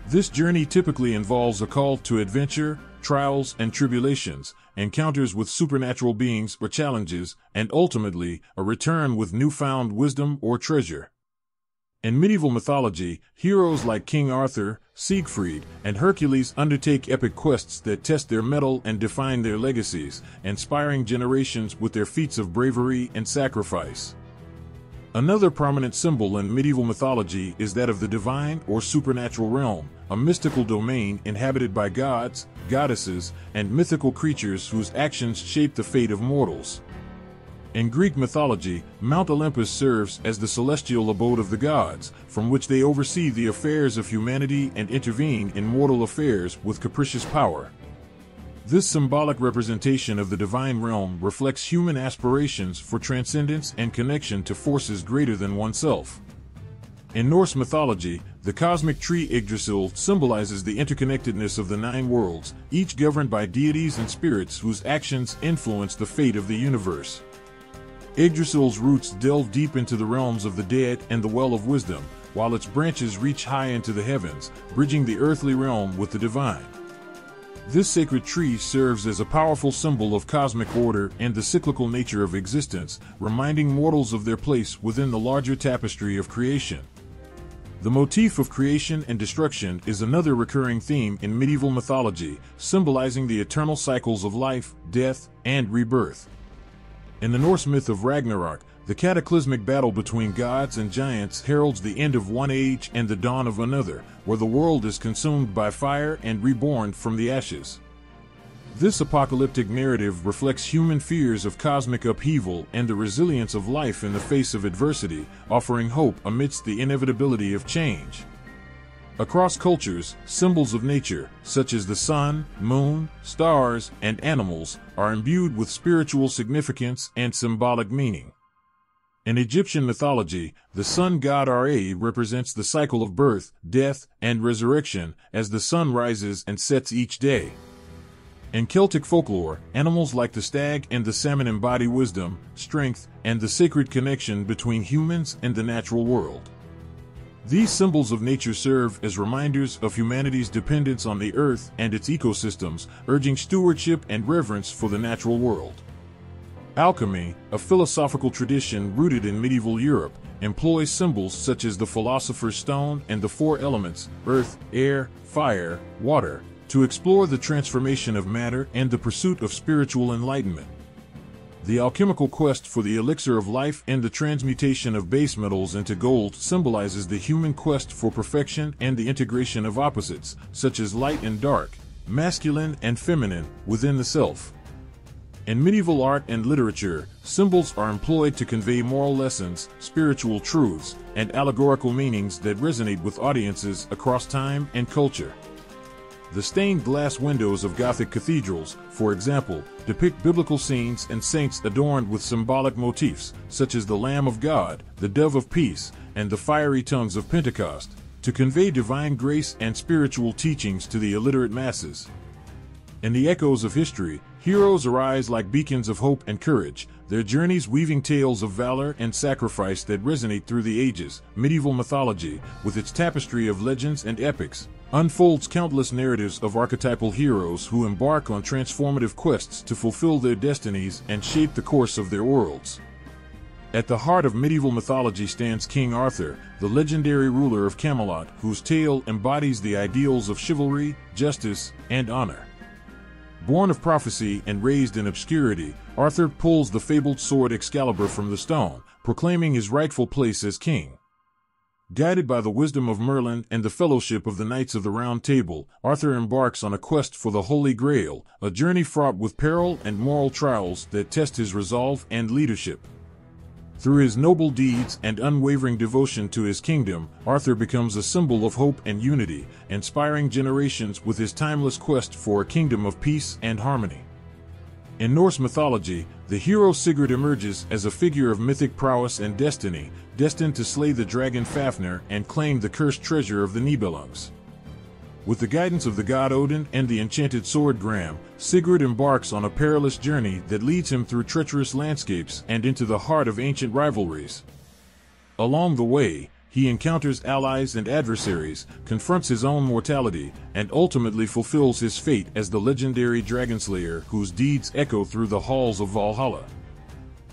This journey typically involves a call to adventure, trials and tribulations, encounters with supernatural beings or challenges, and ultimately, a return with newfound wisdom or treasure. In medieval mythology, heroes like King Arthur, Siegfried, and Hercules undertake epic quests that test their mettle and define their legacies, inspiring generations with their feats of bravery and sacrifice. Another prominent symbol in medieval mythology is that of the divine or supernatural realm, a mystical domain inhabited by gods, goddesses, and mythical creatures whose actions shape the fate of mortals. In Greek mythology, Mount Olympus serves as the celestial abode of the gods, from which they oversee the affairs of humanity and intervene in mortal affairs with capricious power. This symbolic representation of the divine realm reflects human aspirations for transcendence and connection to forces greater than oneself. In Norse mythology, the cosmic tree Yggdrasil symbolizes the interconnectedness of the 9 worlds, each governed by deities and spirits whose actions influence the fate of the universe. Yggdrasil's roots delve deep into the realms of the dead and the well of wisdom, while its branches reach high into the heavens, bridging the earthly realm with the divine. This sacred tree serves as a powerful symbol of cosmic order and the cyclical nature of existence, reminding mortals of their place within the larger tapestry of creation. The motif of creation and destruction is another recurring theme in medieval mythology, symbolizing the eternal cycles of life, death, and rebirth. In the Norse myth of Ragnarok, the cataclysmic battle between gods and giants heralds the end of one age and the dawn of another, where the world is consumed by fire and reborn from the ashes. This apocalyptic narrative reflects human fears of cosmic upheaval and the resilience of life in the face of adversity, offering hope amidst the inevitability of change. Across cultures, symbols of nature, such as the sun, moon, stars, and animals, are imbued with spiritual significance and symbolic meaning. In Egyptian mythology, the sun god Ra represents the cycle of birth, death, and resurrection, as the sun rises and sets each day. In Celtic folklore, animals like the stag and the salmon embody wisdom, strength, and the sacred connection between humans and the natural world. These symbols of nature serve as reminders of humanity's dependence on the earth and its ecosystems, urging stewardship and reverence for the natural world. Alchemy, a philosophical tradition rooted in medieval Europe, employs symbols such as the philosopher's stone and the 4 elements, earth, air, fire, water, to explore the transformation of matter and the pursuit of spiritual enlightenment. The alchemical quest for the elixir of life and the transmutation of base metals into gold symbolizes the human quest for perfection and the integration of opposites, such as light and dark, masculine and feminine, within the self. In medieval art and literature, symbols are employed to convey moral lessons, spiritual truths, and allegorical meanings that resonate with audiences across time and culture. The stained glass windows of Gothic cathedrals, for example, depict biblical scenes and saints adorned with symbolic motifs, such as the Lamb of God, the Dove of Peace, and the fiery tongues of Pentecost, to convey divine grace and spiritual teachings to the illiterate masses. In the echoes of history, heroes arise like beacons of hope and courage, their journeys weaving tales of valor and sacrifice that resonate through the ages. Medieval mythology, with its tapestry of legends and epics, unfolds countless narratives of archetypal heroes who embark on transformative quests to fulfill their destinies and shape the course of their worlds. At the heart of medieval mythology stands King Arthur, the legendary ruler of Camelot, whose tale embodies the ideals of chivalry, justice, and honor. Born of prophecy and raised in obscurity, Arthur pulls the fabled sword Excalibur from the stone, proclaiming his rightful place as king. Guided by the wisdom of Merlin and the fellowship of the Knights of the Round Table, Arthur embarks on a quest for the Holy Grail, a journey fraught with peril and moral trials that test his resolve and leadership. Through his noble deeds and unwavering devotion to his kingdom, Arthur becomes a symbol of hope and unity, inspiring generations with his timeless quest for a kingdom of peace and harmony. In Norse mythology, the hero Sigurd emerges as a figure of mythic prowess and destiny, destined to slay the dragon Fafnir and claim the cursed treasure of the Nibelungs. With the guidance of the god Odin and the enchanted sword Gram, Sigurd embarks on a perilous journey that leads him through treacherous landscapes and into the heart of ancient rivalries. Along the way, he encounters allies and adversaries, confronts his own mortality, and ultimately fulfills his fate as the legendary dragonslayer whose deeds echo through the halls of Valhalla.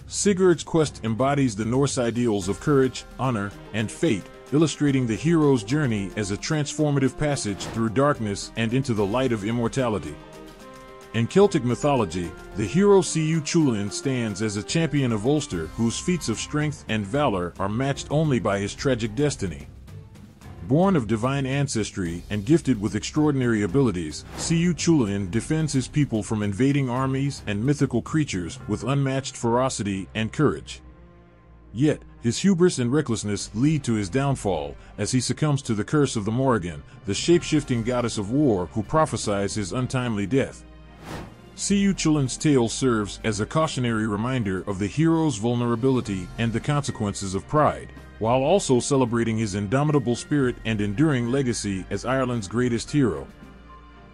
Sigurd's quest embodies the Norse ideals of courage, honor, and fate, illustrating the hero's journey as a transformative passage through darkness and into the light of immortality. In Celtic mythology, the hero Siu Chulin stands as a champion of Ulster whose feats of strength and valor are matched only by his tragic destiny. Born of divine ancestry and gifted with extraordinary abilities, Siu Chulainn defends his people from invading armies and mythical creatures with unmatched ferocity and courage. Yet, his hubris and recklessness lead to his downfall, as he succumbs to the curse of the Morrigan, the shape-shifting goddess of war who prophesies his untimely death. Siu Chulainn's tale serves as a cautionary reminder of the hero's vulnerability and the consequences of pride, while also celebrating his indomitable spirit and enduring legacy as Ireland's greatest hero.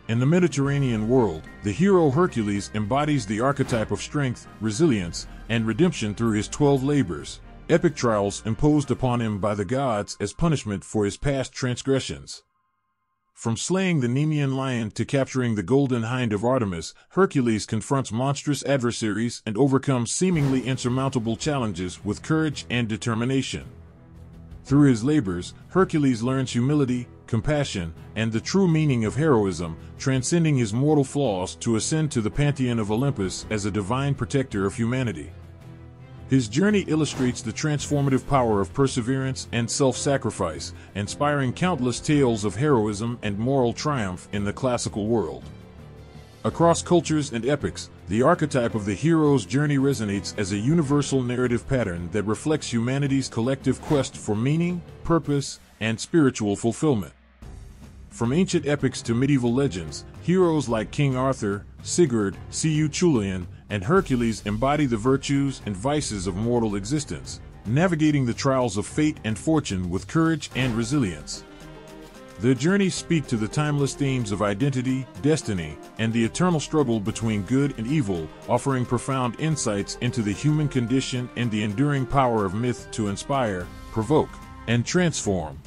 In the Mediterranean world, the hero Hercules embodies the archetype of strength, resilience, and redemption through his 12 labors, epic trials imposed upon him by the gods as punishment for his past transgressions. From slaying the Nemean lion to capturing the golden hind of Artemis, Hercules confronts monstrous adversaries and overcomes seemingly insurmountable challenges with courage and determination. Through his labors, Hercules learns humility, compassion, and the true meaning of heroism, transcending his mortal flaws to ascend to the pantheon of Olympus as a divine protector of humanity. His journey illustrates the transformative power of perseverance and self-sacrifice, inspiring countless tales of heroism and moral triumph in the classical world. Across cultures and epics, the archetype of the hero's journey resonates as a universal narrative pattern that reflects humanity's collective quest for meaning, purpose, and spiritual fulfillment. From ancient epics to medieval legends, heroes like King Arthur, Sigurd, Siu Chulainn, and Hercules embody the virtues and vices of mortal existence, navigating the trials of fate and fortune with courage and resilience. Their journeys speak to the timeless themes of identity, destiny, and the eternal struggle between good and evil, offering profound insights into the human condition and the enduring power of myth to inspire, provoke, and transform.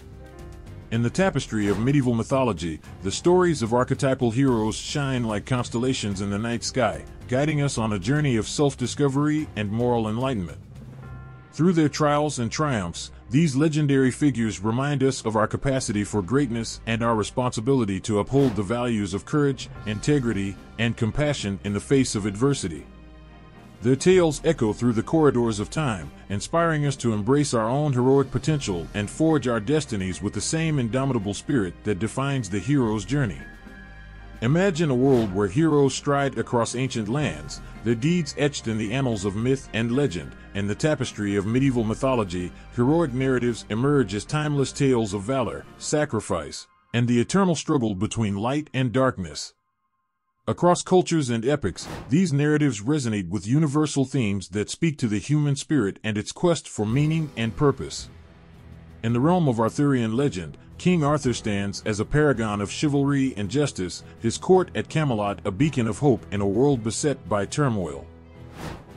In the tapestry of medieval mythology, the stories of archetypal heroes shine like constellations in the night sky, guiding us on a journey of self-discovery and moral enlightenment. Through their trials and triumphs, these legendary figures remind us of our capacity for greatness and our responsibility to uphold the values of courage, integrity, and compassion in the face of adversity. Their tales echo through the corridors of time, inspiring us to embrace our own heroic potential and forge our destinies with the same indomitable spirit that defines the hero's journey. Imagine a world where heroes stride across ancient lands, their deeds etched in the annals of myth and legend. In the tapestry of medieval mythology, heroic narratives emerge as timeless tales of valor, sacrifice, and the eternal struggle between light and darkness. Across cultures and epics, these narratives resonate with universal themes that speak to the human spirit and its quest for meaning and purpose. In the realm of Arthurian legend, King Arthur stands as a paragon of chivalry and justice, his court at Camelot a beacon of hope in a world beset by turmoil.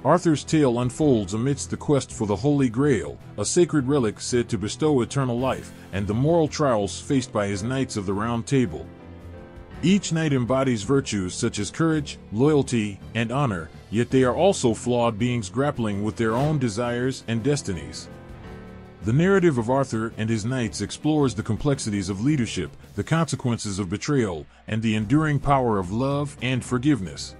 Arthur's tale unfolds amidst the quest for the Holy Grail, a sacred relic said to bestow eternal life, and the moral trials faced by his knights of the Round Table. Each knight embodies virtues such as courage, loyalty, and honor, yet they are also flawed beings grappling with their own desires and destinies. The narrative of Arthur and his knights explores the complexities of leadership, the consequences of betrayal, and the enduring power of love and forgiveness.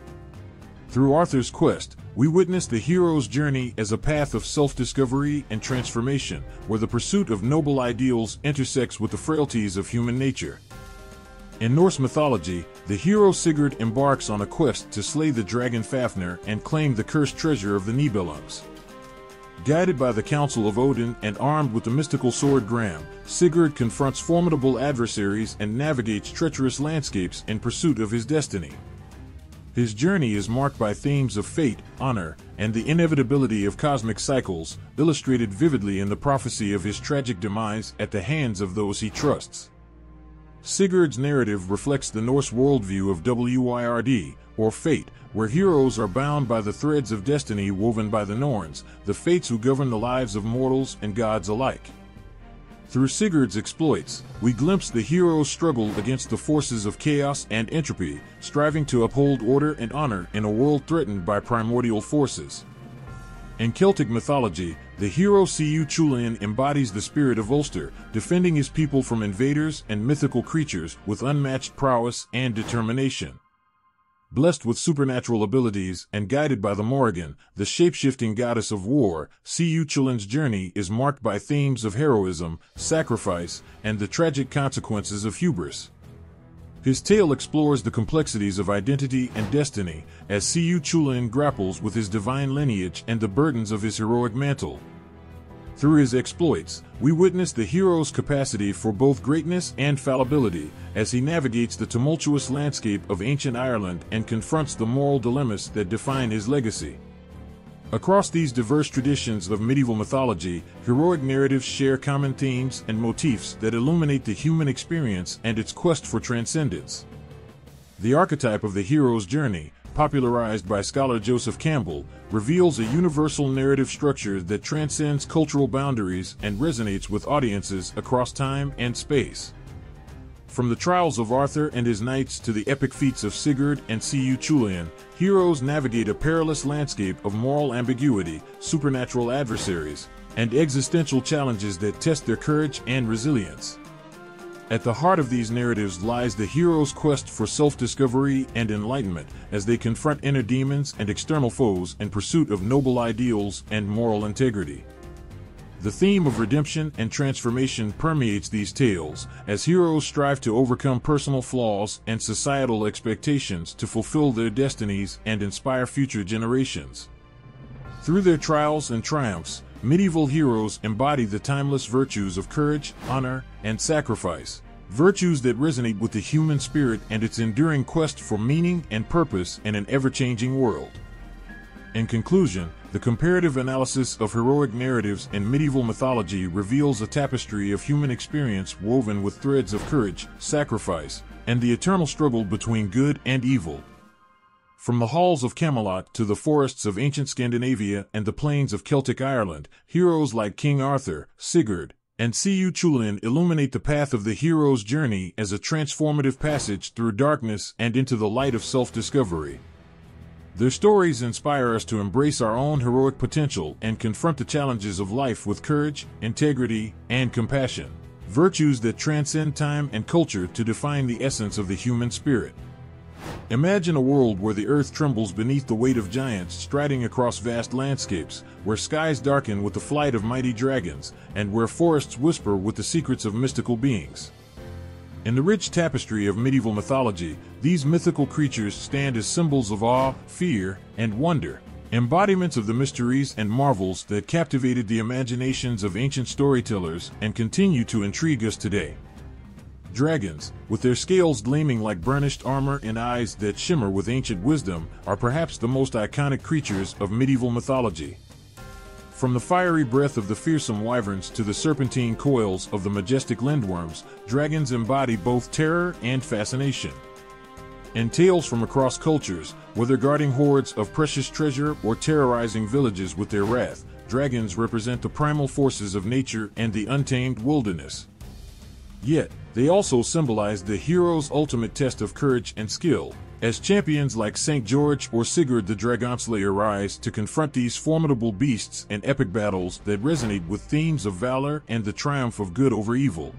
Through Arthur's quest, we witness the hero's journey as a path of self-discovery and transformation, where the pursuit of noble ideals intersects with the frailties of human nature. In Norse mythology, the hero Sigurd embarks on a quest to slay the dragon Fafnir and claim the cursed treasure of the Nibelungs. Guided by the counsel of Odin and armed with the mystical sword Gram, Sigurd confronts formidable adversaries and navigates treacherous landscapes in pursuit of his destiny. His journey is marked by themes of fate, honor, and the inevitability of cosmic cycles, illustrated vividly in the prophecy of his tragic demise at the hands of those he trusts. Sigurd's narrative reflects the Norse worldview of Wyrd, or fate, where heroes are bound by the threads of destiny woven by the Norns, the fates who govern the lives of mortals and gods alike. Through Sigurd's exploits, we glimpse the hero's struggle against the forces of chaos and entropy, striving to uphold order and honor in a world threatened by primordial forces. In Celtic mythology, the hero Siu Chulainn embodies the spirit of Ulster, defending his people from invaders and mythical creatures with unmatched prowess and determination. Blessed with supernatural abilities and guided by the Morrigan, the shape-shifting goddess of war, Cuchulain's journey is marked by themes of heroism, sacrifice, and the tragic consequences of hubris. His tale explores the complexities of identity and destiny, as Cuchulainn grapples with his divine lineage and the burdens of his heroic mantle. Through his exploits, we witness the hero's capacity for both greatness and fallibility, as he navigates the tumultuous landscape of ancient Ireland and confronts the moral dilemmas that define his legacy. Across these diverse traditions of medieval mythology, heroic narratives share common themes and motifs that illuminate the human experience and its quest for transcendence. The archetype of the hero's journey, popularized by scholar Joseph Campbell, reveals a universal narrative structure that transcends cultural boundaries and resonates with audiences across time and space. From the trials of Arthur and his knights to the epic feats of Sigurd and Cuchulainn, heroes navigate a perilous landscape of moral ambiguity, supernatural adversaries, and existential challenges that test their courage and resilience. At the heart of these narratives lies the hero's quest for self-discovery and enlightenment, as they confront inner demons and external foes in pursuit of noble ideals and moral integrity. The theme of redemption and transformation permeates these tales, as heroes strive to overcome personal flaws and societal expectations to fulfill their destinies and inspire future generations. Through their trials and triumphs, medieval heroes embody the timeless virtues of courage, honor, and sacrifice, virtues that resonate with the human spirit and its enduring quest for meaning and purpose in an ever-changing world. In conclusion, the comparative analysis of heroic narratives in medieval mythology reveals a tapestry of human experience woven with threads of courage, sacrifice, and the eternal struggle between good and evil. From the halls of Camelot to the forests of ancient Scandinavia and the plains of Celtic Ireland, heroes like King Arthur, Sigurd, and Cuchulainn illuminate the path of the hero's journey as a transformative passage through darkness and into the light of self-discovery. Their stories inspire us to embrace our own heroic potential and confront the challenges of life with courage, integrity, and compassion, virtues that transcend time and culture to define the essence of the human spirit. Imagine a world where the earth trembles beneath the weight of giants striding across vast landscapes, where skies darken with the flight of mighty dragons, and where forests whisper with the secrets of mystical beings. In the rich tapestry of medieval mythology, these mythical creatures stand as symbols of awe, fear, and wonder, embodiments of the mysteries and marvels that captivated the imaginations of ancient storytellers and continue to intrigue us today. Dragons, with their scales gleaming like burnished armor and eyes that shimmer with ancient wisdom, are perhaps the most iconic creatures of medieval mythology. From the fiery breath of the fearsome wyverns to the serpentine coils of the majestic lindworms, dragons embody both terror and fascination. In tales from across cultures, whether guarding hoards of precious treasure or terrorizing villages with their wrath, dragons represent the primal forces of nature and the untamed wilderness. Yet, they also symbolize the hero's ultimate test of courage and skill, as champions like St. George or Sigurd the Dragonslayer rise to confront these formidable beasts in epic battles that resonate with themes of valor and the triumph of good over evil.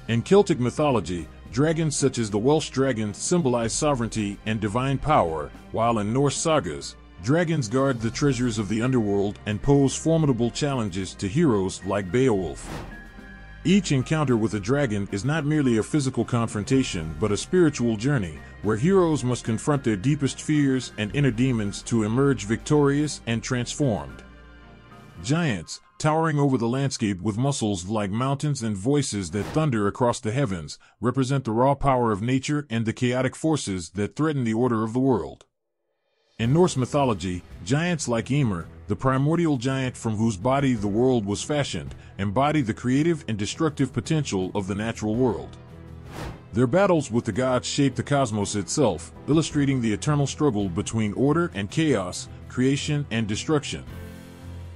In Celtic mythology, dragons such as the Welsh dragon symbolize sovereignty and divine power, while in Norse sagas, dragons guard the treasures of the underworld and pose formidable challenges to heroes like Beowulf. Each encounter with a dragon is not merely a physical confrontation but a spiritual journey, where heroes must confront their deepest fears and inner demons to emerge victorious and transformed. Giants, towering over the landscape with muscles like mountains and voices that thunder across the heavens, represent the raw power of nature and the chaotic forces that threaten the order of the world. In Norse mythology, giants like Ymir, the primordial giant from whose body the world was fashioned, embody the creative and destructive potential of the natural world. Their battles with the gods shape the cosmos itself, illustrating the eternal struggle between order and chaos, creation and destruction.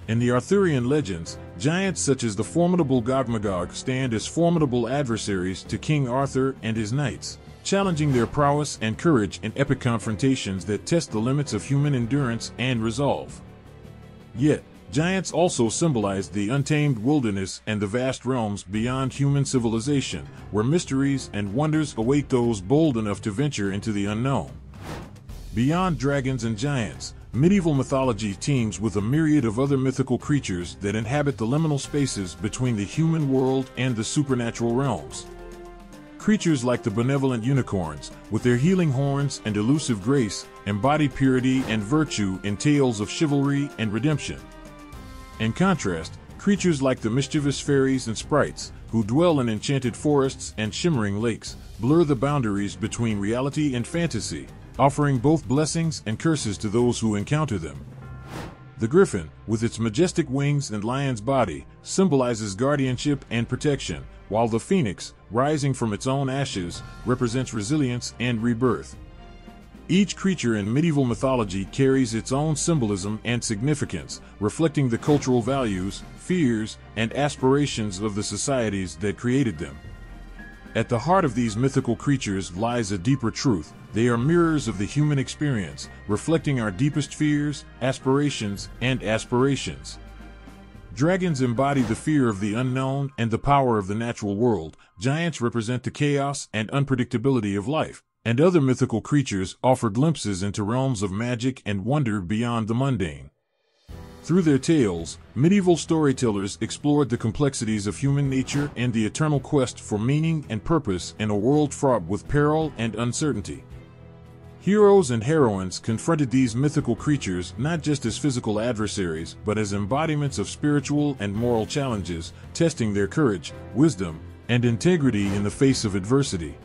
In the Arthurian legends, giants such as the formidable Gog-Magog stand as formidable adversaries to King Arthur and his knights, challenging their prowess and courage in epic confrontations that test the limits of human endurance and resolve. Yet, giants also symbolize the untamed wilderness and the vast realms beyond human civilization, where mysteries and wonders await those bold enough to venture into the unknown. Beyond dragons and giants, medieval mythology teems with a myriad of other mythical creatures that inhabit the liminal spaces between the human world and the supernatural realms. Creatures like the benevolent unicorns, with their healing horns and elusive grace, embody purity and virtue in tales of chivalry and redemption. In contrast, creatures like the mischievous fairies and sprites, who dwell in enchanted forests and shimmering lakes, blur the boundaries between reality and fantasy, offering both blessings and curses to those who encounter them. The griffin, with its majestic wings and lion's body, symbolizes guardianship and protection, while the phoenix, rising from its own ashes, represents resilience and rebirth. Each creature in medieval mythology carries its own symbolism and significance, reflecting the cultural values, fears, and aspirations of the societies that created them. At the heart of these mythical creatures lies a deeper truth. They are mirrors of the human experience, reflecting our deepest fears, aspirations, and aspirations. Dragons embody the fear of the unknown and the power of the natural world. Giants represent the chaos and unpredictability of life, and other mythical creatures offer glimpses into realms of magic and wonder beyond the mundane. Through their tales, medieval storytellers explored the complexities of human nature and the eternal quest for meaning and purpose in a world fraught with peril and uncertainty. Heroes and heroines confronted these mythical creatures not just as physical adversaries, but as embodiments of spiritual and moral challenges, testing their courage, wisdom, and integrity in the face of adversity.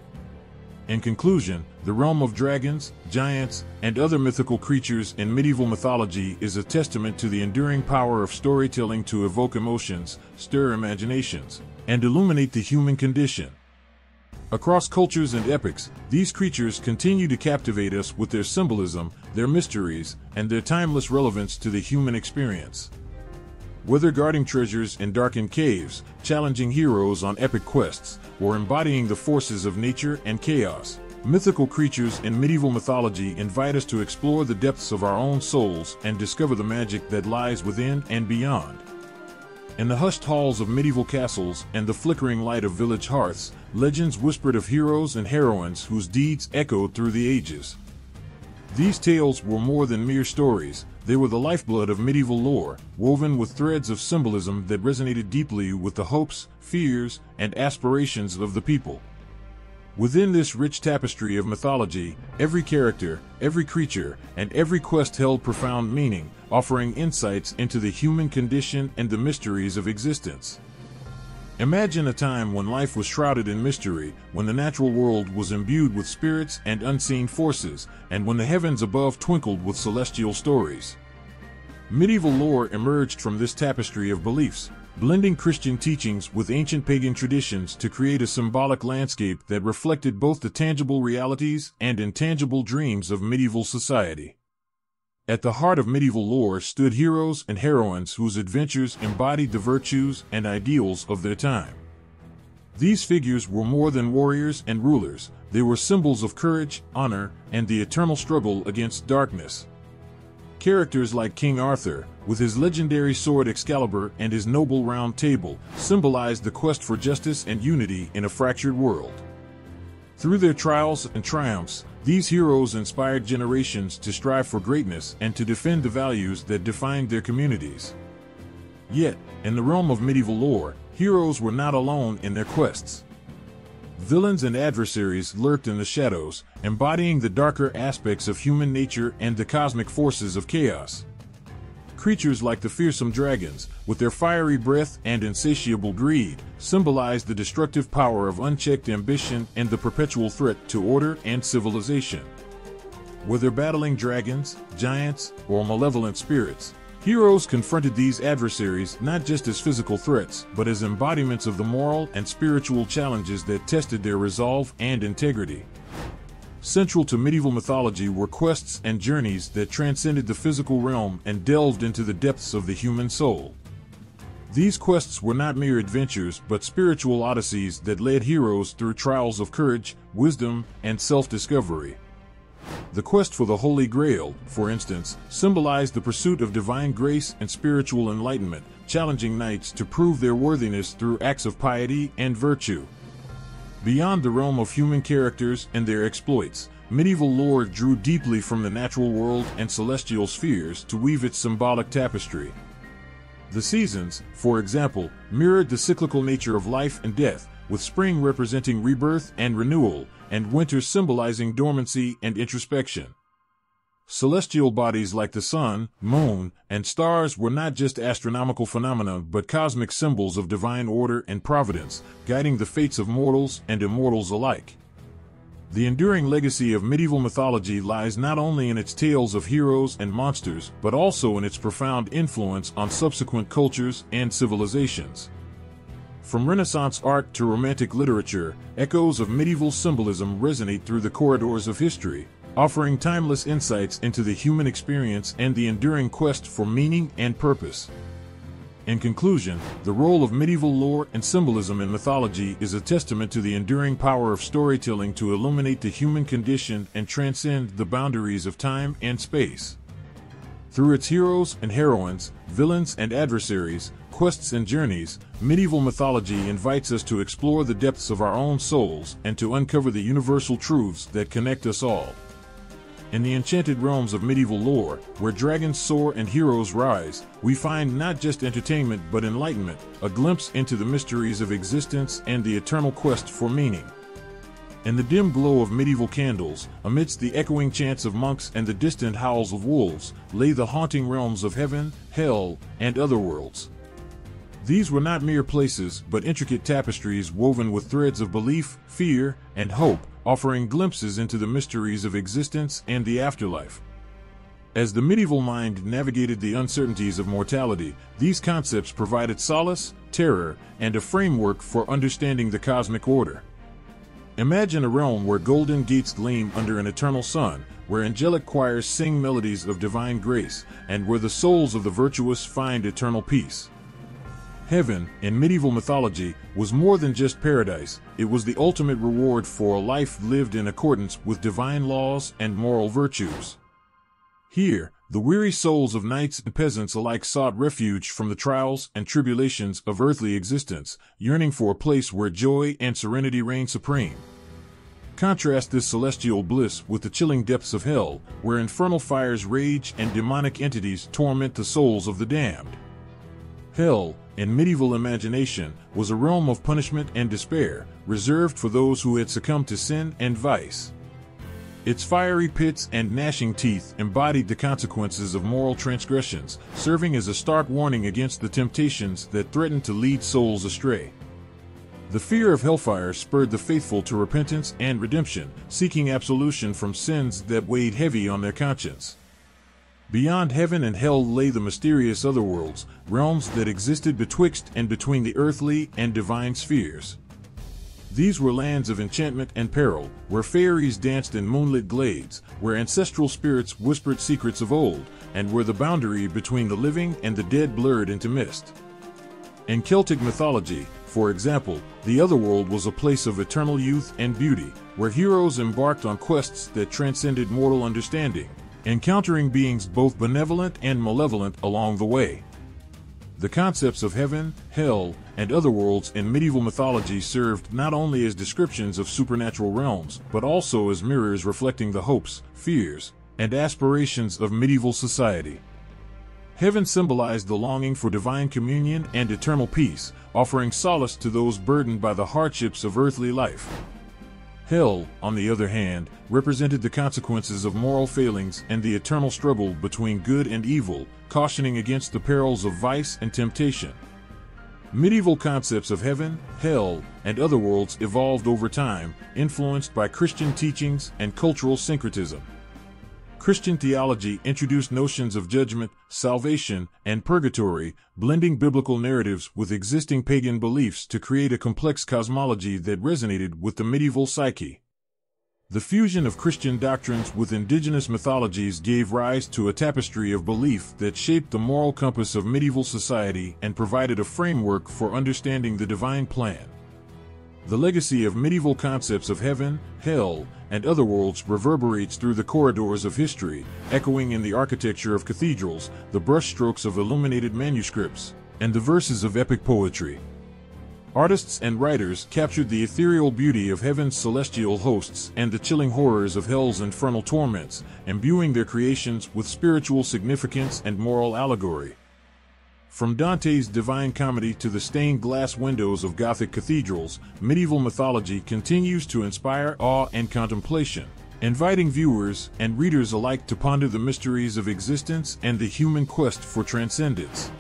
In conclusion, the realm of dragons, giants, and other mythical creatures in medieval mythology is a testament to the enduring power of storytelling to evoke emotions, stir imaginations, and illuminate the human condition. Across cultures and epochs, these creatures continue to captivate us with their symbolism, their mysteries, and their timeless relevance to the human experience. Whether guarding treasures in darkened caves, challenging heroes on epic quests, or embodying the forces of nature and chaos, mythical creatures in medieval mythology invite us to explore the depths of our own souls and discover the magic that lies within and beyond. In the hushed halls of medieval castles and the flickering light of village hearths, legends whispered of heroes and heroines whose deeds echoed through the ages. These tales were more than mere stories. They were the lifeblood of medieval lore, woven with threads of symbolism that resonated deeply with the hopes, fears, and aspirations of the people. Within this rich tapestry of mythology, every character, every creature, and every quest held profound meaning, offering insights into the human condition and the mysteries of existence. Imagine a time when life was shrouded in mystery, when the natural world was imbued with spirits and unseen forces, and when the heavens above twinkled with celestial stories. Medieval lore emerged from this tapestry of beliefs, blending Christian teachings with ancient pagan traditions to create a symbolic landscape that reflected both the tangible realities and intangible dreams of medieval society. At the heart of medieval lore stood heroes and heroines whose adventures embodied the virtues and ideals of their time. These figures were more than warriors and rulers. They were symbols of courage, honor, and the eternal struggle against darkness. Characters like King Arthur, with his legendary sword Excalibur and his noble round table, symbolized the quest for justice and unity in a fractured world. Through their trials and triumphs, these heroes inspired generations to strive for greatness and to defend the values that defined their communities. Yet, in the realm of medieval lore, heroes were not alone in their quests. Villains and adversaries lurked in the shadows, embodying the darker aspects of human nature and the cosmic forces of chaos. Creatures like the fearsome dragons, with their fiery breath and insatiable greed, symbolized the destructive power of unchecked ambition and the perpetual threat to order and civilization. Whether battling dragons, giants, or malevolent spirits, heroes confronted these adversaries not just as physical threats, but as embodiments of the moral and spiritual challenges that tested their resolve and integrity. Central to medieval mythology were quests and journeys that transcended the physical realm and delved into the depths of the human soul. These quests were not mere adventures, but spiritual odysseys that led heroes through trials of courage, wisdom, and self-discovery. The quest for the Holy Grail, for instance, symbolized the pursuit of divine grace and spiritual enlightenment, challenging knights to prove their worthiness through acts of piety and virtue. Beyond the realm of human characters and their exploits, medieval lore drew deeply from the natural world and celestial spheres to weave its symbolic tapestry. The seasons, for example, mirrored the cyclical nature of life and death, with spring representing rebirth and renewal, and winter symbolizing dormancy and introspection. Celestial bodies like the sun, moon, and stars were not just astronomical phenomena but cosmic symbols of divine order and providence, guiding the fates of mortals and immortals alike. The enduring legacy of medieval mythology lies not only in its tales of heroes and monsters, but also in its profound influence on subsequent cultures and civilizations. From Renaissance art to Romantic literature, echoes of medieval symbolism resonate through the corridors of history, offering timeless insights into the human experience and the enduring quest for meaning and purpose. In conclusion, the role of medieval lore and symbolism in mythology is a testament to the enduring power of storytelling to illuminate the human condition and transcend the boundaries of time and space. Through its heroes and heroines, villains and adversaries, quests and journeys, medieval mythology invites us to explore the depths of our own souls and to uncover the universal truths that connect us all. In the enchanted realms of medieval lore, where dragons soar and heroes rise, we find not just entertainment but enlightenment, a glimpse into the mysteries of existence and the eternal quest for meaning. In the dim glow of medieval candles, amidst the echoing chants of monks and the distant howls of wolves, lay the haunting realms of heaven, hell, and other worlds. These were not mere places but intricate tapestries woven with threads of belief, fear, and hope, offering glimpses into the mysteries of existence and the afterlife. As the medieval mind navigated the uncertainties of mortality, these concepts provided solace, terror, and a framework for understanding the cosmic order. Imagine a realm where golden gates gleam under an eternal sun, where angelic choirs sing melodies of divine grace, and where the souls of the virtuous find eternal peace. Heaven, in medieval mythology, was more than just paradise. It was the ultimate reward for a life lived in accordance with divine laws and moral virtues. Here, the weary souls of knights and peasants alike sought refuge from the trials and tribulations of earthly existence, yearning for a place where joy and serenity reign supreme. Contrast this celestial bliss with the chilling depths of hell, where infernal fires rage and demonic entities torment the souls of the damned. Hell, in medieval imagination, was a realm of punishment and despair, reserved for those who had succumbed to sin and vice. Its fiery pits and gnashing teeth embodied the consequences of moral transgressions, serving as a stark warning against the temptations that threatened to lead souls astray. The fear of hellfire spurred the faithful to repentance and redemption, seeking absolution from sins that weighed heavy on their conscience. Beyond heaven and hell lay the mysterious otherworlds, realms that existed betwixt and between the earthly and divine spheres. These were lands of enchantment and peril, where fairies danced in moonlit glades, where ancestral spirits whispered secrets of old, and where the boundary between the living and the dead blurred into mist. In Celtic mythology, for example, the otherworld was a place of eternal youth and beauty, where heroes embarked on quests that transcended mortal understanding, encountering beings both benevolent and malevolent along the way. The concepts of heaven, hell, and other worlds in medieval mythology served not only as descriptions of supernatural realms, but also as mirrors reflecting the hopes, fears, and aspirations of medieval society. Heaven symbolized the longing for divine communion and eternal peace, offering solace to those burdened by the hardships of earthly life. Hell, on the other hand, represented the consequences of moral failings and the eternal struggle between good and evil, cautioning against the perils of vice and temptation. Medieval concepts of heaven, hell, and other worlds evolved over time, influenced by Christian teachings and cultural syncretism. Christian theology introduced notions of judgment, salvation, and purgatory, blending biblical narratives with existing pagan beliefs to create a complex cosmology that resonated with the medieval psyche. The fusion of Christian doctrines with indigenous mythologies gave rise to a tapestry of belief that shaped the moral compass of medieval society and provided a framework for understanding the divine plan. The legacy of medieval concepts of heaven, hell, and other worlds reverberates through the corridors of history, echoing in the architecture of cathedrals, the brushstrokes of illuminated manuscripts, and the verses of epic poetry. Artists and writers captured the ethereal beauty of heaven's celestial hosts and the chilling horrors of hell's infernal torments, imbuing their creations with spiritual significance and moral allegory. From Dante's Divine Comedy to the stained glass windows of Gothic cathedrals, medieval mythology continues to inspire awe and contemplation, inviting viewers and readers alike to ponder the mysteries of existence and the human quest for transcendence.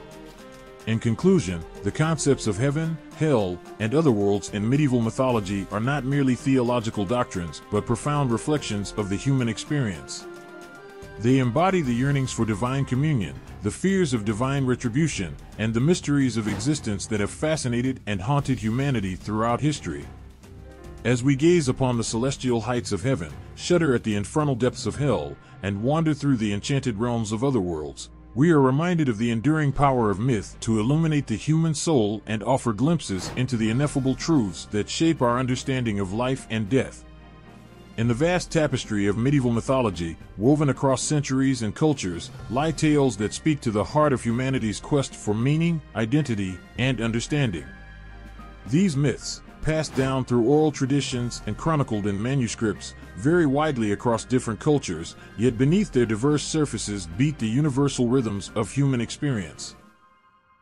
In conclusion, the concepts of heaven, hell, and other worlds in medieval mythology are not merely theological doctrines, but profound reflections of the human experience. They embody the yearnings for divine communion, the fears of divine retribution, and the mysteries of existence that have fascinated and haunted humanity throughout history. As we gaze upon the celestial heights of heaven, shudder at the infernal depths of hell, and wander through the enchanted realms of other worlds, we are reminded of the enduring power of myth to illuminate the human soul and offer glimpses into the ineffable truths that shape our understanding of life and death. In the vast tapestry of medieval mythology, woven across centuries and cultures, lie tales that speak to the heart of humanity's quest for meaning, identity, and understanding. These myths, passed down through oral traditions and chronicled in manuscripts, vary widely across different cultures, yet beneath their diverse surfaces beat the universal rhythms of human experience.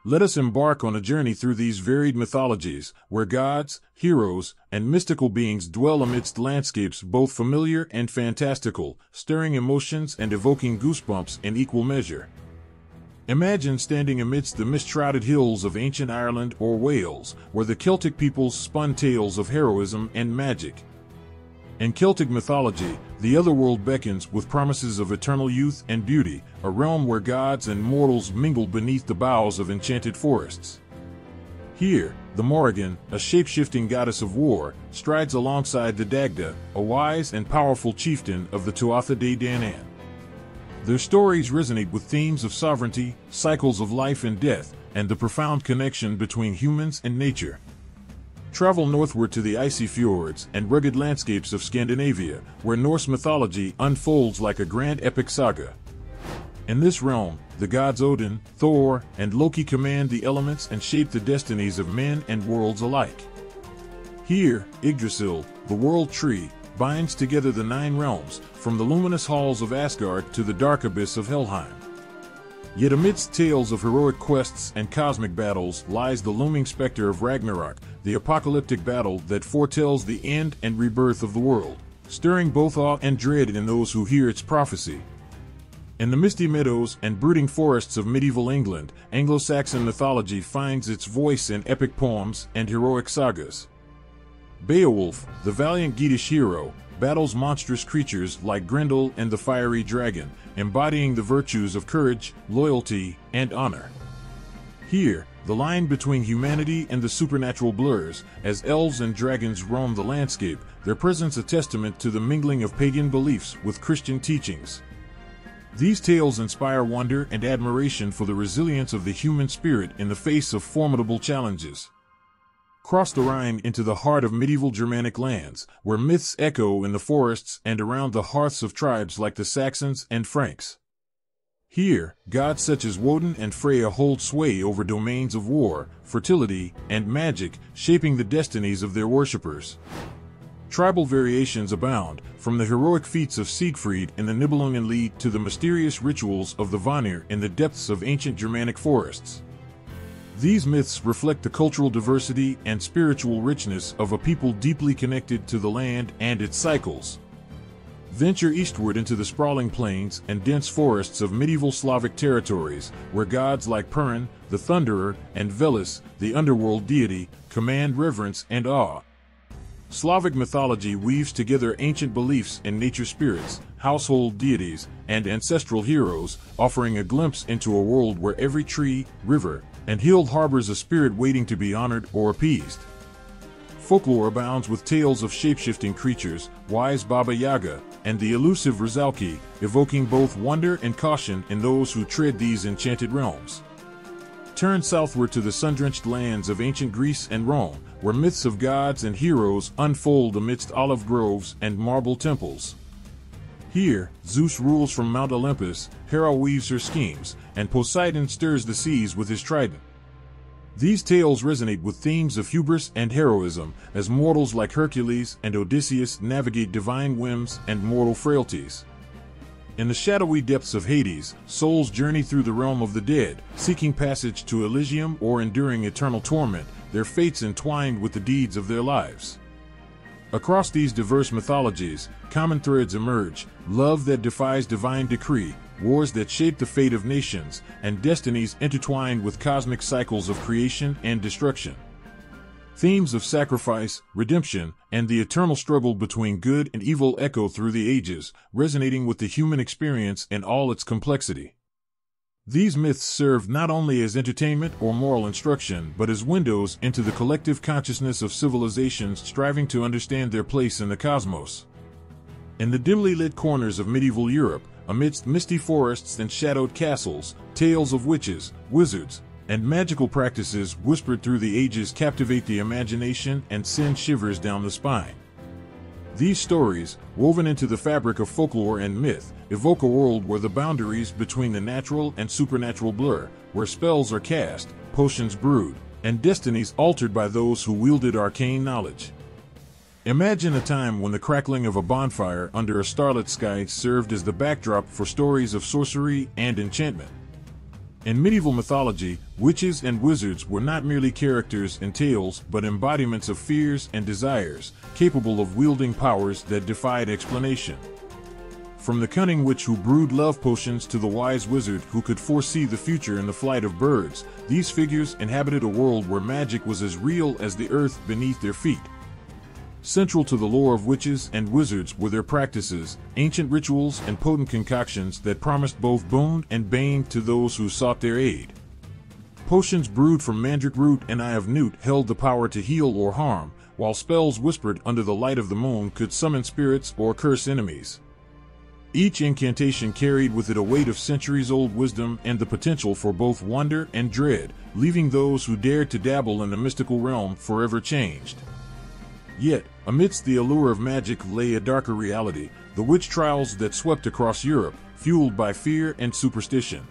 Let us embark on a journey through these varied mythologies, where gods, heroes, and mystical beings dwell amidst landscapes both familiar and fantastical, stirring emotions and evoking goosebumps in equal measure. Imagine standing amidst the mist-shrouded hills of ancient Ireland or Wales, where the Celtic peoples spun tales of heroism and magic. In Celtic mythology, the otherworld beckons with promises of eternal youth and beauty, a realm where gods and mortals mingle beneath the boughs of enchanted forests. Here, the Morrigan, a shape-shifting goddess of war, strides alongside the Dagda, a wise and powerful chieftain of the Tuatha De Danann. Their stories resonate with themes of sovereignty, cycles of life and death, and the profound connection between humans and nature. Travel northward to the icy fjords and rugged landscapes of Scandinavia, where Norse mythology unfolds like a grand epic saga. In this realm, the gods Odin, Thor, and Loki command the elements and shape the destinies of men and worlds alike. Here, Yggdrasil, the world tree, binds together the 9 realms, from the luminous halls of Asgard to the dark abyss of Helheim. Yet amidst tales of heroic quests and cosmic battles lies the looming specter of Ragnarok, the apocalyptic battle that foretells the end and rebirth of the world, stirring both awe and dread in those who hear its prophecy. In the misty meadows and brooding forests of medieval England, Anglo-Saxon mythology finds its voice in epic poems and heroic sagas. Beowulf, the valiant Geatish hero, battles monstrous creatures like Grendel and the fiery dragon, embodying the virtues of courage, loyalty, and honor. Here, the line between humanity and the supernatural blurs, as elves and dragons roam the landscape, their presence a testament to the mingling of pagan beliefs with Christian teachings. These tales inspire wonder and admiration for the resilience of the human spirit in the face of formidable challenges. Cross the Rhine into the heart of medieval Germanic lands, where myths echo in the forests and around the hearths of tribes like the Saxons and Franks. Here, gods such as Woden and Freya hold sway over domains of war, fertility, and magic, shaping the destinies of their worshippers. Tribal variations abound, from the heroic feats of Siegfried in the Nibelungenlied to the mysterious rituals of the Vanir in the depths of ancient Germanic forests. These myths reflect the cultural diversity and spiritual richness of a people deeply connected to the land and its cycles. Venture eastward into the sprawling plains and dense forests of medieval Slavic territories, where gods like Perun, the Thunderer, and Veles, the underworld deity, command reverence and awe. Slavic mythology weaves together ancient beliefs in nature spirits, household deities, and ancestral heroes, offering a glimpse into a world where every tree, river, and hill harbors a spirit waiting to be honored or appeased. Folklore abounds with tales of shape-shifting creatures, wise Baba Yaga, and the elusive Rizalki, evoking both wonder and caution in those who tread these enchanted realms. Turn southward to the sun-drenched lands of ancient Greece and Rome, where myths of gods and heroes unfold amidst olive groves and marble temples. Here, Zeus rules from Mount Olympus, Hera weaves her schemes, and Poseidon stirs the seas with his trident. These tales resonate with themes of hubris and heroism, as mortals like Hercules and Odysseus navigate divine whims and mortal frailties. In the shadowy depths of Hades, souls journey through the realm of the dead, seeking passage to Elysium or enduring eternal torment, their fates entwined with the deeds of their lives. Across these diverse mythologies, common threads emerge: love that defies divine decree, wars that shape the fate of nations, and destinies intertwined with cosmic cycles of creation and destruction. Themes of sacrifice, redemption, and the eternal struggle between good and evil echo through the ages, resonating with the human experience in all its complexity. These myths serve not only as entertainment or moral instruction, but as windows into the collective consciousness of civilizations striving to understand their place in the cosmos. In the dimly lit corners of medieval Europe, amidst misty forests and shadowed castles, tales of witches, wizards, and magical practices whispered through the ages captivate the imagination and send shivers down the spine. These stories, woven into the fabric of folklore and myth, evoke a world where the boundaries between the natural and supernatural blur, where spells are cast, potions brewed, and destinies altered by those who wielded arcane knowledge. Imagine a time when the crackling of a bonfire under a starlit sky served as the backdrop for stories of sorcery and enchantment. In medieval mythology, witches and wizards were not merely characters in tales but embodiments of fears and desires, capable of wielding powers that defied explanation. From the cunning witch who brewed love potions to the wise wizard who could foresee the future in the flight of birds, these figures inhabited a world where magic was as real as the earth beneath their feet. Central to the lore of witches and wizards were their practices, ancient rituals and potent concoctions that promised both boon and bane to those who sought their aid. Potions brewed from mandrake root and eye of newt held the power to heal or harm, while spells whispered under the light of the moon could summon spirits or curse enemies. Each incantation carried with it a weight of centuries-old wisdom and the potential for both wonder and dread, leaving those who dared to dabble in the mystical realm forever changed. Yet, amidst the allure of magic lay a darker reality, the witch trials that swept across Europe, fueled by fear and superstition.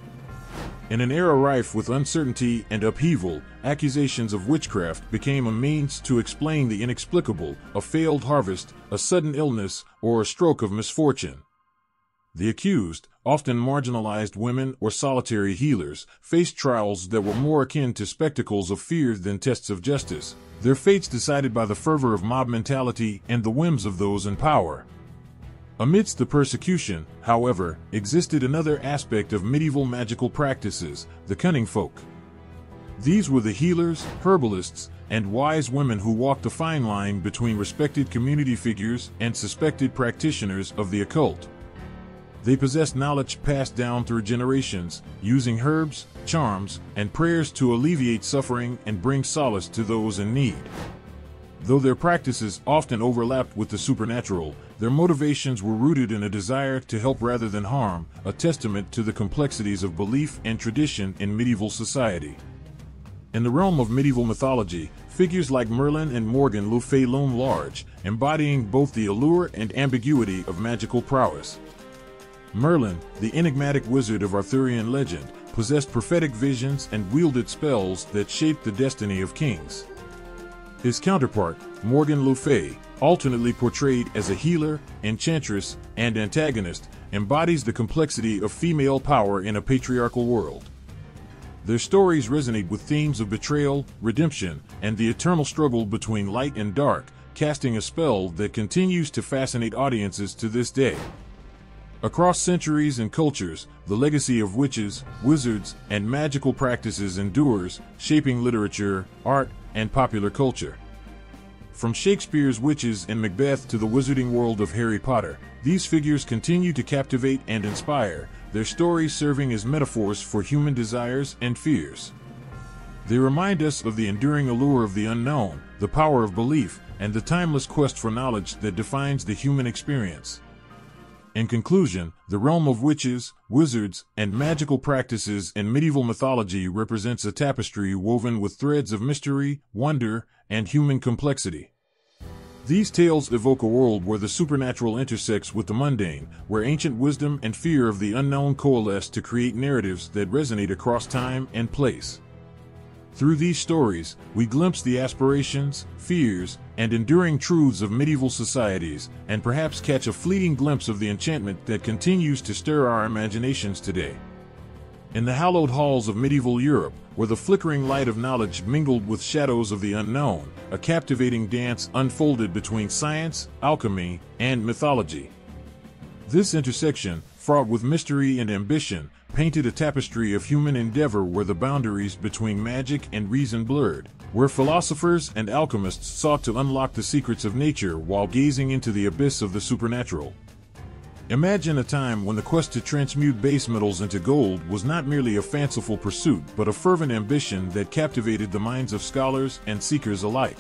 In an era rife with uncertainty and upheaval, accusations of witchcraft became a means to explain the inexplicable: a failed harvest, a sudden illness, or a stroke of misfortune. The accused, often marginalized women or solitary healers, faced trials that were more akin to spectacles of fear than tests of justice, their fates decided by the fervor of mob mentality and the whims of those in power. Amidst the persecution, however, existed another aspect of medieval magical practices: the cunning folk. These were the healers, herbalists, and wise women who walked a fine line between respected community figures and suspected practitioners of the occult. They possessed knowledge passed down through generations, using herbs, charms, and prayers to alleviate suffering and bring solace to those in need. Though their practices often overlapped with the supernatural, their motivations were rooted in a desire to help rather than harm, a testament to the complexities of belief and tradition in medieval society. In the realm of medieval mythology, figures like Merlin and Morgan Le Fay loom large, embodying both the allure and ambiguity of magical prowess. Merlin, the enigmatic wizard of Arthurian legend, possessed prophetic visions and wielded spells that shaped the destiny of kings. His counterpart, Morgan Le Fay, alternately portrayed as a healer, enchantress, and antagonist, embodies the complexity of female power in a patriarchal world. Their stories resonate with themes of betrayal, redemption, and the eternal struggle between light and dark, casting a spell that continues to fascinate audiences to this day. Across centuries and cultures, the legacy of witches, wizards, and magical practices endures, shaping literature, art, and popular culture. From Shakespeare's witches in Macbeth to the wizarding world of Harry Potter, these figures continue to captivate and inspire, their stories serving as metaphors for human desires and fears. They remind us of the enduring allure of the unknown, the power of belief, and the timeless quest for knowledge that defines the human experience. In conclusion, the realm of witches, wizards, and magical practices in medieval mythology represents a tapestry woven with threads of mystery, wonder, and human complexity. These tales evoke a world where the supernatural intersects with the mundane, where ancient wisdom and fear of the unknown coalesce to create narratives that resonate across time and place. Through these stories, we glimpse the aspirations, fears, and enduring truths of medieval societies, and perhaps catch a fleeting glimpse of the enchantment that continues to stir our imaginations today. In the hallowed halls of medieval Europe, where the flickering light of knowledge mingled with shadows of the unknown, a captivating dance unfolded between science, alchemy, and mythology. This intersection, fraught with mystery and ambition, painted a tapestry of human endeavor where the boundaries between magic and reason blurred, where philosophers and alchemists sought to unlock the secrets of nature while gazing into the abyss of the supernatural. Imagine a time when the quest to transmute base metals into gold was not merely a fanciful pursuit but a fervent ambition that captivated the minds of scholars and seekers alike.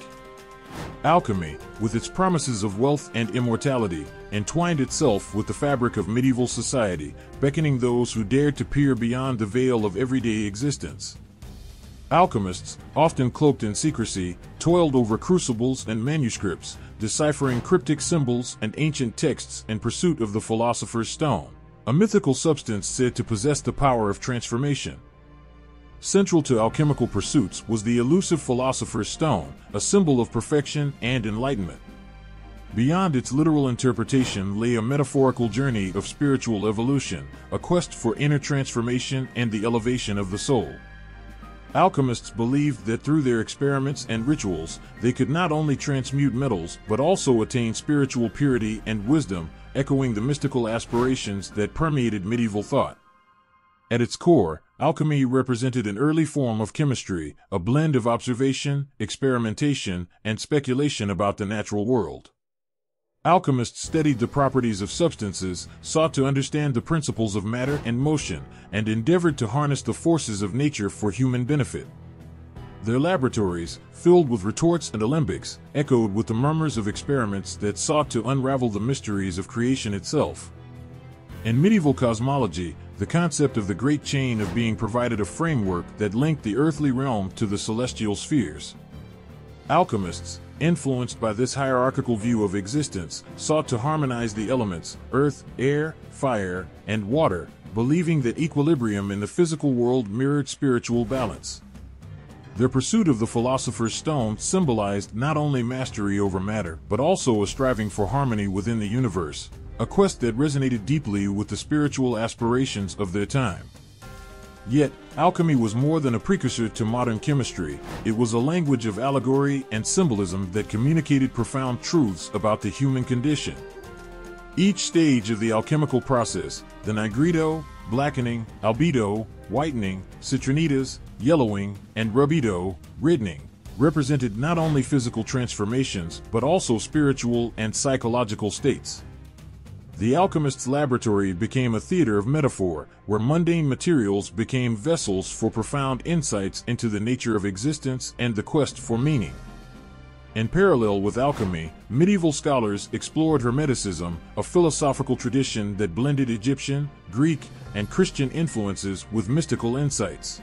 Alchemy, with its promises of wealth and immortality, entwined itself with the fabric of medieval society, beckoning those who dared to peer beyond the veil of everyday existence. Alchemists, often cloaked in secrecy, toiled over crucibles and manuscripts, deciphering cryptic symbols and ancient texts in pursuit of the philosopher's stone, a mythical substance said to possess the power of transformation. Central to alchemical pursuits was the elusive philosopher's stone, a symbol of perfection and enlightenment. Beyond its literal interpretation lay a metaphorical journey of spiritual evolution, a quest for inner transformation and the elevation of the soul. Alchemists believed that through their experiments and rituals, they could not only transmute metals but also attain spiritual purity and wisdom, echoing the mystical aspirations that permeated medieval thought. At its core, alchemy represented an early form of chemistry, a blend of observation, experimentation, and speculation about the natural world. Alchemists studied the properties of substances, sought to understand the principles of matter and motion, and endeavored to harness the forces of nature for human benefit. Their laboratories, filled with retorts and alembics, echoed with the murmurs of experiments that sought to unravel the mysteries of creation itself. In medieval cosmology, the concept of the Great Chain of Being provided a framework that linked the earthly realm to the celestial spheres. Alchemists, influenced by this hierarchical view of existence, sought to harmonize the elements, earth, air, fire, and water, believing that equilibrium in the physical world mirrored spiritual balance. Their pursuit of the philosopher's stone symbolized not only mastery over matter, but also a striving for harmony within the universe, a quest that resonated deeply with the spiritual aspirations of their time. Yet, alchemy was more than a precursor to modern chemistry. It was a language of allegory and symbolism that communicated profound truths about the human condition. Each stage of the alchemical process, the nigredo, blackening, albedo, whitening, citrinitas, yellowing, and rubedo, reddening, represented not only physical transformations but also spiritual and psychological states. The alchemist's laboratory became a theater of metaphor, where mundane materials became vessels for profound insights into the nature of existence and the quest for meaning. In parallel with alchemy, medieval scholars explored Hermeticism, a philosophical tradition that blended Egyptian, Greek, and Christian influences with mystical insights.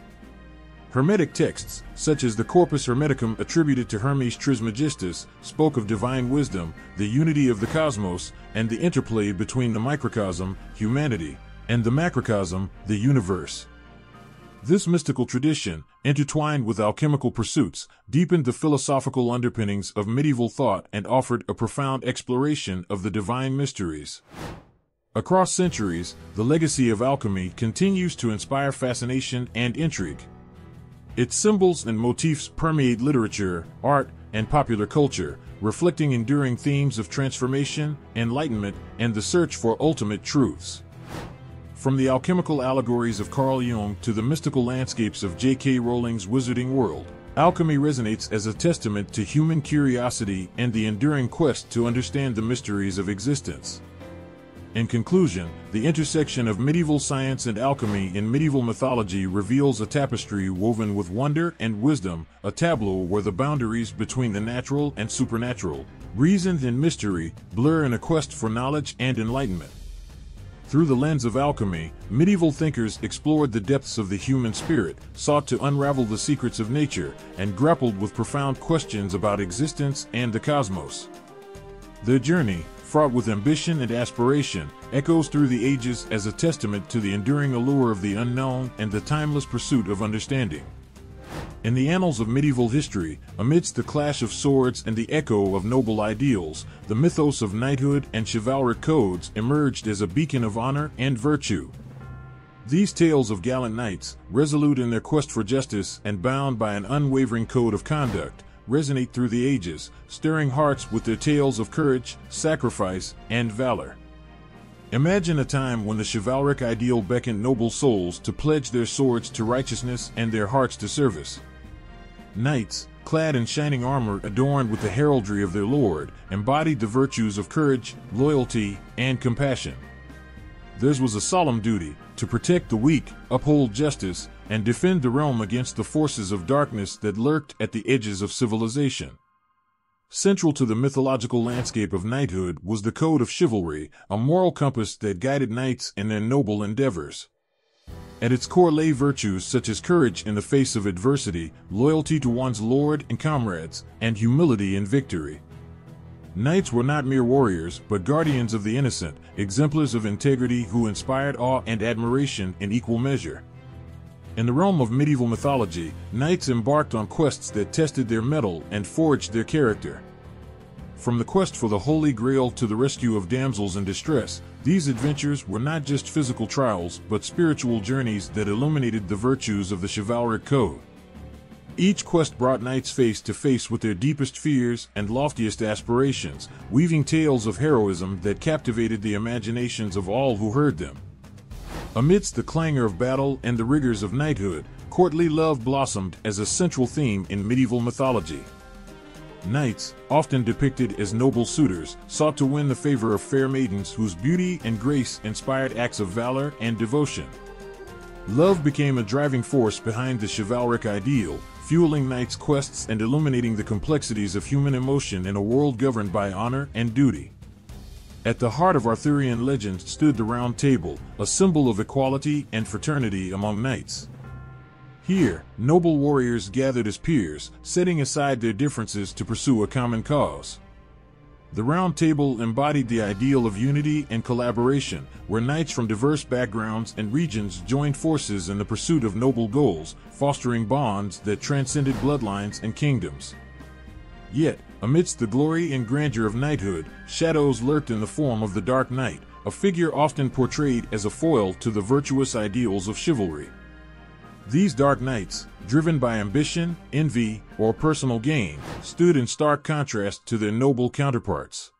Hermetic texts, such as the Corpus Hermeticum attributed to Hermes Trismegistus, spoke of divine wisdom, the unity of the cosmos, and the interplay between the microcosm, humanity, and the macrocosm, the universe. This mystical tradition, intertwined with alchemical pursuits, deepened the philosophical underpinnings of medieval thought and offered a profound exploration of the divine mysteries. Across centuries, the legacy of alchemy continues to inspire fascination and intrigue. Its symbols and motifs permeate literature, art, and popular culture, reflecting enduring themes of transformation, enlightenment, and the search for ultimate truths. From the alchemical allegories of Carl Jung to the mystical landscapes of J.K. Rowling's Wizarding World, alchemy resonates as a testament to human curiosity and the enduring quest to understand the mysteries of existence. In conclusion, the intersection of medieval science and alchemy in medieval mythology reveals a tapestry woven with wonder and wisdom, a tableau where the boundaries between the natural and supernatural, reason and mystery, blur in a quest for knowledge and enlightenment. Through the lens of alchemy, medieval thinkers explored the depths of the human spirit, sought to unravel the secrets of nature, and grappled with profound questions about existence and the cosmos. Their journey, fraught with ambition and aspiration, echoes through the ages as a testament to the enduring allure of the unknown and the timeless pursuit of understanding. In the annals of medieval history, amidst the clash of swords and the echo of noble ideals, the mythos of knighthood and chivalric codes emerged as a beacon of honor and virtue. These tales of gallant knights, resolute in their quest for justice and bound by an unwavering code of conduct, resonate through the ages, stirring hearts with their tales of courage, sacrifice, and valor. Imagine a time when the chivalric ideal beckoned noble souls to pledge their swords to righteousness and their hearts to service. Knights, clad in shining armor adorned with the heraldry of their lord, embodied the virtues of courage, loyalty, and compassion. Theirs was a solemn duty, to protect the weak, uphold justice, and defend the realm against the forces of darkness that lurked at the edges of civilization. Central to the mythological landscape of knighthood was the code of chivalry, a moral compass that guided knights in their noble endeavors. At its core lay virtues such as courage in the face of adversity, loyalty to one's lord and comrades, and humility in victory. Knights were not mere warriors, but guardians of the innocent, exemplars of integrity who inspired awe and admiration in equal measure. In the realm of medieval mythology, knights embarked on quests that tested their mettle and forged their character. From the quest for the Holy Grail to the rescue of damsels in distress, these adventures were not just physical trials but spiritual journeys that illuminated the virtues of the chivalric code. Each quest brought knights face to face with their deepest fears and loftiest aspirations, weaving tales of heroism that captivated the imaginations of all who heard them. Amidst the clangor of battle and the rigors of knighthood, courtly love blossomed as a central theme in medieval mythology. Knights, often depicted as noble suitors, sought to win the favor of fair maidens whose beauty and grace inspired acts of valor and devotion. Love became a driving force behind the chivalric ideal, fueling knights' quests and illuminating the complexities of human emotion in a world governed by honor and duty. At the heart of Arthurian legend stood the Round Table, a symbol of equality and fraternity among knights. Here, noble warriors gathered as peers, setting aside their differences to pursue a common cause. The Round Table embodied the ideal of unity and collaboration, where knights from diverse backgrounds and regions joined forces in the pursuit of noble goals, fostering bonds that transcended bloodlines and kingdoms. Yet, amidst the glory and grandeur of knighthood, shadows lurked in the form of the Dark Knight, a figure often portrayed as a foil to the virtuous ideals of chivalry. These dark knights, driven by ambition, envy, or personal gain, stood in stark contrast to their noble counterparts.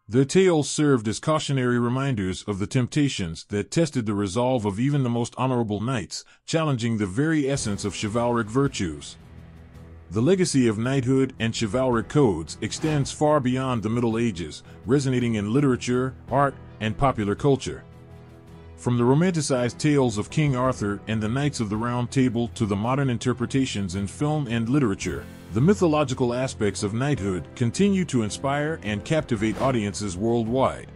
Their tales served as cautionary reminders of the temptations that tested the resolve of even the most honorable knights, challenging the very essence of chivalric virtues. The legacy of knighthood and chivalric codes extends far beyond the Middle Ages, resonating in literature, art, and popular culture. From the romanticized tales of King Arthur and the Knights of the Round Table to the modern interpretations in film and literature, the mythological aspects of knighthood continue to inspire and captivate audiences worldwide.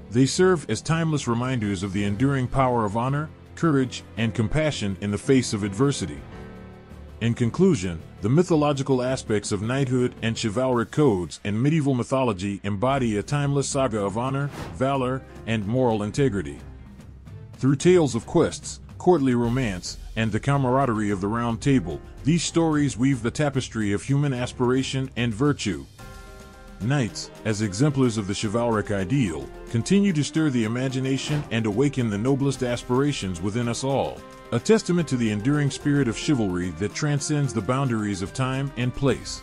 They serve as timeless reminders of the enduring power of honor, courage, and compassion in the face of adversity. In conclusion, the mythological aspects of knighthood and chivalric codes in medieval mythology embody a timeless saga of honor, valor, and moral integrity. Through tales of quests, courtly romance, and the camaraderie of the Round Table, these stories weave the tapestry of human aspiration and virtue. Knights, as exemplars of the chivalric ideal, continue to stir the imagination and awaken the noblest aspirations within us all, a testament to the enduring spirit of chivalry that transcends the boundaries of time and place.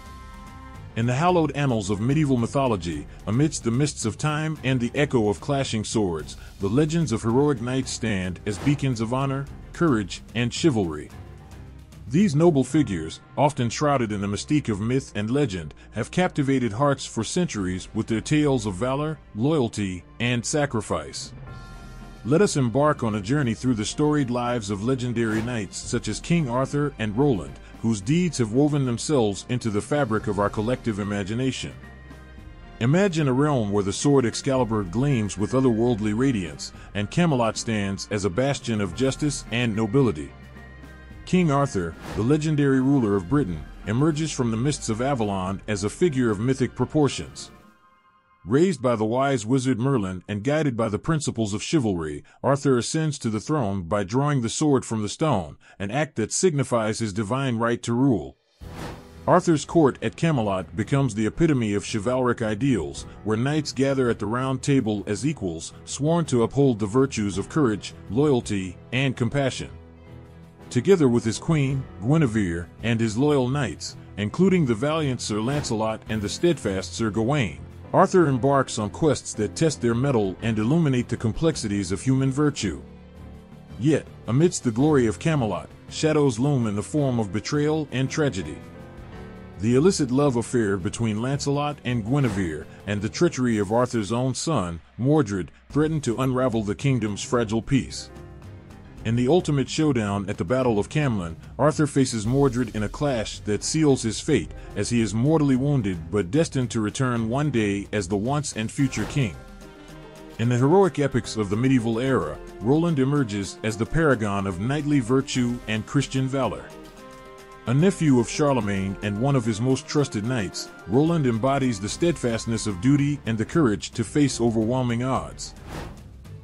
In the hallowed annals of medieval mythology, amidst the mists of time and the echo of clashing swords, the legends of heroic knights stand as beacons of honor, courage, and chivalry. These noble figures, often shrouded in the mystique of myth and legend, have captivated hearts for centuries with their tales of valor, loyalty, and sacrifice. Let us embark on a journey through the storied lives of legendary knights such as King Arthur and Roland, whose deeds have woven themselves into the fabric of our collective imagination. Imagine a realm where the sword Excalibur gleams with otherworldly radiance, and Camelot stands as a bastion of justice and nobility. King Arthur, the legendary ruler of Britain, emerges from the mists of Avalon as a figure of mythic proportions. Raised by the wise wizard Merlin and guided by the principles of chivalry, Arthur ascends to the throne by drawing the sword from the stone, an act that signifies his divine right to rule. Arthur's court at Camelot becomes the epitome of chivalric ideals, where knights gather at the round table as equals, sworn to uphold the virtues of courage, loyalty, and compassion. Together with his queen, Guinevere, and his loyal knights, including the valiant Sir Lancelot and the steadfast Sir Gawain, Arthur embarks on quests that test their mettle and illuminate the complexities of human virtue. Yet, amidst the glory of Camelot, shadows loom in the form of betrayal and tragedy. The illicit love affair between Lancelot and Guinevere, and the treachery of Arthur's own son, Mordred, threaten to unravel the kingdom's fragile peace. In the ultimate showdown at the Battle of Camlan, Arthur faces Mordred in a clash that seals his fate, as he is mortally wounded but destined to return one day as the once and future king. In the heroic epics of the medieval era, Roland emerges as the paragon of knightly virtue and Christian valor. A nephew of Charlemagne and one of his most trusted knights, Roland embodies the steadfastness of duty and the courage to face overwhelming odds.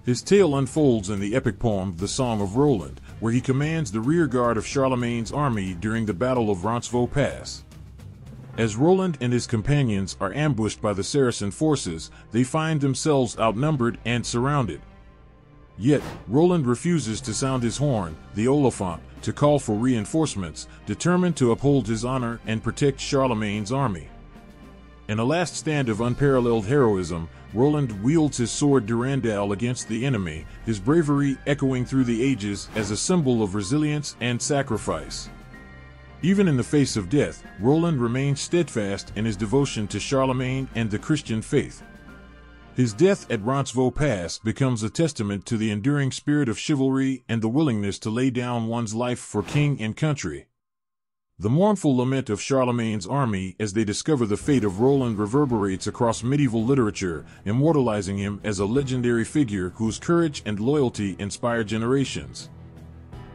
His tale unfolds in the epic poem The Song of Roland, where he commands the rear guard of Charlemagne's army during the Battle of Roncesvalles Pass. As Roland and his companions are ambushed by the Saracen forces, they find themselves outnumbered and surrounded. Yet, Roland refuses to sound his horn, the Oliphant, to call for reinforcements, determined to uphold his honor and protect Charlemagne's army. In a last stand of unparalleled heroism, Roland wields his sword Durandal against the enemy, his bravery echoing through the ages as a symbol of resilience and sacrifice. Even in the face of death, Roland remains steadfast in his devotion to Charlemagne and the Christian faith. His death at Roncesvalles Pass becomes a testament to the enduring spirit of chivalry and the willingness to lay down one's life for king and country. The mournful lament of Charlemagne's army as they discover the fate of Roland reverberates across medieval literature, immortalizing him as a legendary figure whose courage and loyalty inspire generations.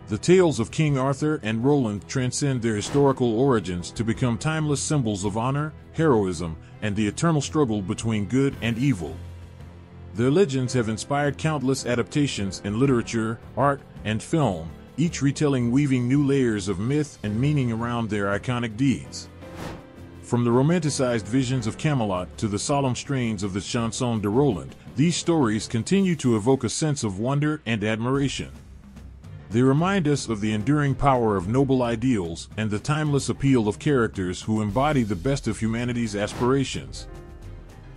The tales of King Arthur and Roland transcend their historical origins to become timeless symbols of honor, heroism, and the eternal struggle between good and evil. Their legends have inspired countless adaptations in literature, art, and film, each retelling weaving new layers of myth and meaning around their iconic deeds. From the romanticized visions of Camelot to the solemn strains of the Chanson de Roland, these stories continue to evoke a sense of wonder and admiration. They remind us of the enduring power of noble ideals and the timeless appeal of characters who embody the best of humanity's aspirations.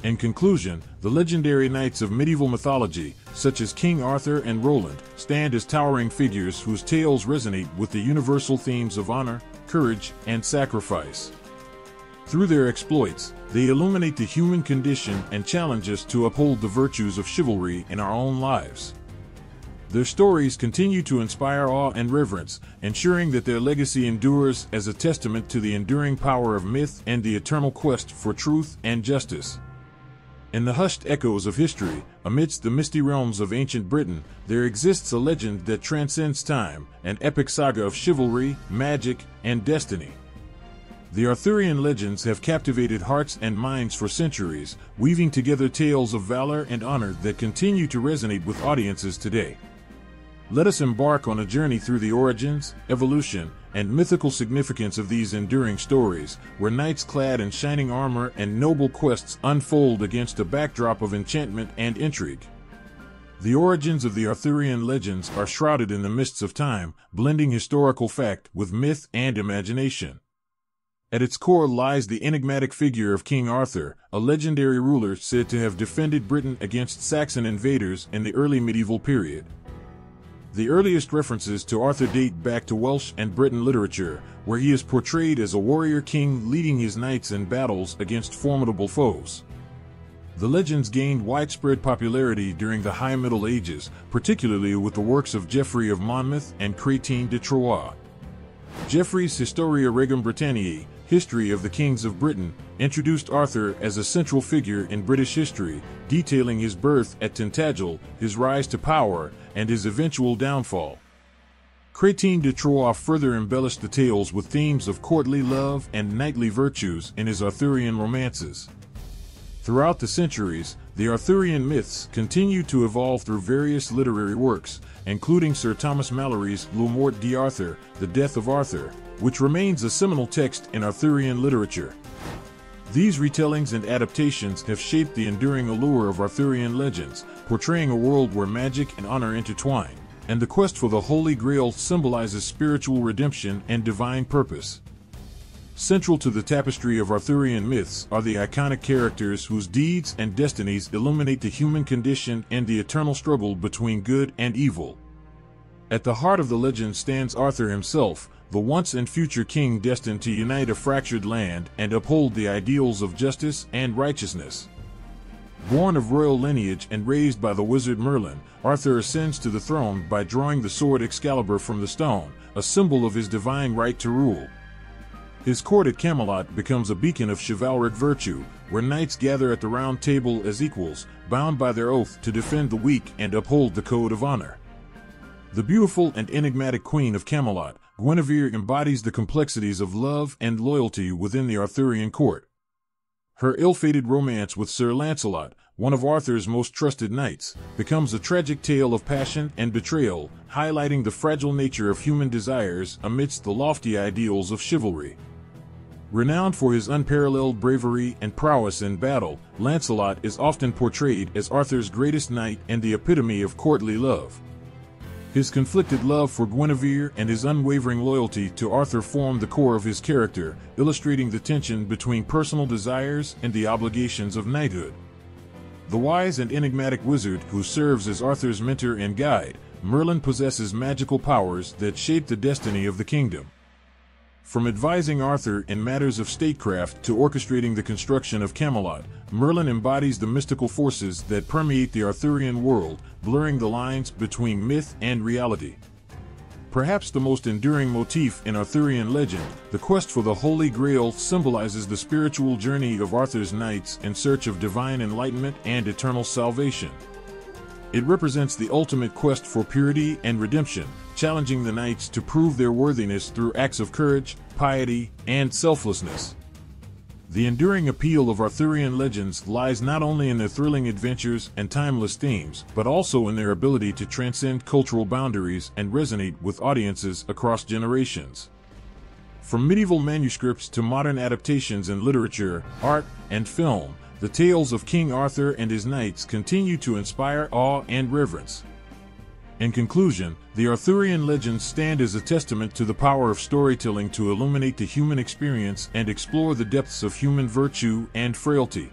In conclusion, the legendary knights of medieval mythology, such as King Arthur and Roland, stand as towering figures whose tales resonate with the universal themes of honor, courage, and sacrifice. Through their exploits, they illuminate the human condition and challenge us to uphold the virtues of chivalry in our own lives. Their stories continue to inspire awe and reverence, ensuring that their legacy endures as a testament to the enduring power of myth and the eternal quest for truth and justice. In the hushed echoes of history, amidst the misty realms of ancient Britain, there exists a legend that transcends time, an epic saga of chivalry, magic, and destiny. The Arthurian legends have captivated hearts and minds for centuries, weaving together tales of valor and honor that continue to resonate with audiences today. Let us embark on a journey through the origins, evolution, and mythical significance of these enduring stories, where knights clad in shining armor and noble quests unfold against a backdrop of enchantment and intrigue. The origins of the Arthurian legends are shrouded in the mists of time, blending historical fact with myth and imagination. At its core lies the enigmatic figure of King Arthur, a legendary ruler said to have defended Britain against Saxon invaders in the early medieval period. The earliest references to Arthur date back to Welsh and Breton literature, where he is portrayed as a warrior king leading his knights in battles against formidable foes. The legends gained widespread popularity during the High Middle Ages, particularly with the works of Geoffrey of Monmouth and Chrétien de Troyes. Geoffrey's Historia Regum Britanniae, History of the Kings of Britain, introduced Arthur as a central figure in British history, detailing his birth at Tintagel, his rise to power, and his eventual downfall. Chrétien de Troyes further embellished the tales with themes of courtly love and knightly virtues in his Arthurian romances. Throughout the centuries, the Arthurian myths continue to evolve through various literary works, including Sir Thomas Malory's Le Mort d'Arthur, The Death of Arthur, which remains a seminal text in Arthurian literature. These retellings and adaptations have shaped the enduring allure of Arthurian legends, portraying a world where magic and honor intertwine, and the quest for the Holy Grail symbolizes spiritual redemption and divine purpose. Central to the tapestry of Arthurian myths are the iconic characters whose deeds and destinies illuminate the human condition and the eternal struggle between good and evil. At the heart of the legend stands Arthur himself, the once and future king destined to unite a fractured land and uphold the ideals of justice and righteousness. Born of royal lineage and raised by the wizard Merlin, Arthur ascends to the throne by drawing the sword Excalibur from the stone, a symbol of his divine right to rule. His court at Camelot becomes a beacon of chivalric virtue, where knights gather at the round table as equals, bound by their oath to defend the weak and uphold the code of honor. The beautiful and enigmatic Queen of Camelot, Guinevere, embodies the complexities of love and loyalty within the Arthurian court. Her ill-fated romance with Sir Lancelot, one of Arthur's most trusted knights, becomes a tragic tale of passion and betrayal, highlighting the fragile nature of human desires amidst the lofty ideals of chivalry. Renowned for his unparalleled bravery and prowess in battle, Lancelot is often portrayed as Arthur's greatest knight and the epitome of courtly love. His conflicted love for Guinevere and his unwavering loyalty to Arthur form the core of his character, illustrating the tension between personal desires and the obligations of knighthood. The wise and enigmatic wizard who serves as Arthur's mentor and guide, Merlin possesses magical powers that shape the destiny of the kingdom. From advising Arthur in matters of statecraft to orchestrating the construction of Camelot, Merlin embodies the mystical forces that permeate the Arthurian world, blurring the lines between myth and reality. Perhaps the most enduring motif in Arthurian legend, the quest for the Holy Grail symbolizes the spiritual journey of Arthur's knights in search of divine enlightenment and eternal salvation. It represents the ultimate quest for purity and redemption, challenging the knights to prove their worthiness through acts of courage, piety, and selflessness. The enduring appeal of Arthurian legends lies not only in their thrilling adventures and timeless themes, but also in their ability to transcend cultural boundaries and resonate with audiences across generations. From medieval manuscripts to modern adaptations in literature, art, and film, the tales of King Arthur and his knights continue to inspire awe and reverence. In conclusion, the Arthurian legends stand as a testament to the power of storytelling to illuminate the human experience and explore the depths of human virtue and frailty.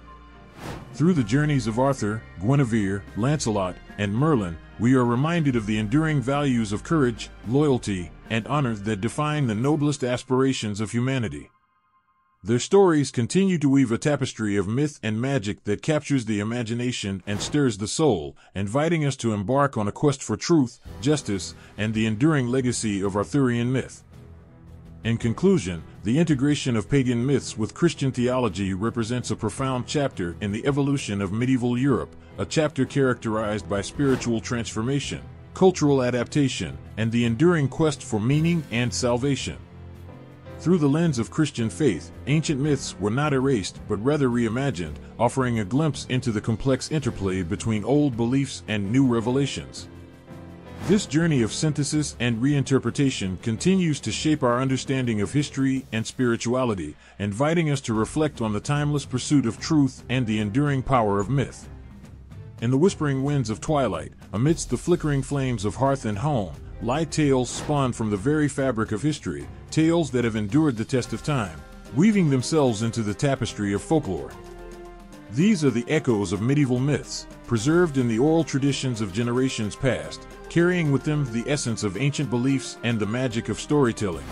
Through the journeys of Arthur, Guinevere, Lancelot, and Merlin, we are reminded of the enduring values of courage, loyalty, and honor that define the noblest aspirations of humanity. Their stories continue to weave a tapestry of myth and magic that captures the imagination and stirs the soul, inviting us to embark on a quest for truth, justice, and the enduring legacy of Arthurian myth. In conclusion, the integration of pagan myths with Christian theology represents a profound chapter in the evolution of medieval Europe, a chapter characterized by spiritual transformation, cultural adaptation, and the enduring quest for meaning and salvation. Through the lens of Christian faith, ancient myths were not erased but rather reimagined, offering a glimpse into the complex interplay between old beliefs and new revelations. This journey of synthesis and reinterpretation continues to shape our understanding of history and spirituality, inviting us to reflect on the timeless pursuit of truth and the enduring power of myth. In the whispering winds of twilight, amidst the flickering flames of hearth and home, lie tales spawned from the very fabric of history, tales that have endured the test of time, weaving themselves into the tapestry of folklore. These are the echoes of medieval myths, preserved in the oral traditions of generations past, carrying with them the essence of ancient beliefs and the magic of storytelling.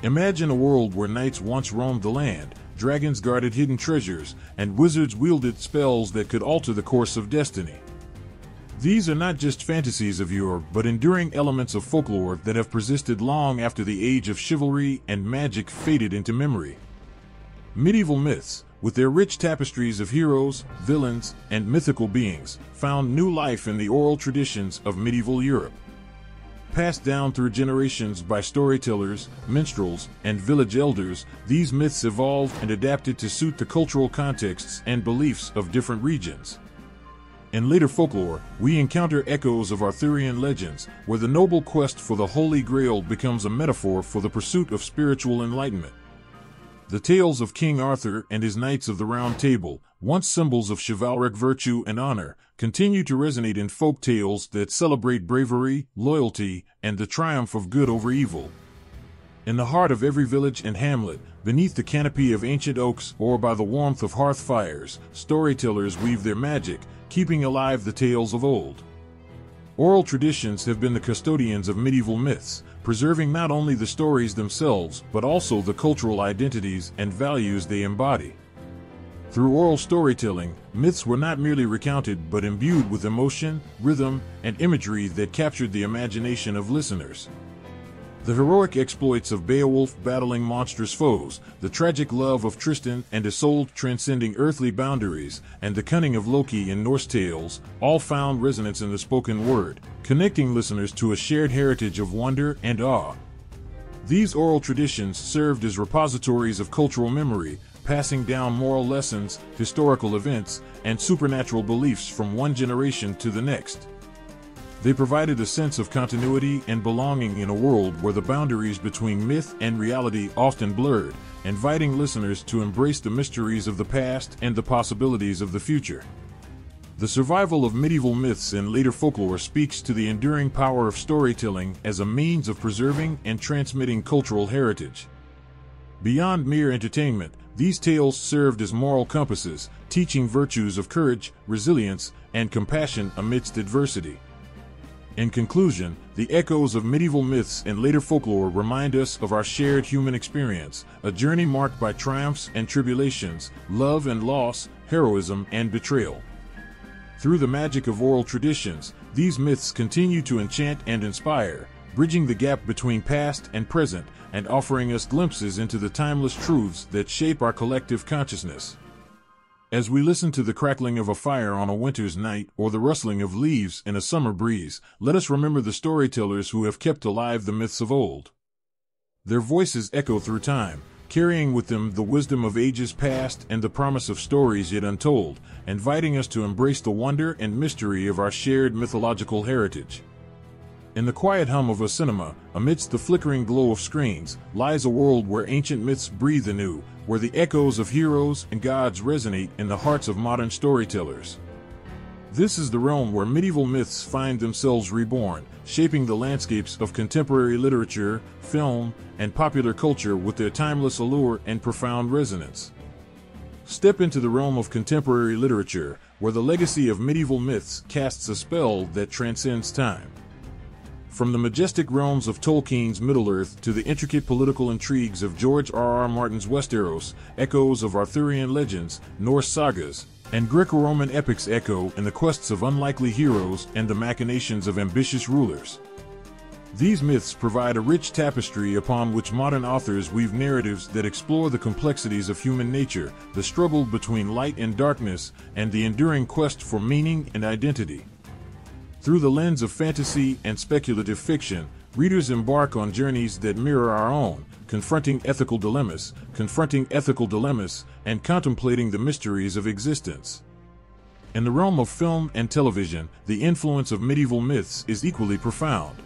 Imagine a world where knights once roamed the land, dragons guarded hidden treasures, and wizards wielded spells that could alter the course of destiny. These are not just fantasies of yore, but enduring elements of folklore that have persisted long after the age of chivalry and magic faded into memory. Medieval myths, with their rich tapestries of heroes, villains, and mythical beings, found new life in the oral traditions of medieval Europe. passed down through generations by storytellers, minstrels, and village elders, these myths evolved and adapted to suit the cultural contexts and beliefs of different regions. In later folklore, we encounter echoes of Arthurian legends, where the noble quest for the Holy Grail becomes a metaphor for the pursuit of spiritual enlightenment. The tales of King Arthur and his Knights of the Round Table, once symbols of chivalric virtue and honor, continue to resonate in folk tales that celebrate bravery, loyalty, and the triumph of good over evil. In the heart of every village and hamlet, beneath the canopy of ancient oaks or by the warmth of hearth fires, storytellers weave their magic, keeping alive the tales of old. Oral traditions have been the custodians of medieval myths, preserving not only the stories themselves, but also the cultural identities and values they embody. Through oral storytelling, myths were not merely recounted but imbued with emotion, rhythm, and imagery that captured the imagination of listeners. The heroic exploits of Beowulf battling monstrous foes, the tragic love of Tristan and Isolde transcending earthly boundaries, and the cunning of Loki in Norse tales, all found resonance in the spoken word, connecting listeners to a shared heritage of wonder and awe. These oral traditions served as repositories of cultural memory, passing down moral lessons, historical events, and supernatural beliefs from one generation to the next. They provided a sense of continuity and belonging in a world where the boundaries between myth and reality often blurred, inviting listeners to embrace the mysteries of the past and the possibilities of the future. The survival of medieval myths in later folklore speaks to the enduring power of storytelling as a means of preserving and transmitting cultural heritage. Beyond mere entertainment, these tales served as moral compasses, teaching virtues of courage, resilience, and compassion amidst adversity. In conclusion, the echoes of medieval myths and later folklore remind us of our shared human experience, a journey marked by triumphs and tribulations, love and loss, heroism and betrayal. Through the magic of oral traditions, these myths continue to enchant and inspire, bridging the gap between past and present, and offering us glimpses into the timeless truths that shape our collective consciousness. As we listen to the crackling of a fire on a winter's night or the rustling of leaves in a summer breeze, let us remember the storytellers who have kept alive the myths of old. Their voices echo through time, carrying with them the wisdom of ages past and the promise of stories yet untold, inviting us to embrace the wonder and mystery of our shared mythological heritage. In the quiet hum of a cinema, amidst the flickering glow of screens, lies a world where ancient myths breathe anew, where the echoes of heroes and gods resonate in the hearts of modern storytellers. This is the realm where medieval myths find themselves reborn, shaping the landscapes of contemporary literature, film, and popular culture with their timeless allure and profound resonance. Step into the realm of contemporary literature, where the legacy of medieval myths casts a spell that transcends time. From the majestic realms of Tolkien's Middle-earth to the intricate political intrigues of George R. R. Martin's Westeros, echoes of Arthurian legends, Norse sagas, and Greco-Roman epics echo in the quests of unlikely heroes and the machinations of ambitious rulers. These myths provide a rich tapestry upon which modern authors weave narratives that explore the complexities of human nature, the struggle between light and darkness, and the enduring quest for meaning and identity. Through the lens of fantasy and speculative fiction, readers embark on journeys that mirror our own, confronting ethical dilemmas, and contemplating the mysteries of existence. In the realm of film and television, the influence of medieval myths is equally profound.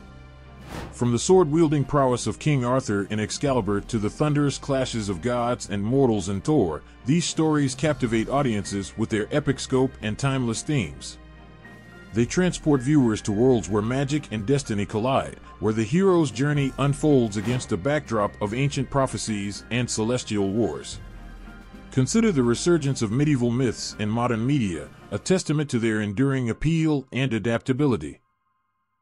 From the sword-wielding prowess of King Arthur in Excalibur to the thunderous clashes of gods and mortals in Thor, these stories captivate audiences with their epic scope and timeless themes. They transport viewers to worlds where magic and destiny collide, where the hero's journey unfolds against a backdrop of ancient prophecies and celestial wars. Consider the resurgence of medieval myths in modern media, a testament to their enduring appeal and adaptability.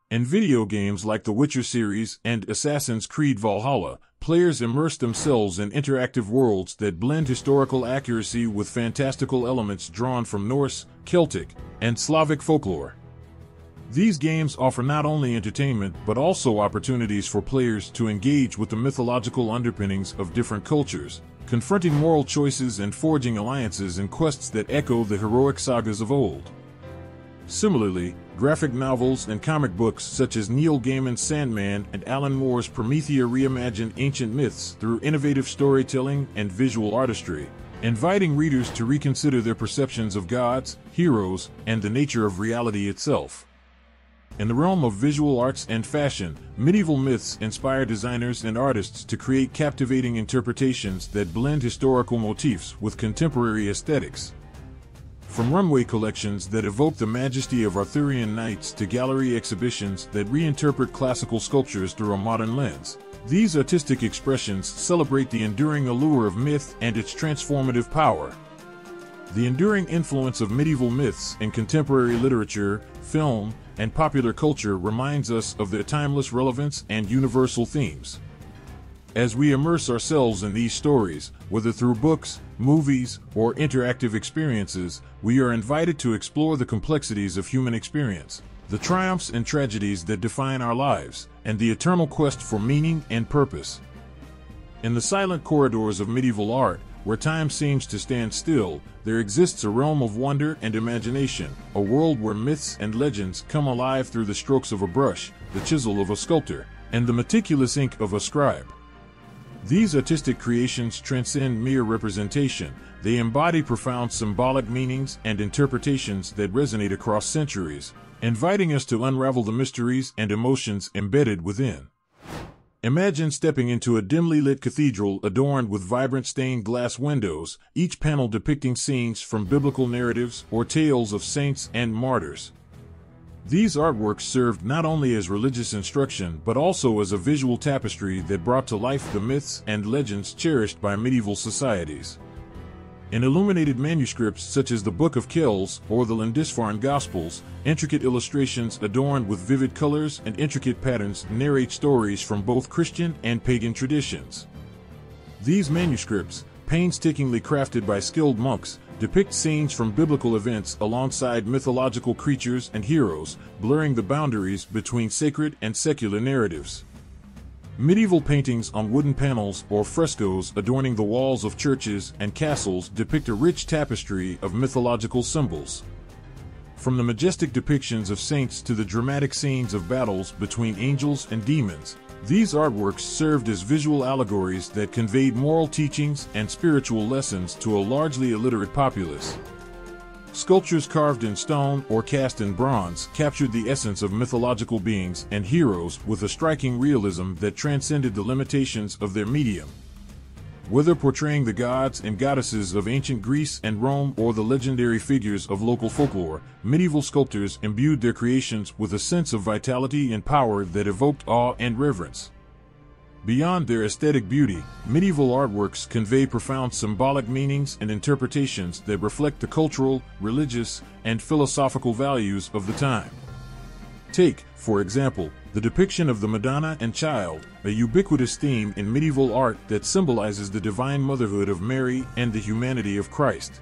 In video games like the Witcher series and Assassin's Creed Valhalla, players immerse themselves in interactive worlds that blend historical accuracy with fantastical elements drawn from Norse, Celtic, and Slavic folklore. These games offer not only entertainment but also opportunities for players to engage with the mythological underpinnings of different cultures, confronting moral choices and forging alliances in quests that echo the heroic sagas of old. Similarly, Graphic novels and comic books such as Neil Gaiman's Sandman and Alan Moore's Promethea reimagined ancient myths through innovative storytelling and visual artistry, inviting readers to reconsider their perceptions of gods, heroes, and the nature of reality itself. In the realm of visual arts and fashion, medieval myths inspire designers and artists to create captivating interpretations that blend historical motifs with contemporary aesthetics. From runway collections that evoke the majesty of Arthurian knights to gallery exhibitions that reinterpret classical sculptures through a modern lens, these artistic expressions celebrate the enduring allure of myth and its transformative power. The enduring influence of medieval myths in contemporary literature, film, and popular culture reminds us of their timeless relevance and universal themes. As we immerse ourselves in these stories, whether through books, movies, or interactive experiences, we are invited to explore the complexities of human experience, the triumphs and tragedies that define our lives, and the eternal quest for meaning and purpose. In the silent corridors of medieval art, where time seems to stand still, there exists a realm of wonder and imagination, a world where myths and legends come alive through the strokes of a brush, the chisel of a sculptor, and the meticulous ink of a scribe. These artistic creations transcend mere representation. They embody profound symbolic meanings and interpretations that resonate across centuries, inviting us to unravel the mysteries and emotions embedded within. Imagine stepping into a dimly lit cathedral adorned with vibrant stained glass windows, each panel depicting scenes from biblical narratives or tales of saints and martyrs. These artworks served not only as religious instruction but also as a visual tapestry that brought to life the myths and legends cherished by medieval societies. In illuminated manuscripts such as the Book of Kells or the Lindisfarne Gospels, intricate illustrations adorned with vivid colors and intricate patterns narrate stories from both Christian and pagan traditions. These manuscripts, painstakingly crafted by skilled monks, depict scenes from biblical events alongside mythological creatures and heroes, blurring the boundaries between sacred and secular narratives. Medieval paintings on wooden panels or frescoes adorning the walls of churches and castles depict a rich tapestry of mythological symbols. From the majestic depictions of saints to the dramatic scenes of battles between angels and demons, these artworks served as visual allegories that conveyed moral teachings and spiritual lessons to a largely illiterate populace. Sculptures carved in stone or cast in bronze captured the essence of mythological beings and heroes with a striking realism that transcended the limitations of their medium. Whether portraying the gods and goddesses of ancient Greece and Rome or the legendary figures of local folklore, medieval sculptors imbued their creations with a sense of vitality and power that evoked awe and reverence. Beyond their aesthetic beauty, medieval artworks convey profound symbolic meanings and interpretations that reflect the cultural, religious, and philosophical values of the time. Take, for example, the depiction of the Madonna and Child, a ubiquitous theme in medieval art that symbolizes the divine motherhood of Mary and the humanity of Christ.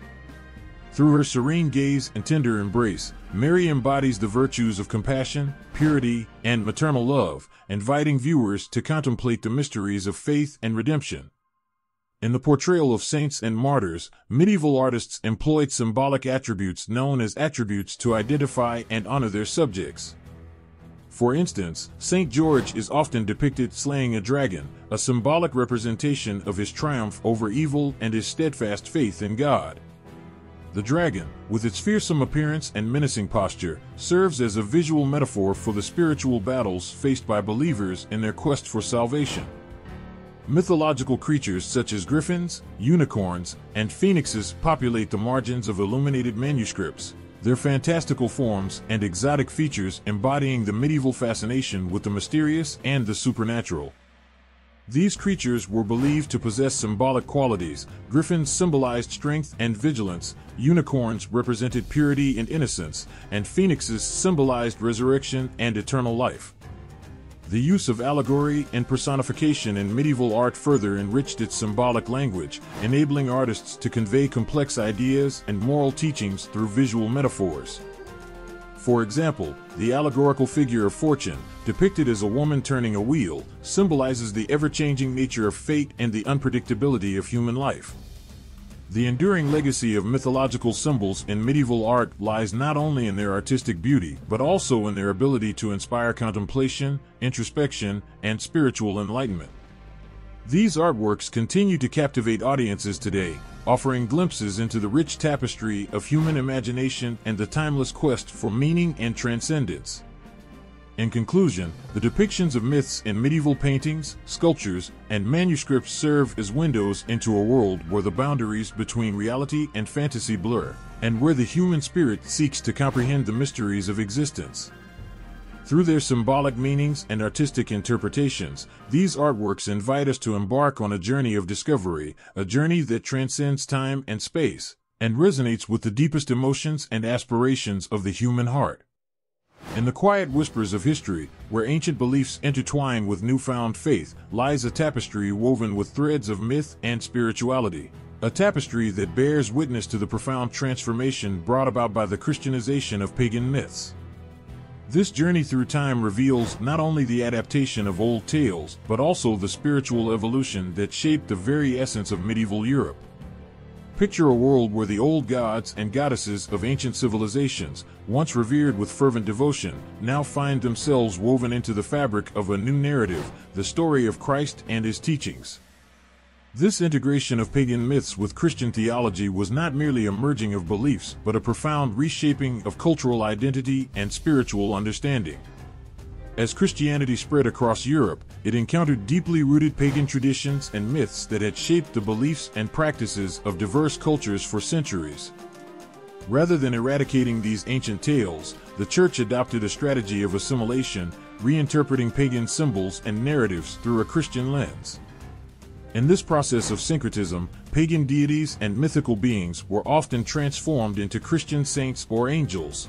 Through her serene gaze and tender embrace, Mary embodies the virtues of compassion, purity, and maternal love, inviting viewers to contemplate the mysteries of faith and redemption. In the portrayal of saints and martyrs, medieval artists employed symbolic attributes known as attributes to identify and honor their subjects. For instance, Saint George is often depicted slaying a dragon, a symbolic representation of his triumph over evil and his steadfast faith in God. The dragon, with its fearsome appearance and menacing posture, serves as a visual metaphor for the spiritual battles faced by believers in their quest for salvation. Mythological creatures such as griffins, unicorns, and phoenixes populate the margins of illuminated manuscripts, their fantastical forms and exotic features embodying the medieval fascination with the mysterious and the supernatural. These creatures were believed to possess symbolic qualities. Griffins symbolized strength and vigilance, unicorns represented purity and innocence, and phoenixes symbolized resurrection and eternal life. The use of allegory and personification in medieval art further enriched its symbolic language, enabling artists to convey complex ideas and moral teachings through visual metaphors. For example, the allegorical figure of Fortune, depicted as a woman turning a wheel, symbolizes the ever-changing nature of fate and the unpredictability of human life. The enduring legacy of mythological symbols in medieval art lies not only in their artistic beauty, but also in their ability to inspire contemplation, introspection, and spiritual enlightenment. These artworks continue to captivate audiences today, offering glimpses into the rich tapestry of human imagination and the timeless quest for meaning and transcendence. In conclusion, the depictions of myths in medieval paintings, sculptures, and manuscripts serve as windows into a world where the boundaries between reality and fantasy blur, and where the human spirit seeks to comprehend the mysteries of existence. Through their symbolic meanings and artistic interpretations, these artworks invite us to embark on a journey of discovery, a journey that transcends time and space, and resonates with the deepest emotions and aspirations of the human heart. In the quiet whispers of history, where ancient beliefs intertwine with newfound faith, lies a tapestry woven with threads of myth and spirituality. A tapestry that bears witness to the profound transformation brought about by the Christianization of pagan myths. This journey through time reveals not only the adaptation of old tales, but also the spiritual evolution that shaped the very essence of medieval Europe. Picture a world where the old gods and goddesses of ancient civilizations, once revered with fervent devotion, now find themselves woven into the fabric of a new narrative, the story of Christ and his teachings. This integration of pagan myths with Christian theology was not merely a merging of beliefs, but a profound reshaping of cultural identity and spiritual understanding. As Christianity spread across Europe, it encountered deeply rooted pagan traditions and myths that had shaped the beliefs and practices of diverse cultures for centuries. Rather than eradicating these ancient tales, the Church adopted a strategy of assimilation, reinterpreting pagan symbols and narratives through a Christian lens. In this process of syncretism, pagan deities and mythical beings were often transformed into Christian saints or angels.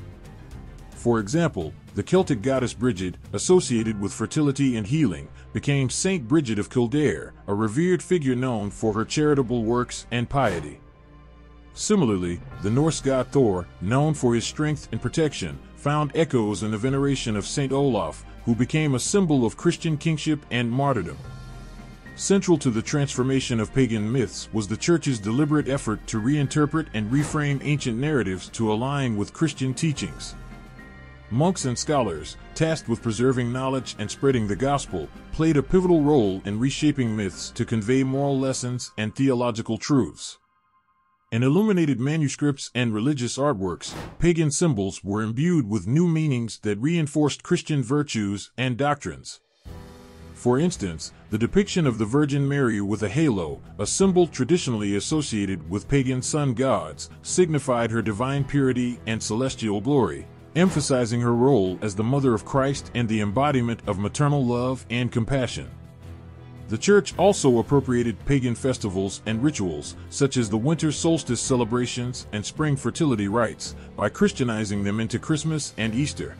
For example, the Celtic goddess Brigid, associated with fertility and healing, became Saint Bridget of Kildare, a revered figure known for her charitable works and piety. Similarly, the Norse god Thor, known for his strength and protection, found echoes in the veneration of Saint Olaf, who became a symbol of Christian kingship and martyrdom. Central to the transformation of pagan myths was the Church's deliberate effort to reinterpret and reframe ancient narratives to align with Christian teachings. Monks and scholars, tasked with preserving knowledge and spreading the gospel, played a pivotal role in reshaping myths to convey moral lessons and theological truths. In illuminated manuscripts and religious artworks, pagan symbols were imbued with new meanings that reinforced Christian virtues and doctrines. For instance, the depiction of the Virgin Mary with a halo, a symbol traditionally associated with pagan sun gods, signified her divine purity and celestial glory, emphasizing her role as the Mother of Christ and the embodiment of maternal love and compassion. The Church also appropriated pagan festivals and rituals, such as the winter solstice celebrations and spring fertility rites, by Christianizing them into Christmas and Easter.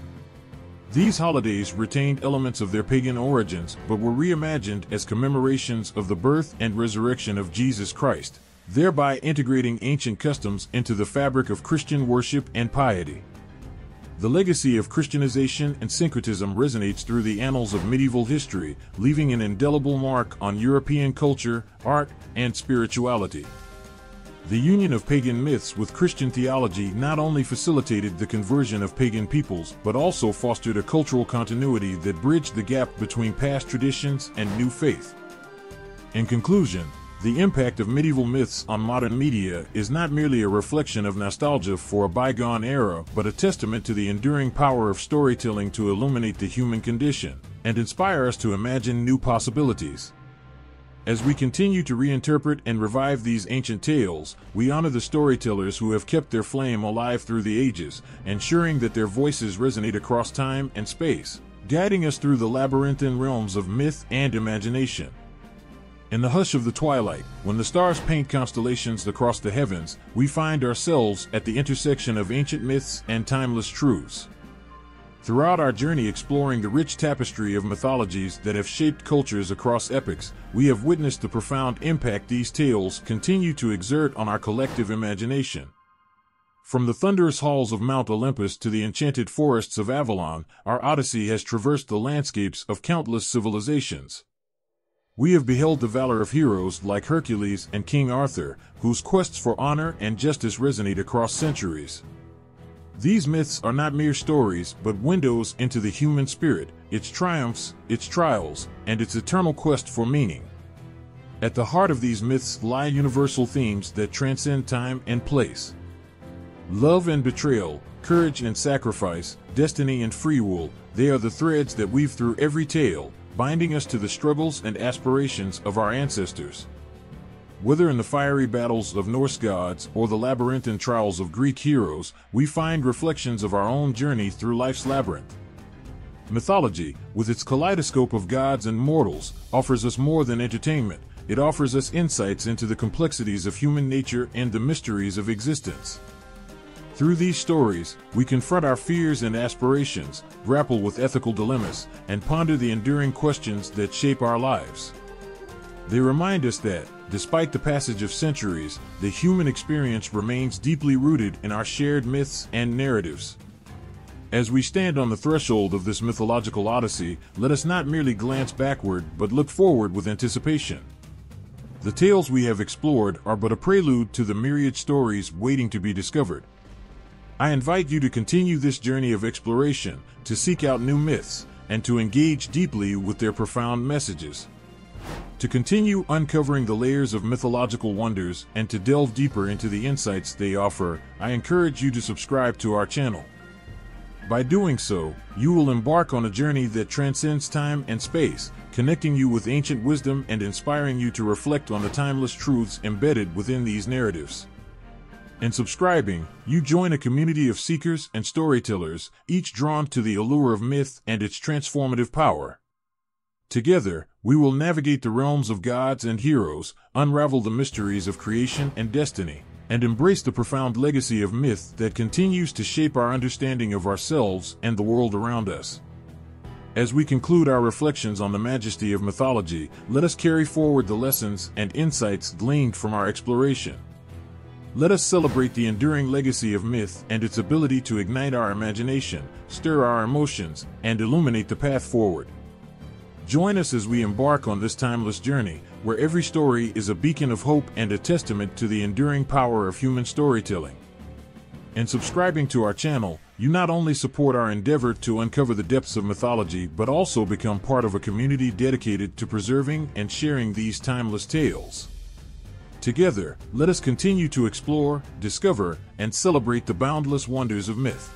These holidays retained elements of their pagan origins, but were reimagined as commemorations of the birth and resurrection of Jesus Christ, thereby integrating ancient customs into the fabric of Christian worship and piety. The legacy of Christianization and syncretism resonates through the annals of medieval history, leaving an indelible mark on European culture, art, and spirituality. The union of pagan myths with Christian theology not only facilitated the conversion of pagan peoples, but also fostered a cultural continuity that bridged the gap between past traditions and new faith. In conclusion, the impact of medieval myths on modern media is not merely a reflection of nostalgia for a bygone era, but a testament to the enduring power of storytelling to illuminate the human condition and inspire us to imagine new possibilities. As we continue to reinterpret and revive these ancient tales, we honor the storytellers who have kept their flame alive through the ages, ensuring that their voices resonate across time and space, guiding us through the labyrinthine realms of myth and imagination. In the hush of the twilight, when the stars paint constellations across the heavens, we find ourselves at the intersection of ancient myths and timeless truths. Throughout our journey exploring the rich tapestry of mythologies that have shaped cultures across epochs, we have witnessed the profound impact these tales continue to exert on our collective imagination. From the thunderous halls of Mount Olympus to the enchanted forests of Avalon, our odyssey has traversed the landscapes of countless civilizations. We have beheld the valor of heroes like Hercules and King Arthur, whose quests for honor and justice resonate across centuries. These myths are not mere stories, but windows into the human spirit, its triumphs, its trials, and its eternal quest for meaning. At the heart of these myths lie universal themes that transcend time and place. Love and betrayal, courage and sacrifice, destiny and free will, they are the threads that weave through every tale, binding us to the struggles and aspirations of our ancestors. Whether in the fiery battles of Norse gods or the labyrinthine trials of Greek heroes, we find reflections of our own journey through life's labyrinth. Mythology, with its kaleidoscope of gods and mortals, offers us more than entertainment. It offers us insights into the complexities of human nature and the mysteries of existence. Through these stories, we confront our fears and aspirations, grapple with ethical dilemmas, and ponder the enduring questions that shape our lives. They remind us that, despite the passage of centuries, the human experience remains deeply rooted in our shared myths and narratives. As we stand on the threshold of this mythological odyssey, let us not merely glance backward but look forward with anticipation. The tales we have explored are but a prelude to the myriad stories waiting to be discovered. I invite you to continue this journey of exploration, to seek out new myths, and to engage deeply with their profound messages. To continue uncovering the layers of mythological wonders and to delve deeper into the insights they offer, I encourage you to subscribe to our channel. By doing so, you will embark on a journey that transcends time and space, connecting you with ancient wisdom and inspiring you to reflect on the timeless truths embedded within these narratives. In subscribing, you join a community of seekers and storytellers, each drawn to the allure of myth and its transformative power. Together, we will navigate the realms of gods and heroes, unravel the mysteries of creation and destiny, and embrace the profound legacy of myth that continues to shape our understanding of ourselves and the world around us. As we conclude our reflections on the majesty of mythology, let us carry forward the lessons and insights gleaned from our exploration. Let us celebrate the enduring legacy of myth and its ability to ignite our imagination, stir our emotions, and illuminate the path forward. Join us as we embark on this timeless journey, where every story is a beacon of hope and a testament to the enduring power of human storytelling. In subscribing to our channel, you not only support our endeavor to uncover the depths of mythology but also become part of a community dedicated to preserving and sharing these timeless tales. Together, let us continue to explore, discover, and celebrate the boundless wonders of myth.